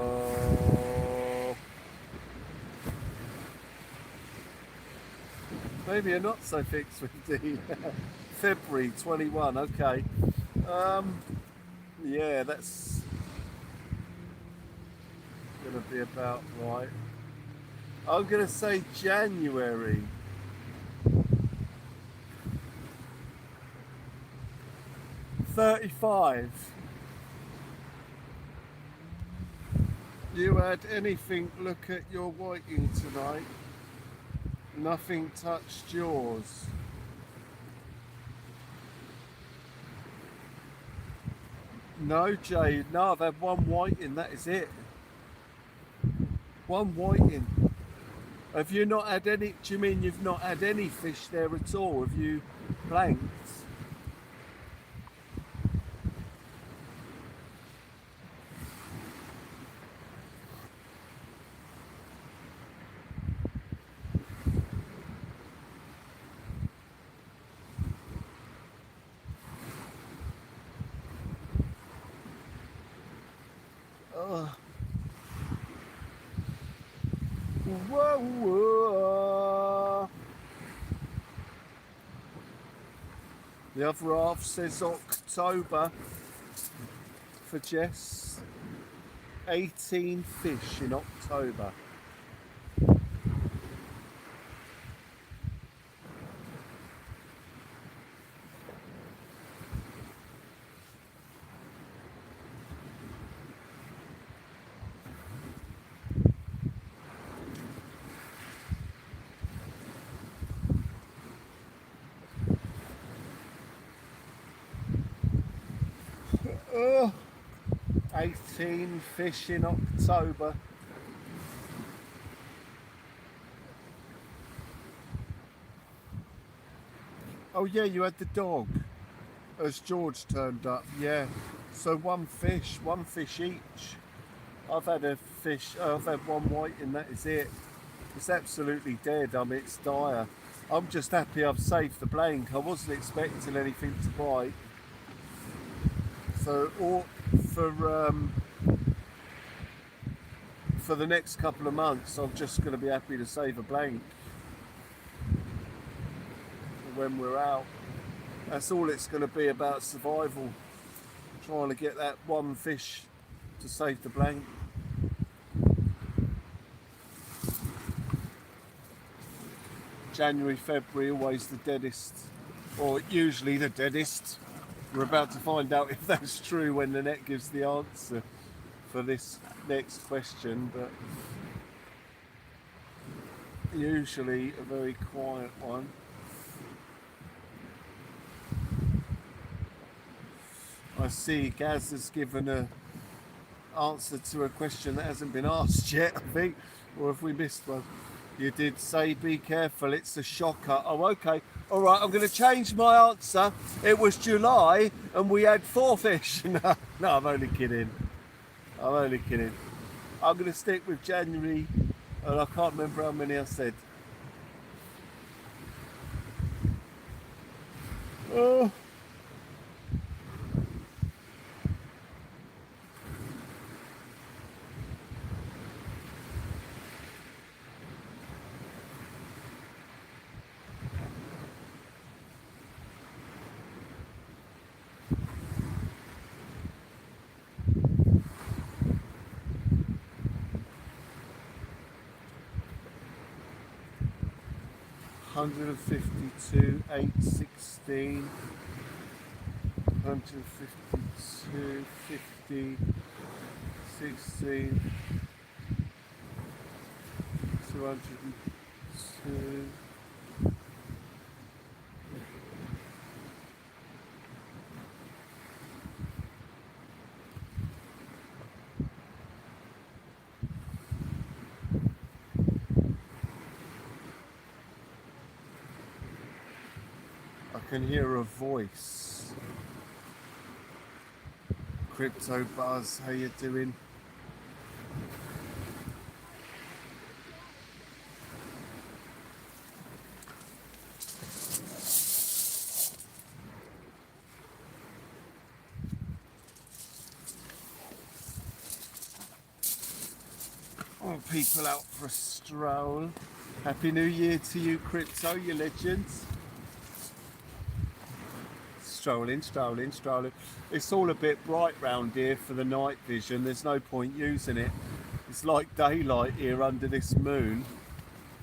maybe you're not so fixed with the February 21. Okay. Yeah, that's gonna be about right. I'm gonna say January. $35. You had anything look at your whiting tonight? Nothing touched yours. No, Jay. No, I've had one whiting. That is it. One whiting. Have you not had any? Do you mean you've not had any fish there at all? Have you blanked? Whoa, whoa. The other half says October for Jess. 18 fish in October. Oh, 18 fish in October. Oh yeah, you had the dog as George turned up. Yeah. So one fish each. I've had a fish. I've had one white, and that is it. It's absolutely dead. I mean, it's dire. I'm just happy I've saved the blank. I wasn't expecting anything to bite. So, or for the next couple of months, I'm just going to be happy to save a blank when we're out. That's all it's going to be about, survival. Trying to get that one fish to save the blank. January, February, always the deadest, or usually the deadest. We're about to find out if that's true when the net gives the answer for this next question, but usually a very quiet one. I see Gaz has given an answer to a question that hasn't been asked yet, I think, or have we missed one? You did say be careful, it's a shocker. Oh, okay. All right, I'm going to change my answer. It was July and we had 4 fish. No, I'm only kidding. I'm only kidding. I'm going to stick with January, and I can't remember how many I said. Oh. 152, 816, 152, 50, 16, 202. I can hear a voice. Crypto Buzz, how you doing? Oh, people out for a stroll. Happy New Year to you, Crypto, you legends. Strolling. It's all a bit bright round here for the night vision. There's no point using it. It's like daylight here under this moon.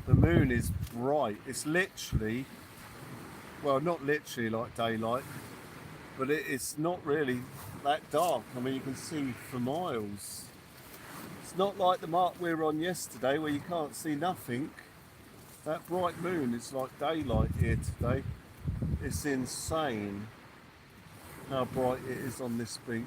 The moon is bright. It's literally, well, not literally like daylight, but it's not really that dark. I mean, you can see for miles. It's not like the mark we were on yesterday where you can't see nothing. That bright moon is like daylight here today. It's insane how bright it is on this beach.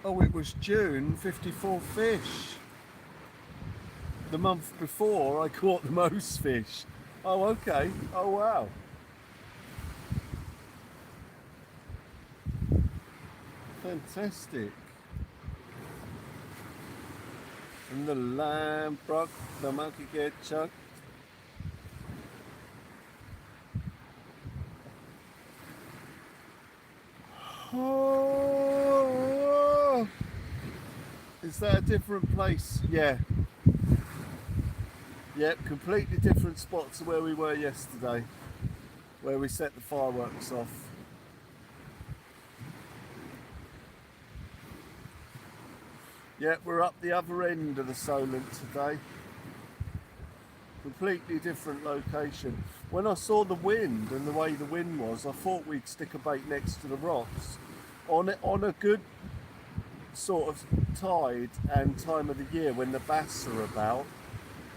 Oh, it was June, 54 fish. The month before I caught the most fish. Oh, okay. Oh, wow. Fantastic. And the lamb broke, the monkey get chucked. Oh, is that a different place? Yeah. Yep, completely different spot to where we were yesterday, where we set the fireworks off. Yeah, we're up the other end of the Solent today. Completely different location. When I saw the wind and the way the wind was, I thought we'd stick a bait next to the rocks. On a good sort of tide and time of the year when the bass are about,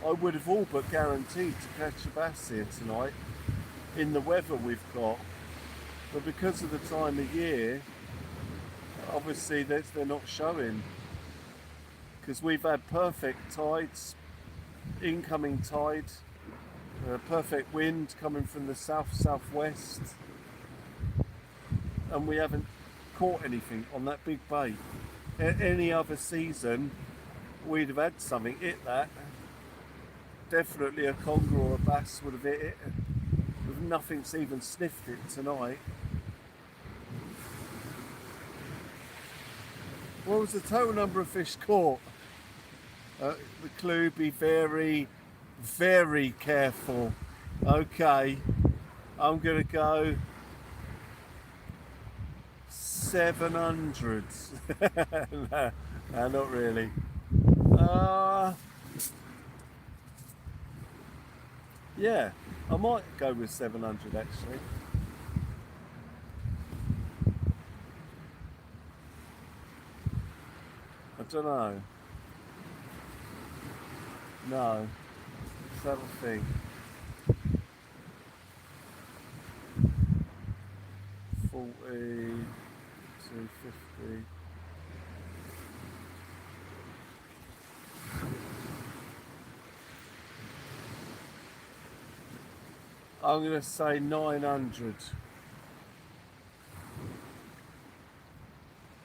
I would have all but guaranteed to catch a bass here tonight in the weather we've got. but because of the time of year, obviously they're not showing. Because we've had perfect tides, incoming tide, perfect wind coming from the southwest, and we haven't caught anything on that big bait. Any other season, we'd have had something hit that. Definitely a conger or a bass would have hit it. Nothing's even sniffed it tonight. What was the total number of fish caught? The clue: be very, very careful. Okay, I'm gonna go 700. No, not really. Yeah, I might go with 700 actually. I don't know. No. Let's have a think. 40, 250. I'm going to say 900.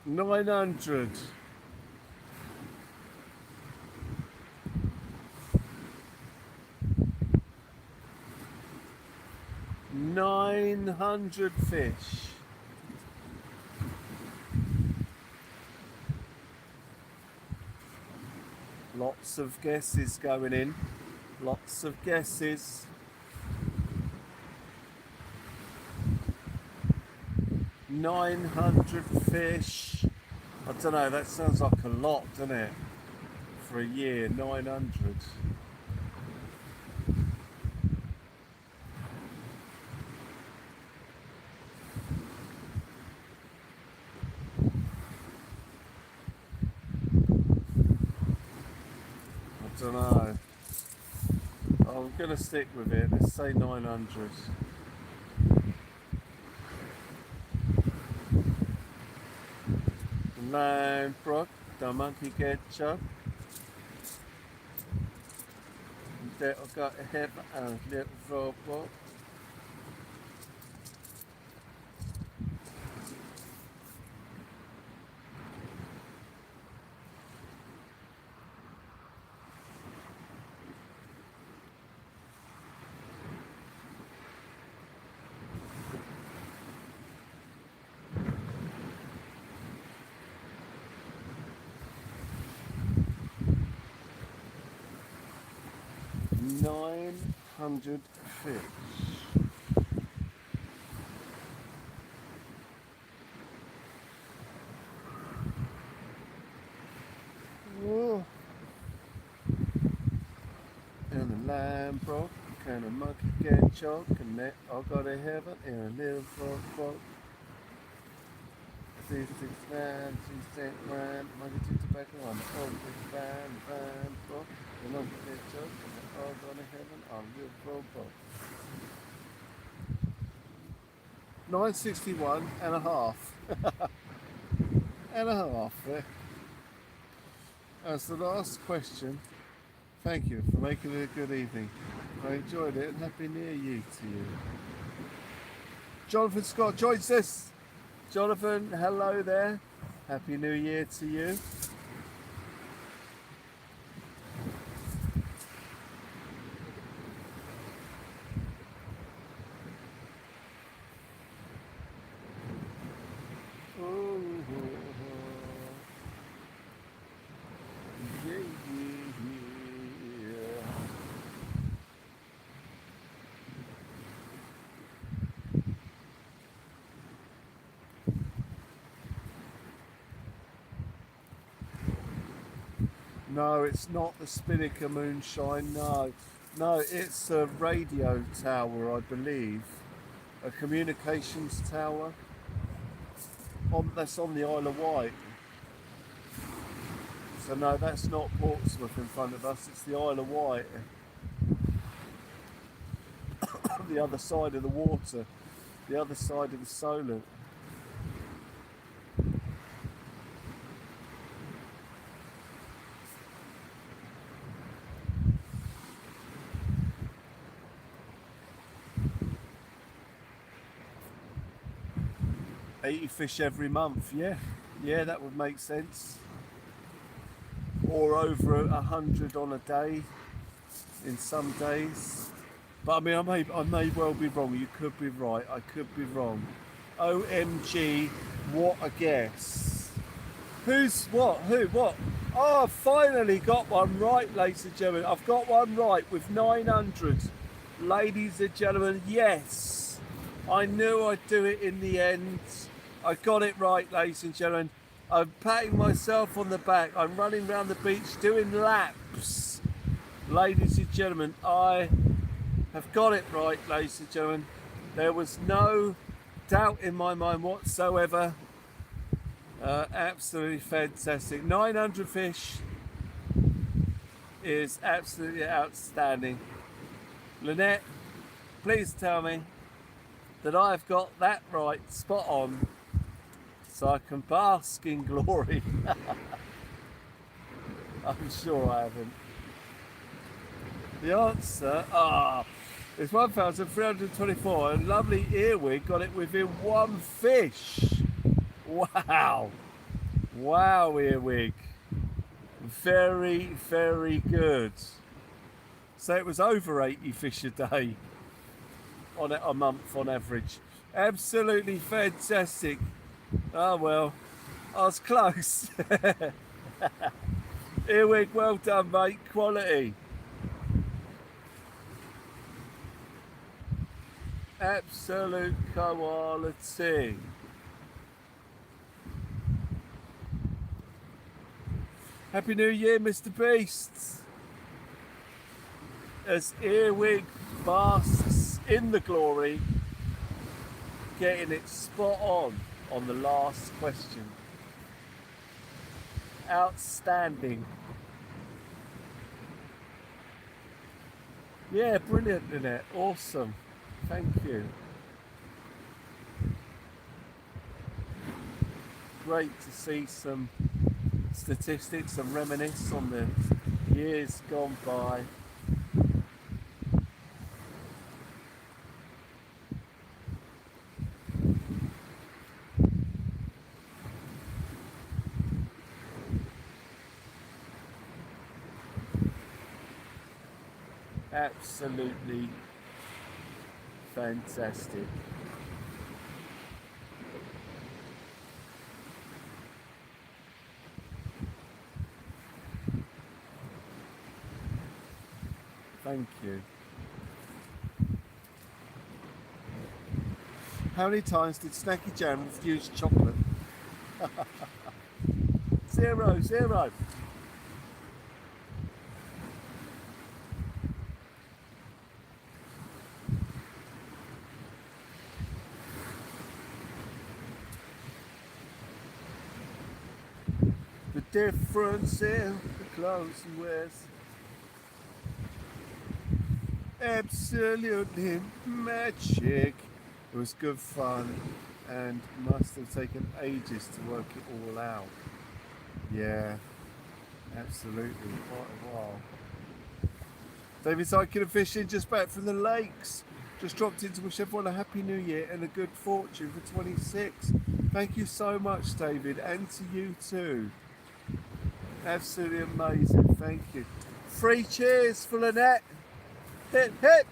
900. $900 fish. Lots of guesses going in. Lots of guesses. 900 fish. I don't know, that sounds like a lot, doesn't it? For a year, 900. I don't know. I'm going to stick with it. Let's say 900. Brook, the monkey ketchup. That I got a head and a little robot. $900 fish. Whoa. And the line broke, and a monkey get choked, and that I got to heaven in a little frog. 369, 369, monkey took tobacco on the old fine broke, the monkey get choked, and they all go to heaven on a little frog. 961 and a half. And a half. As the last question, thank you for making it a good evening. I enjoyed it and Happy New Year to you. Jonathan Scott joins us. Jonathan, hello there. Happy New Year to you. No, it's not the Spinnaker moonshine, no. No, it's a radio tower, I believe. A communications tower. That's on the Isle of Wight. So no, that's not Portsmouth in front of us, it's the Isle of Wight. The other side of the water. The other side of the solar. $80 fish every month, yeah. Yeah, that would make sense. Or over 100 on a day in some days. But I mean, I may well be wrong. You could be right. I could be wrong. OMG, what a guess. Who's what? Who? What? Oh, I finally got one right, ladies and gentlemen. I've got one right with 900. Ladies and gentlemen, yes. I knew I'd do it in the end. I got it right, ladies and gentlemen. I'm patting myself on the back. I'm running around the beach doing laps. Ladies and gentlemen, I have got it right, ladies and gentlemen. There was no doubt in my mind whatsoever. Absolutely fantastic. 900 fish is absolutely outstanding. Lynette, please tell me that I've got that right, spot on, so I can bask in glory. I'm sure I haven't. The answer, is 1,324, and lovely earwig got it within one fish. Wow. Wow, earwig. Very, very good. So it was over 80 fish a day on a month on average. Absolutely fantastic. Oh well, I was close. Earwig, well done, mate. Quality. Absolute quality. Happy New Year, Mr. Beast. As Earwig basks in the glory, getting it spot on the last question. Outstanding. Yeah, brilliant, Lynette. Awesome. Thank you. Great to see some statistics and reminisce on the years gone by. Absolutely fantastic. Thank you. How many times did Snacky Jam refuse chocolate? 0, 0. The difference in the clothes he wears. Absolutely magic. It was good fun and must have taken ages to work it all out. Yeah, absolutely, quite a while. David's hiking and fishing, just back from the lakes. Just dropped in to wish everyone a happy new year and a good fortune for 26. Thank you so much, David, and to you too. Absolutely amazing, thank you. 3 cheers for Lynette. Hip, hip.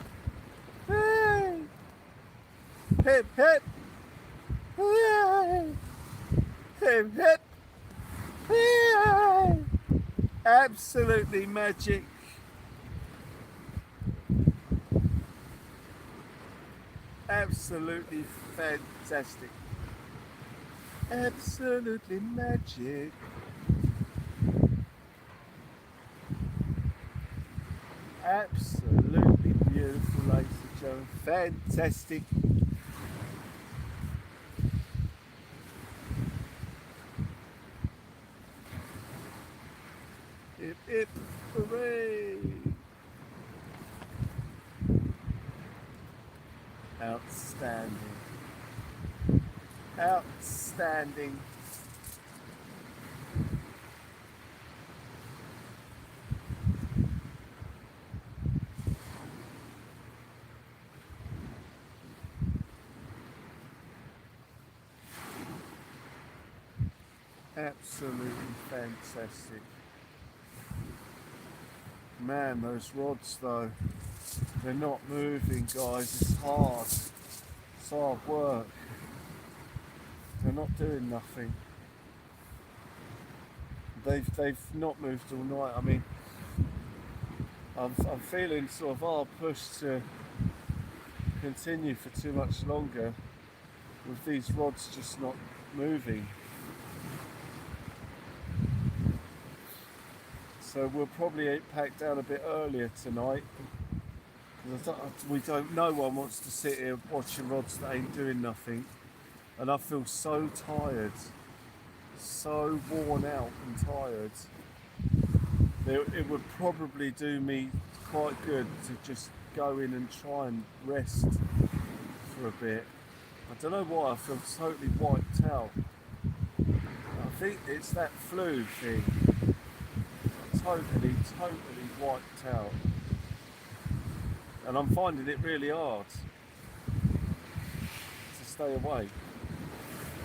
Hey. Hip, hip. Hey. Hip, hip. Hey. Absolutely magic. Absolutely fantastic. Absolutely magic. Absolutely beautiful, ladies and gentlemen. Fantastic. Hip, hip, hooray. Outstanding. Outstanding. Absolutely fantastic. Man, those rods though, they're not moving, guys. It's hard. It's hard work. They're not doing nothing. They've not moved all night. I mean, I'm feeling sort of hard pushed to continue for too much longer with these rods just not moving. So we'll probably pack down a bit earlier tonight. We don't. No one wants to sit here watching rods that ain't doing nothing, and I feel so tired, so worn out and tired. It would probably do me quite good to just go in and try and rest for a bit. I don't know why I feel totally wiped out. I think it's that flu thing. Totally wiped out. And I'm finding it really hard to stay awake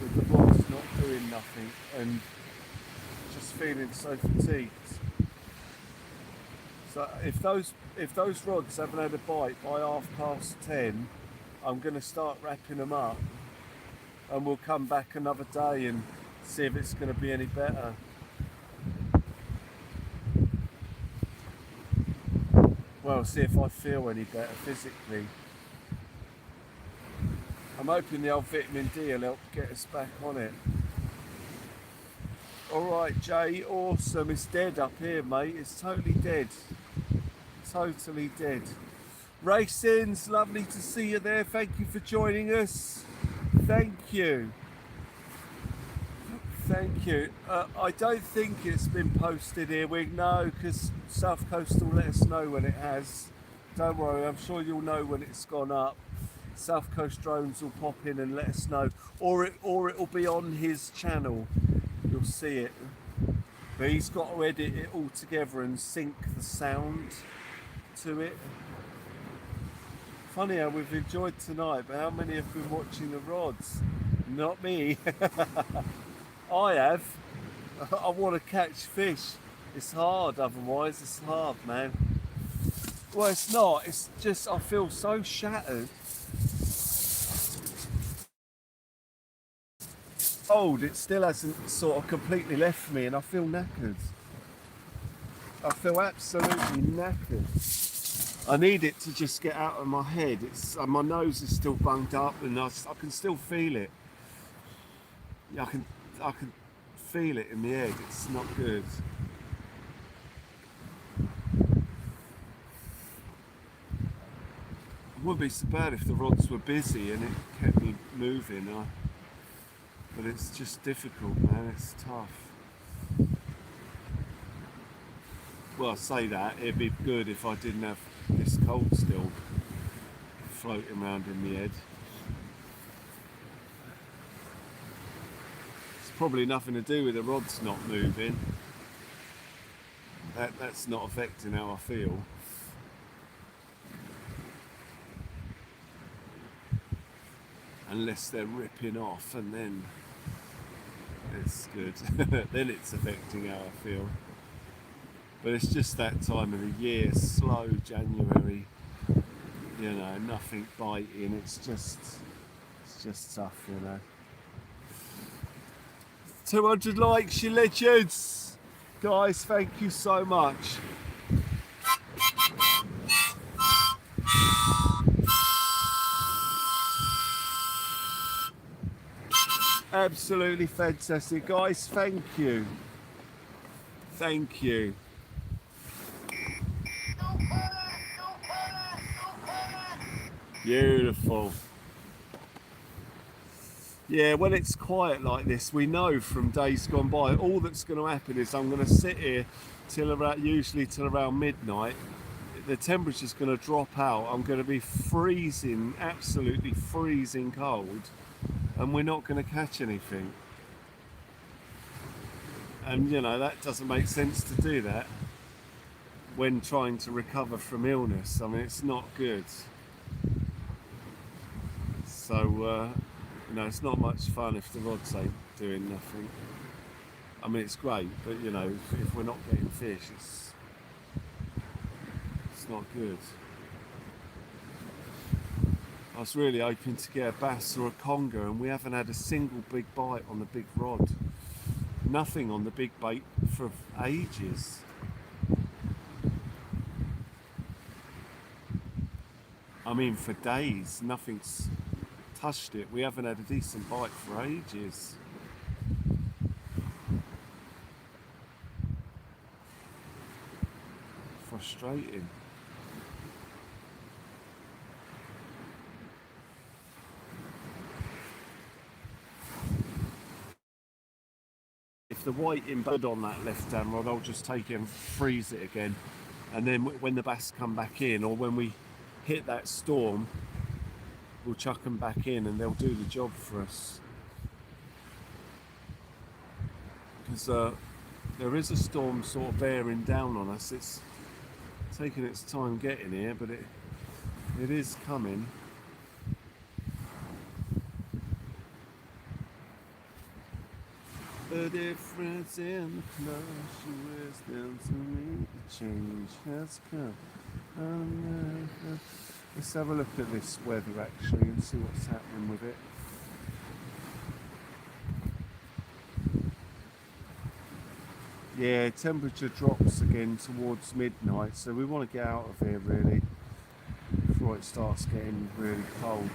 with the rods not doing nothing and just feeling so fatigued. So if those rods haven't had a bite by 10:30, I'm going to start wrapping them up, and we'll come back another day and see if it's going to be any better. Well, see if I feel any better physically. I'm hoping the old vitamin D will help get us back on it. Alright, Jay, awesome. It's dead up here, mate. It's totally dead. Totally dead. Racings, lovely to see you there. Thank you for joining us. Thank you. Thank you. I don't think it's been posted here, Wig. No, because South Coast will let us know when it has. Don't worry, I'm sure you'll know when it's gone up. South Coast Drones will pop in and let us know, or it'll be on his channel. You'll see it. But he's got to edit it all together and sync the sound to it. Funny how we've enjoyed tonight, but how many have been watching the rods? Not me. I have. I want to catch fish. It's hard otherwise. It's hard, man. Well, it's not. It's just I feel so shattered. Old. It still hasn't sort of completely left me, and I feel knackered. I feel absolutely knackered. I need it to just get out of my head. It's my nose is still bunged up, and I can still feel it. I can feel it in the head. It's not good. It wouldn't be so bad if the rods were busy and it kept me moving. But it's just difficult, man. It's tough. Well, I say that. It'd be good if I didn't have this cold still floating around in my head. Probably nothing to do with the rods not moving. That's not affecting how I feel. Unless they're ripping off, and then it's good. Then it's affecting how I feel. But it's just that time of the year, slow January. You know, nothing biting. It's just tough, you know. 200 likes, you legends. Guys, thank you so much. Absolutely fantastic. Guys, thank you. Thank you. Beautiful. Yeah, when it's quiet like this, we know from days gone by, all that's going to happen is I'm going to sit here usually till around midnight. The temperature's going to drop out. I'm going to be freezing, absolutely freezing cold. and we're not going to catch anything. And you know, that doesn't make sense to do that when trying to recover from illness. I mean, it's not good. So you know, it's not much fun if the rods ain't doing nothing. I mean, it's great, but you know, if we're not getting fish, it's not good. I was really hoping to get a bass or a conger, and we haven't had a single big bite on the big rod. Nothing on the big bait for ages. I mean, for days, nothing's touched it. We haven't had a decent bite for ages. Frustrating. If the white embed on that left hand rod, I'll just take it and freeze it again, and then when the bass come back in, or when we hit that storm, we'll chuck them back in and they'll do the job for us. Because there is a storm sort of bearing down on us. It's taking its time getting here, but it is coming. The difference in the clothes she wears down to me, the change has come. Let's have a look at this weather actually and see what's happening with it. Yeah, temperature drops again towards midnight, so we want to get out of here really before it starts getting really cold.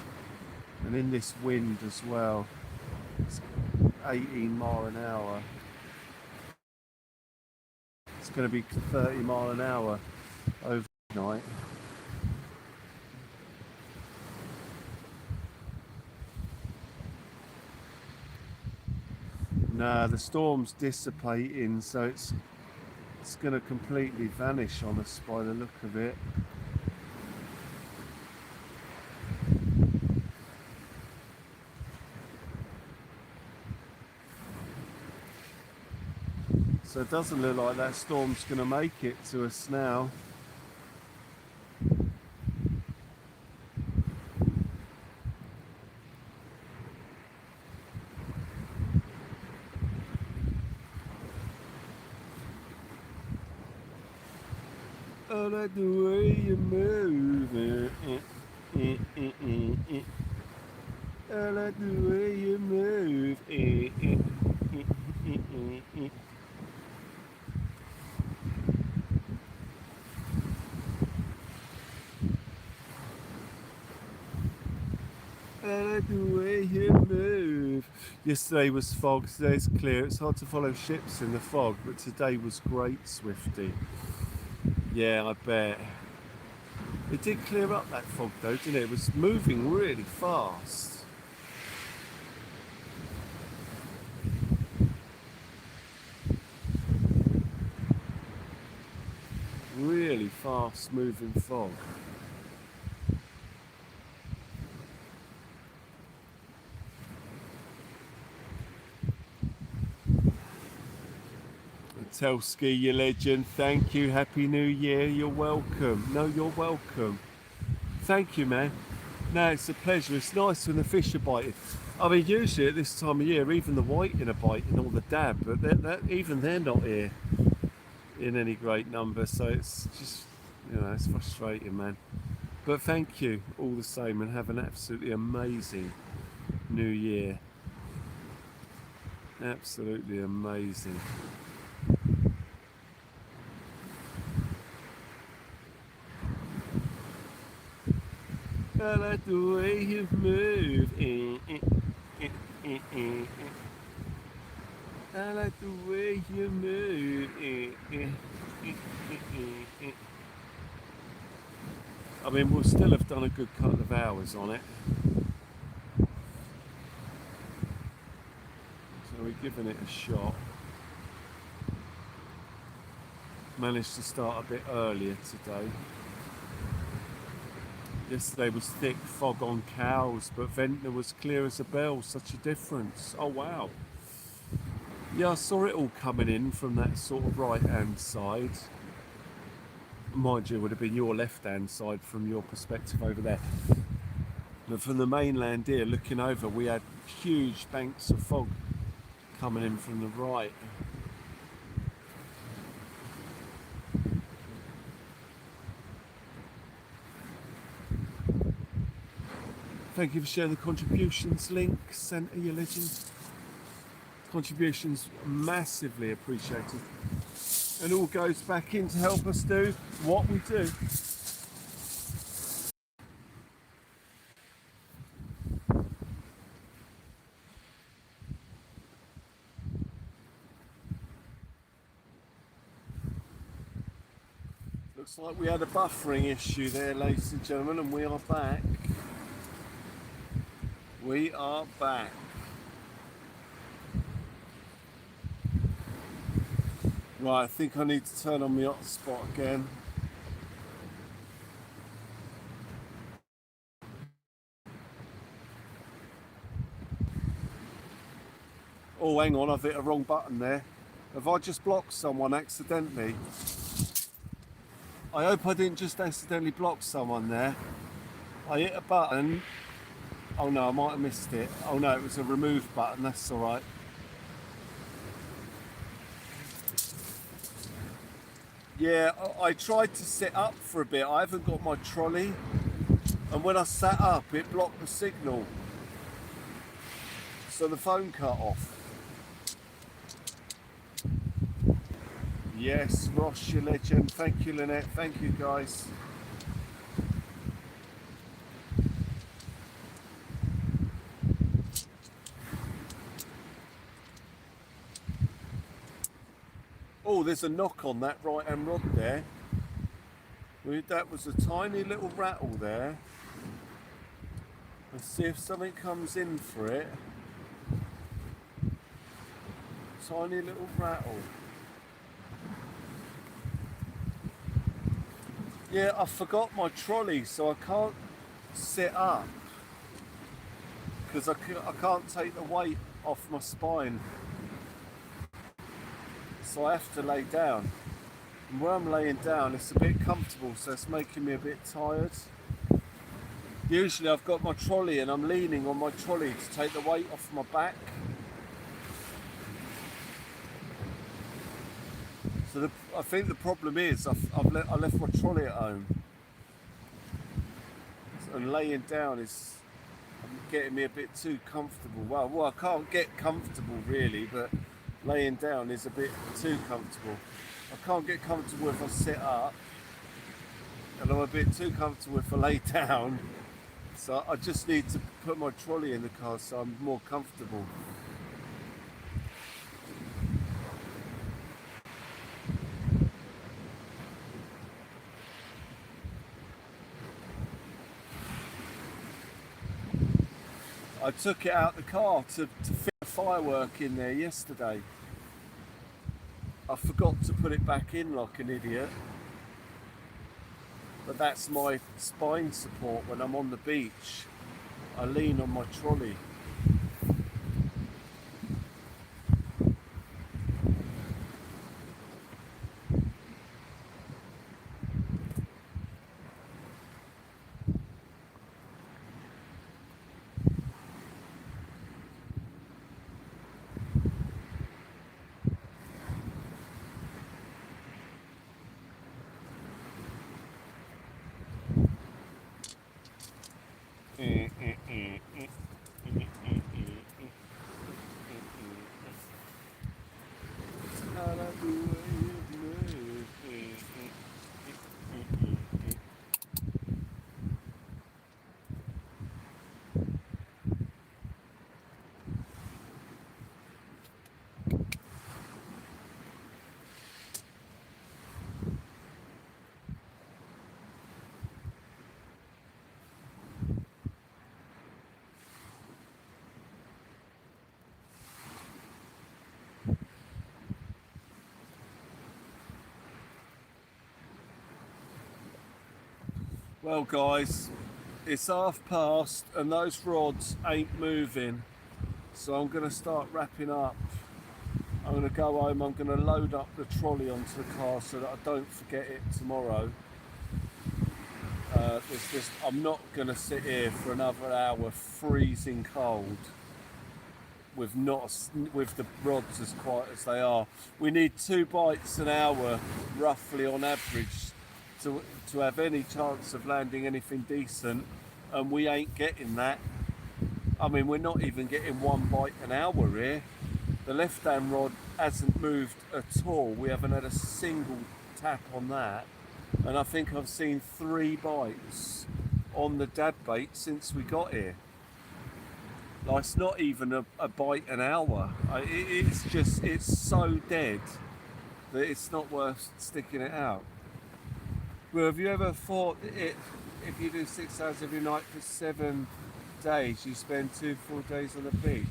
And in this wind as well, it's 18 mile an hour. It's going to be 30 mile an hour overnight. Nah, the storm's dissipating, so it's going to completely vanish on us by the look of it. So it doesn't look like that storm's going to make it to us now. I like the way you move. I like the way you move. I like the way you move. Yesterday was fog, today's clear. It's hard to follow ships in the fog, but today was great, Swifty. Yeah, I bet. It did clear up that fog though, didn't it? It was moving really fast. Really fast moving fog. Telski, you legend. Thank you. Happy New Year. You're welcome. No, you're welcome. Thank you, man. No, it's a pleasure. It's nice when the fish are biting. I mean, usually at this time of year, even the whiting are biting, all the dab, but even they're not here in any great number. So it's just, you know, it's frustrating, man. But thank you all the same, and have an absolutely amazing New Year. Absolutely amazing. I like the way you move. I like the way you move. I mean, we'll still have done a good couple of hours on it. So we're giving it a shot. Managed to start a bit earlier today. Yesterday was thick fog on Cowes, but Ventnor was clear as a bell. Such a difference. Oh wow. Yeah, I saw it all coming in from that sort of right-hand side. Mind you, it would have been your left-hand side from your perspective over there. But from the mainland here, looking over, we had huge banks of fog coming in from the right. Thank you for sharing the contributions link, Centre, you legend. Contributions massively appreciated. And all goes back in to help us do what we do. Looks like we had a buffering issue there, ladies and gentlemen, and we are back. We are back. Right, I think I need to turn on my hotspot again. Oh, hang on, I've hit a wrong button there. Have I just blocked someone accidentally? I hope I didn't just accidentally block someone there. I hit a button. Oh no, I might have missed it. Oh no, it was a remove button, that's alright. Yeah, I tried to set up for a bit. I haven't got my trolley. And when I sat up, it blocked the signal. So the phone cut off. Yes, Ross, your legend. Thank you, Lynette. Thank you, guys. Oh, there's a knock on that right-hand rod there. That was a tiny little rattle there. Let's see if something comes in for it. Tiny little rattle. Yeah, I forgot my trolley, so I can't sit up because I can't take the weight off my spine. So I have to lay down. And where I'm laying down, it's a bit comfortable, so it's making me a bit tired. Usually I've got my trolley and I'm leaning on my trolley to take the weight off my back. So I think the problem is I left my trolley at home. And laying down is getting me a bit too comfortable. Well, I can't get comfortable really, but laying down is a bit too comfortable. I can't get comfortable if I sit up, and I'm a bit too comfortable if I lay down. So I just need to put my trolley in the car so I'm more comfortable. I took it out the car to fit a firework in there yesterday. I forgot to put it back in like an idiot. But that's my spine support when I'm on the beach. I lean on my trolley. Well guys, It's past and those rods ain't moving. So I'm going to start wrapping up. I'm going to go home, I'm going to load up the trolley onto the car so that I don't forget it tomorrow. I'm not going to sit here for another hour freezing cold with the rods as quiet as they are. We need 2 bites an hour roughly on average to have any chance of landing anything decent, and we ain't getting that. I mean, we're not even getting 1 bite an hour here. The left hand rod hasn't moved at all. We haven't had a single tap on that, and I think I've seen 3 bites on the dad bait since we got here. Like, it's not even a bite an hour. It's so dead that it's not worth sticking it out. Well, have you ever thought that if you do 6 hours every night for 7 days, you spend 2 full days on the beach?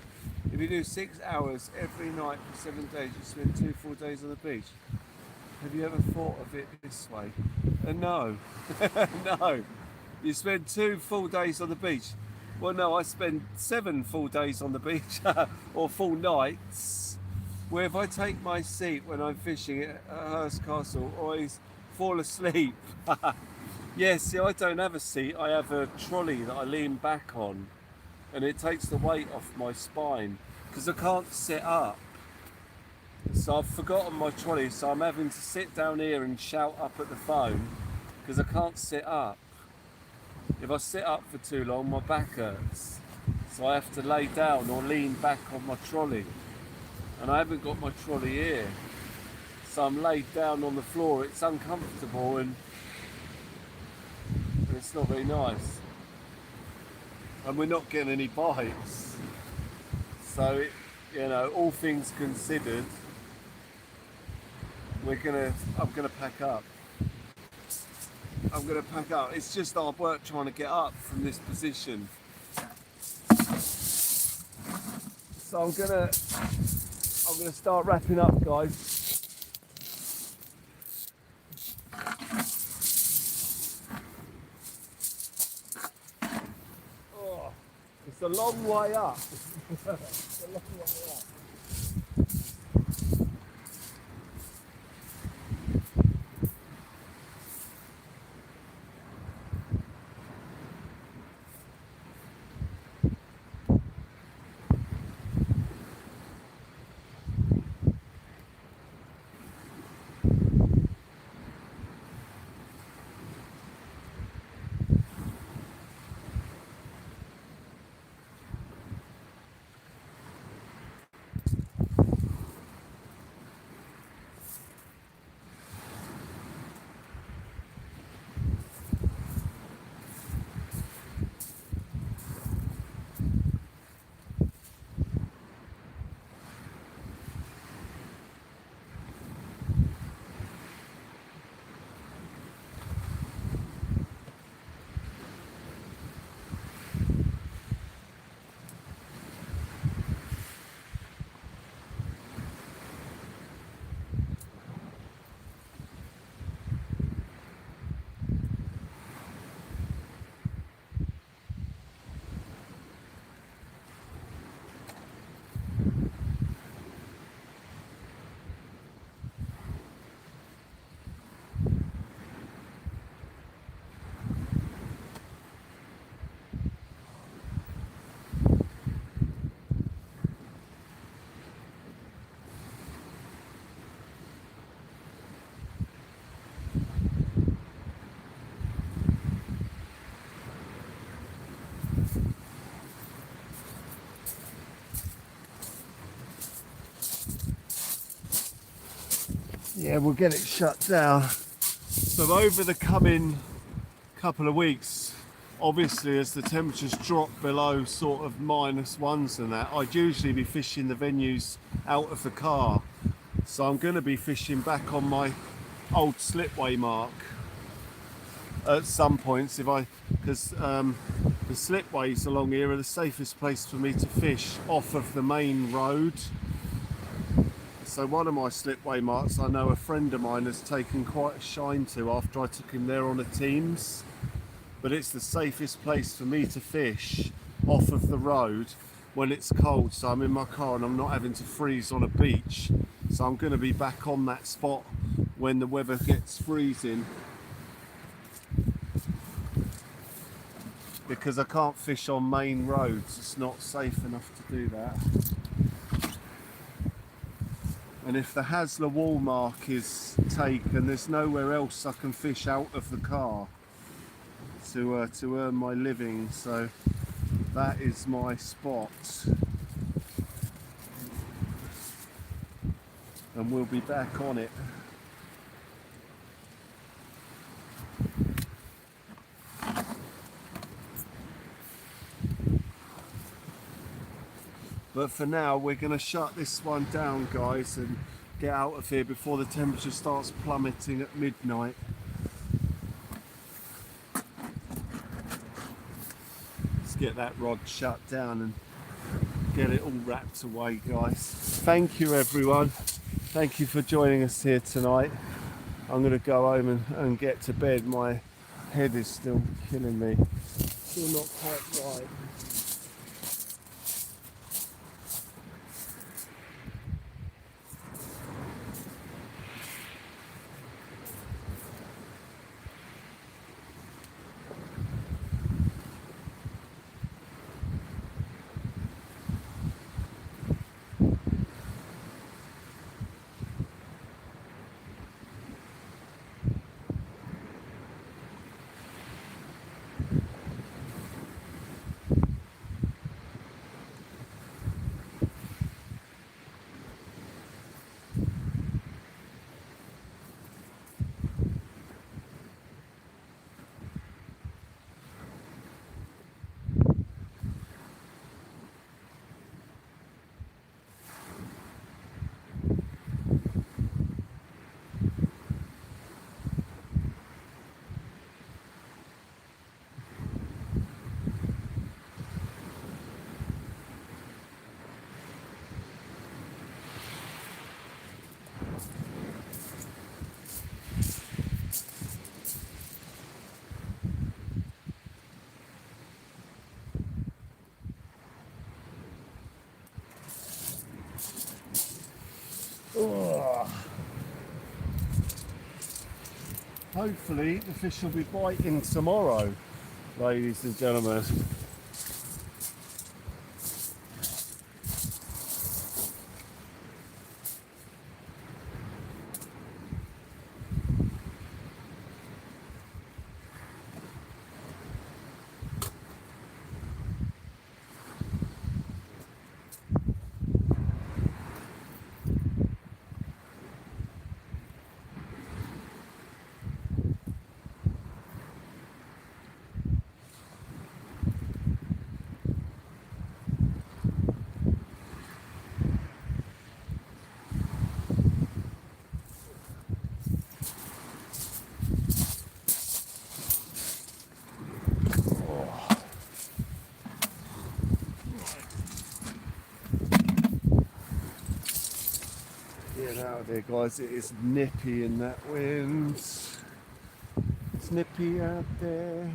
If you do 6 hours every night for 7 days, you spend 2 full days on the beach. Have you ever thought of it this way? No. No. You spend 2 full days on the beach. Well, no, I spend 7 full days on the beach, or full nights, where if I take my seat when I'm fishing at Hurst Castle, I always fall asleep. Yes, see, I don't have a seat, I have a trolley that I lean back on, and it takes the weight off my spine, because I can't sit up. So I've forgotten my trolley, so I'm having to sit down here and shout up at the phone, because I can't sit up. If I sit up for too long, my back hurts. So I have to lay down or lean back on my trolley. And I haven't got my trolley here. So I'm laid down on the floor. It's uncomfortable and it's not very nice. And we're not getting any bites. So, all things considered, I'm gonna pack up. It's just hard work trying to get up from this position. So I'm gonna start wrapping up, guys. Oh, it's a long way up. It's a long way up. Yeah, we'll get it shut down. So over the coming couple of weeks, obviously as the temperatures drop below sort of -1s and that, I'd usually be fishing the venues out of the car. So I'm going to be fishing back on my old slipway mark at some points, because the slipways along here are the safest place for me to fish off of the main road. So one of my slipway marks, I know a friend of mine has taken quite a shine to after I took him there on a Teams. but it's the safest place for me to fish off of the road when it's cold, so I'm in my car and I'm not having to freeze on a beach. So I'm going to be back on that spot when the weather gets freezing, because I can't fish on main roads. It's not safe enough to do that. And if the Hasler wall mark is taken, there's nowhere else I can fish out of the car to earn my living. So that is my spot, and we'll be back on it. But for now, we're going to shut this one down, guys, and get out of here before the temperature starts plummeting at midnight. Let's get that rod shut down and get it all wrapped away, guys. Thank you, everyone. Thank you for joining us here tonight. I'm going to go home and get to bed. My head is still killing me. Still not quite right. Ugh. Hopefully the fish will be biting tomorrow, ladies and gentlemen. Get out of there, guys. It is nippy in that wind. It's nippy out there.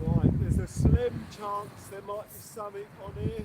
Right, there's a slim chance there might be something on here.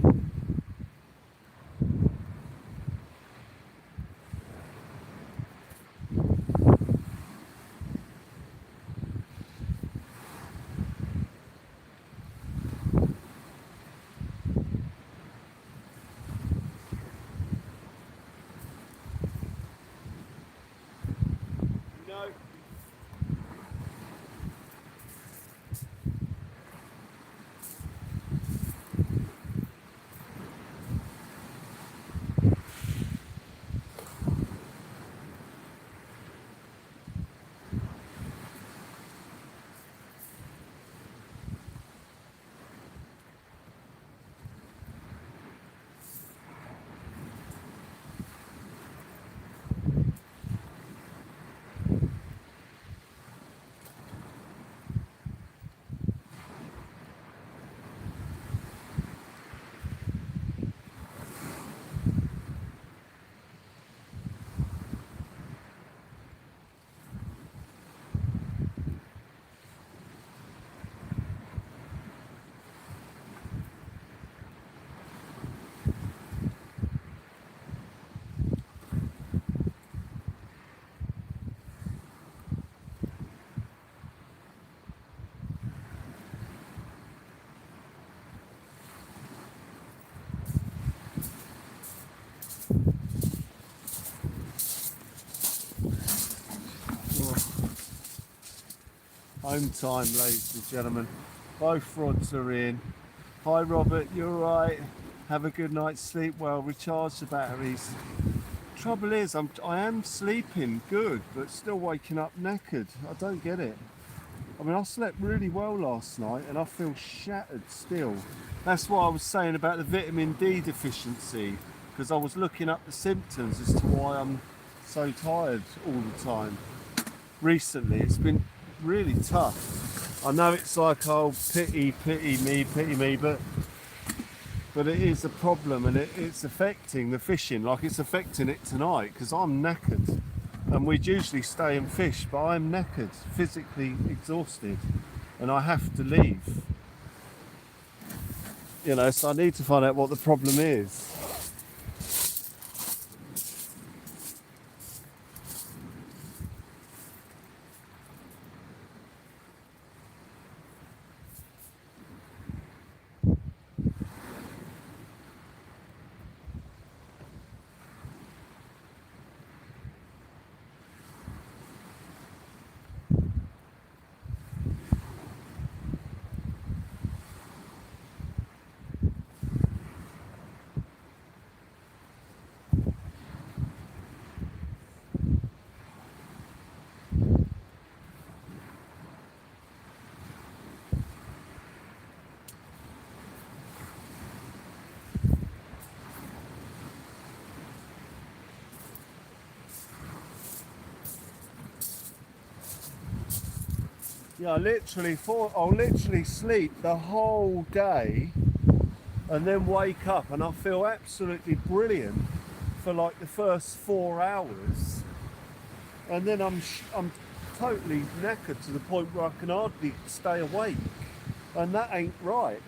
Home time, ladies and gentlemen. Both rods are in. Hi Robert, you alright? Have a good night's sleep well, recharge the batteries. Trouble is, I am sleeping good, but still waking up knackered. I don't get it. I mean, I slept really well last night and I feel shattered still. That's why I was saying about the vitamin D deficiency, because I was looking up the symptoms as to why I'm so tired all the time. Recently, it's been really tough. I know it's like, oh, pity me, but it is a problem, and it's affecting the fishing, like it's affecting it tonight, because I'm knackered. And we'd usually stay and fish, but I'm knackered, physically exhausted, and I have to leave. You know, so I need to find out what the problem is. Yeah, I'll literally sleep the whole day and then wake up and I feel absolutely brilliant for like the first 4 hours, and then I'm totally knackered to the point where I can hardly stay awake, and that ain't right.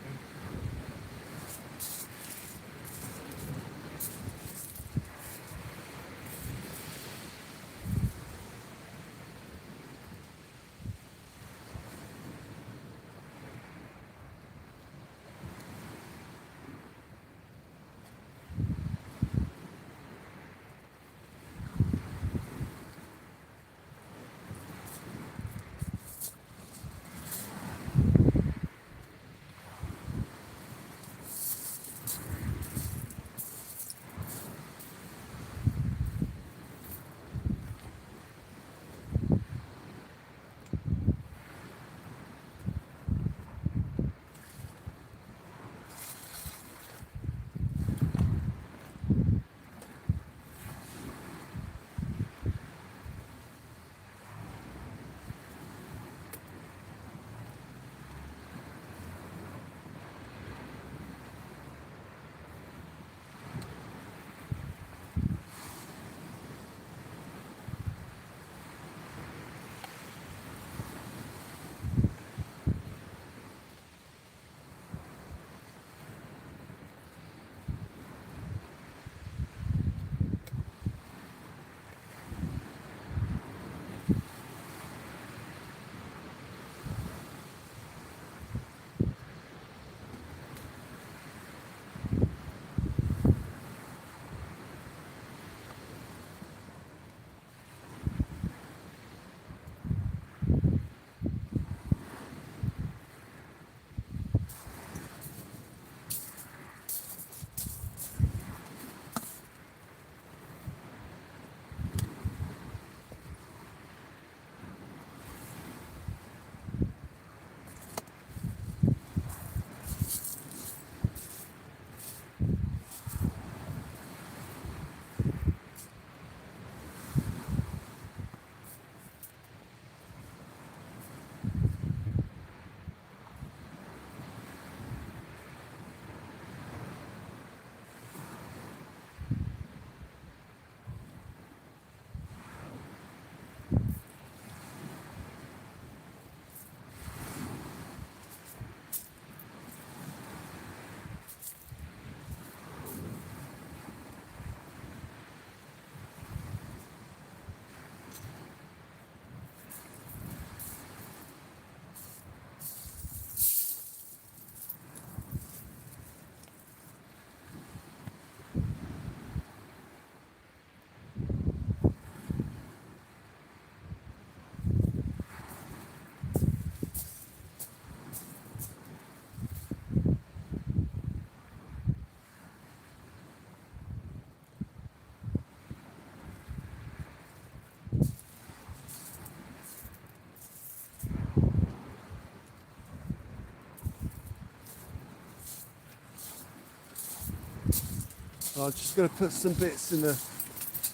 I'm just going to put some bits in the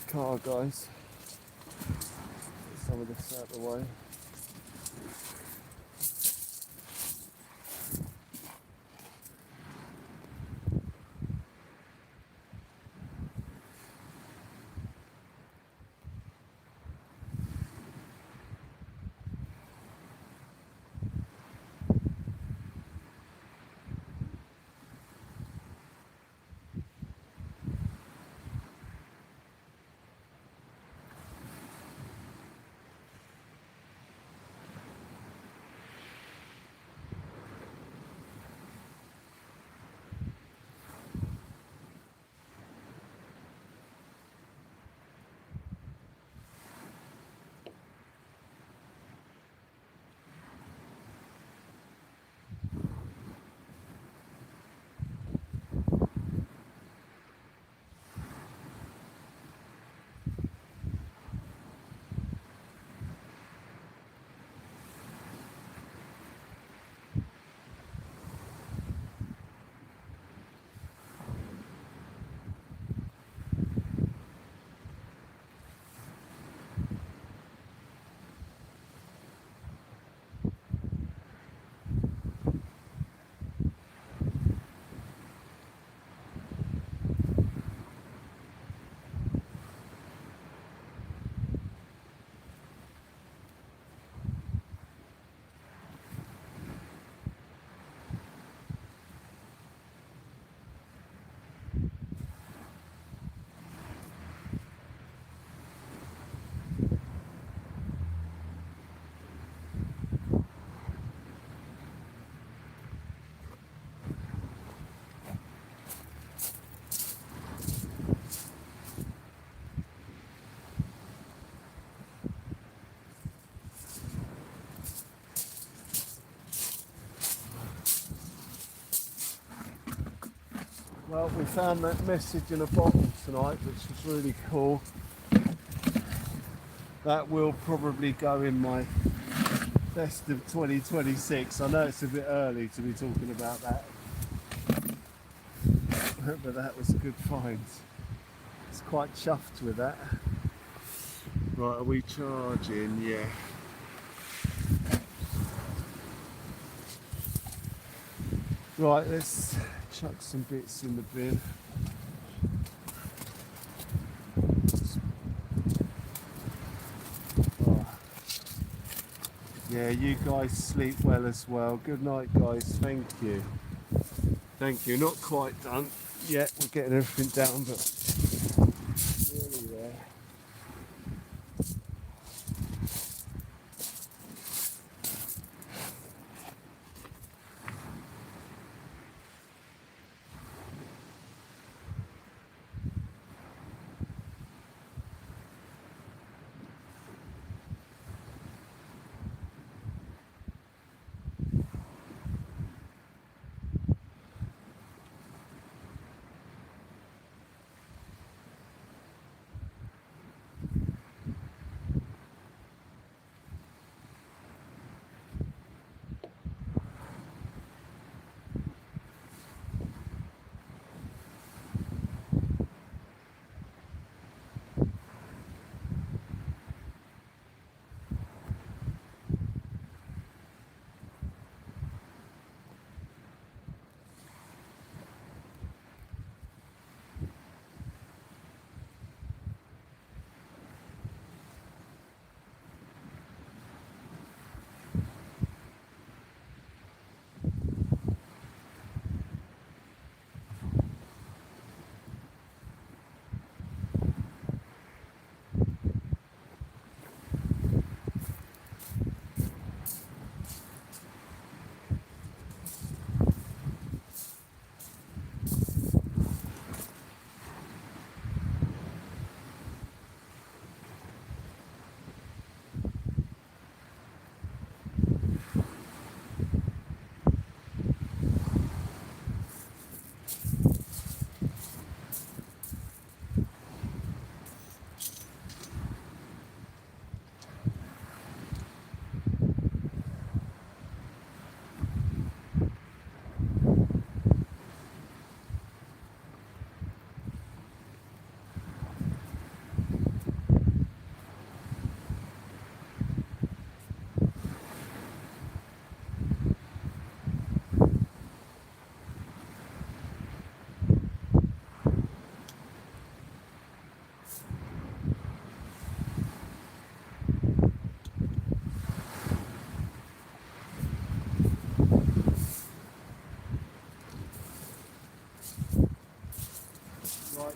car, guys. Get some of this out of the way. Well, we found that message in a bottle tonight, which was really cool. That will probably go in my best of 2026. I know it's a bit early to be talking about that, but that was a good find. It's quite chuffed with that. Right, are we charging? Yeah. Right, let's chuck some bits in the bin. Oh. Yeah, you guys sleep well as well. Good night, guys. Thank you. Thank you. Not quite done yet. We're getting everything down, but nearly there.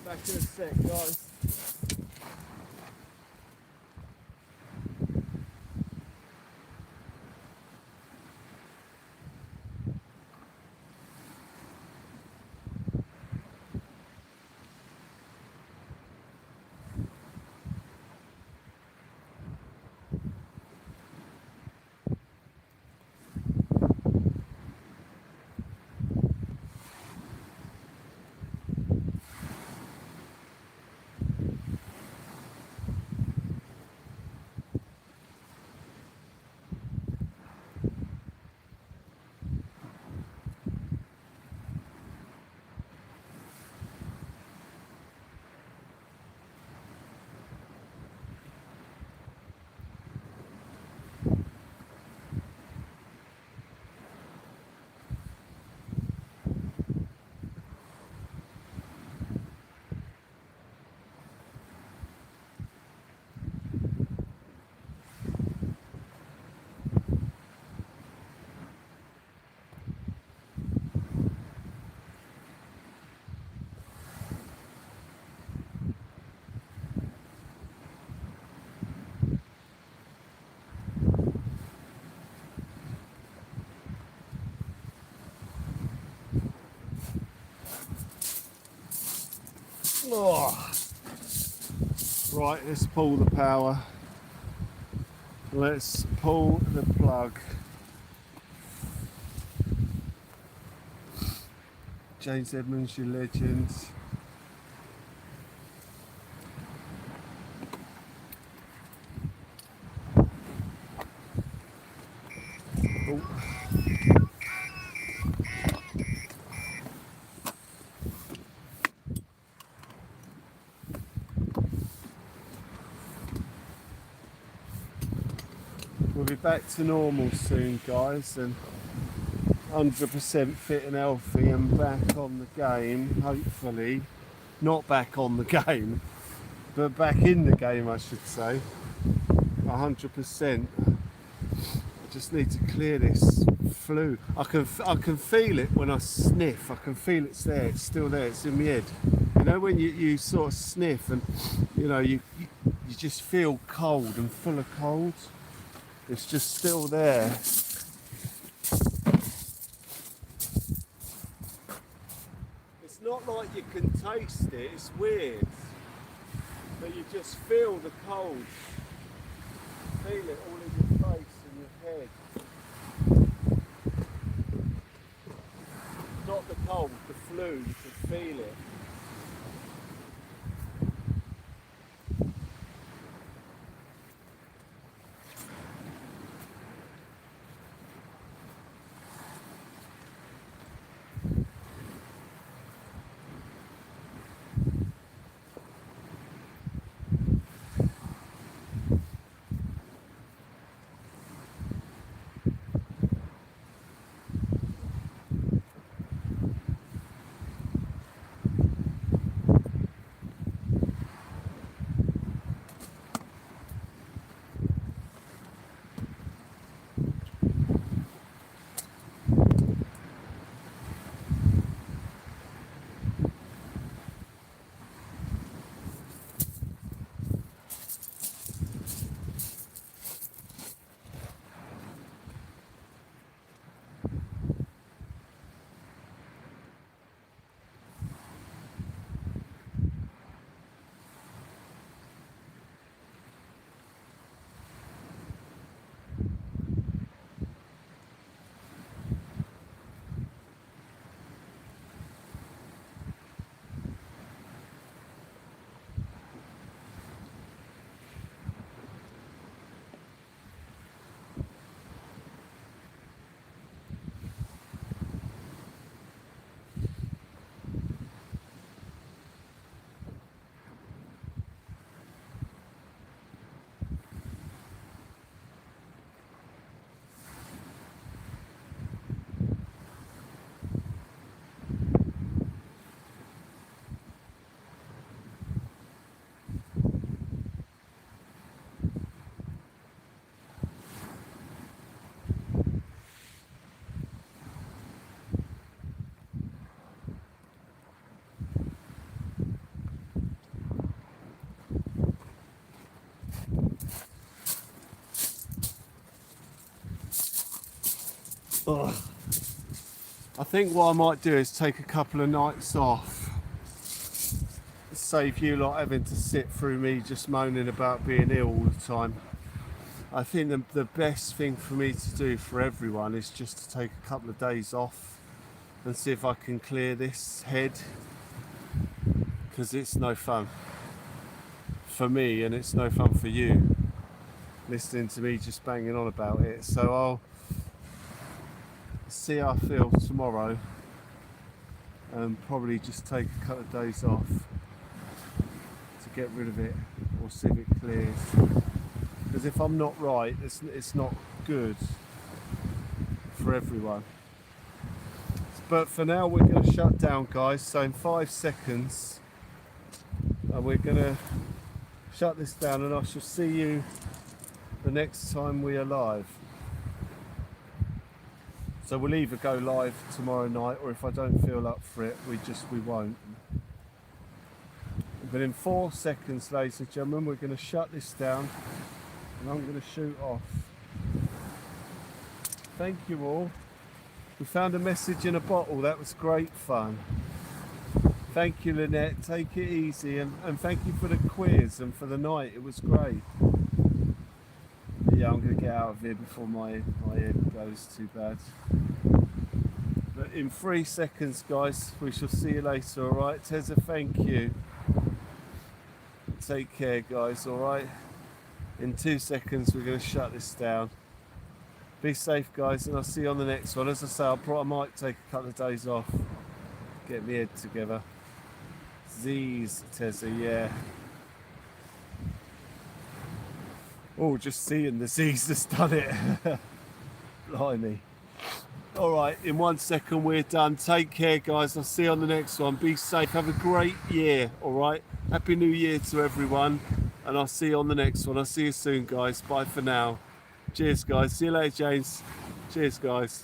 Back in a sec, guys. Oh. Right, let's pull the power. Let's pull the plug. James Edmonds, you legend. Oh. We'll be back to normal soon, guys, and 100% fit and healthy and back on the game, hopefully. Not back on the game, but back in the game, I should say. 100%. I just need to clear this flu. I can feel it when I sniff. I can feel it's there. It's still there. It's in my head. You know when you sort of sniff and you just feel cold and full of cold. It's just still there. It's not like you can taste it. It's weird. But you just feel the cold. Feel it all in your face and your head. Not the cold, the flu, you can feel it. Ugh. I think what I might do is take a couple of nights off. Save you lot having to sit through me just moaning about being ill all the time. I think the best thing for me to do for everyone is just to take a couple of days off and see if I can clear this head, because it's no fun for me and it's no fun for you listening to me just banging on about it. So I'll see how I feel tomorrow and probably just take a couple of days off to get rid of it or see if it clears, because if I'm not right, it's not good for everyone. But for now we're going to shut down, guys, so in 5 seconds we're going to shut this down and I shall see you the next time we are live. So we'll either go live tomorrow night, or if I don't feel up for it, we won't. But in 4 seconds, ladies and gentlemen, we're going to shut this down and I'm going to shoot off. Thank you all. We found a message in a bottle. That was great fun. Thank you, Lynette. Take it easy, and thank you for the quiz and for the night. It was great. Yeah, I'm going to get out of here before my head goes too bad. But in 3 seconds, guys, we shall see you later, alright? Teza, thank you. Take care, guys, alright? In 2 seconds, we're going to shut this down. Be safe, guys, and I'll see you on the next one. As I say, I might take a couple of days off, get my head together. Z's, Teza, yeah. Oh, just seeing the Z's has done it. Blimey. Alright, in 1 second we're done. Take care, guys. I'll see you on the next one. Be safe. Have a great year, alright? Happy New Year to everyone. And I'll see you on the next one. I'll see you soon, guys. Bye for now. Cheers, guys. See you later, James. Cheers, guys.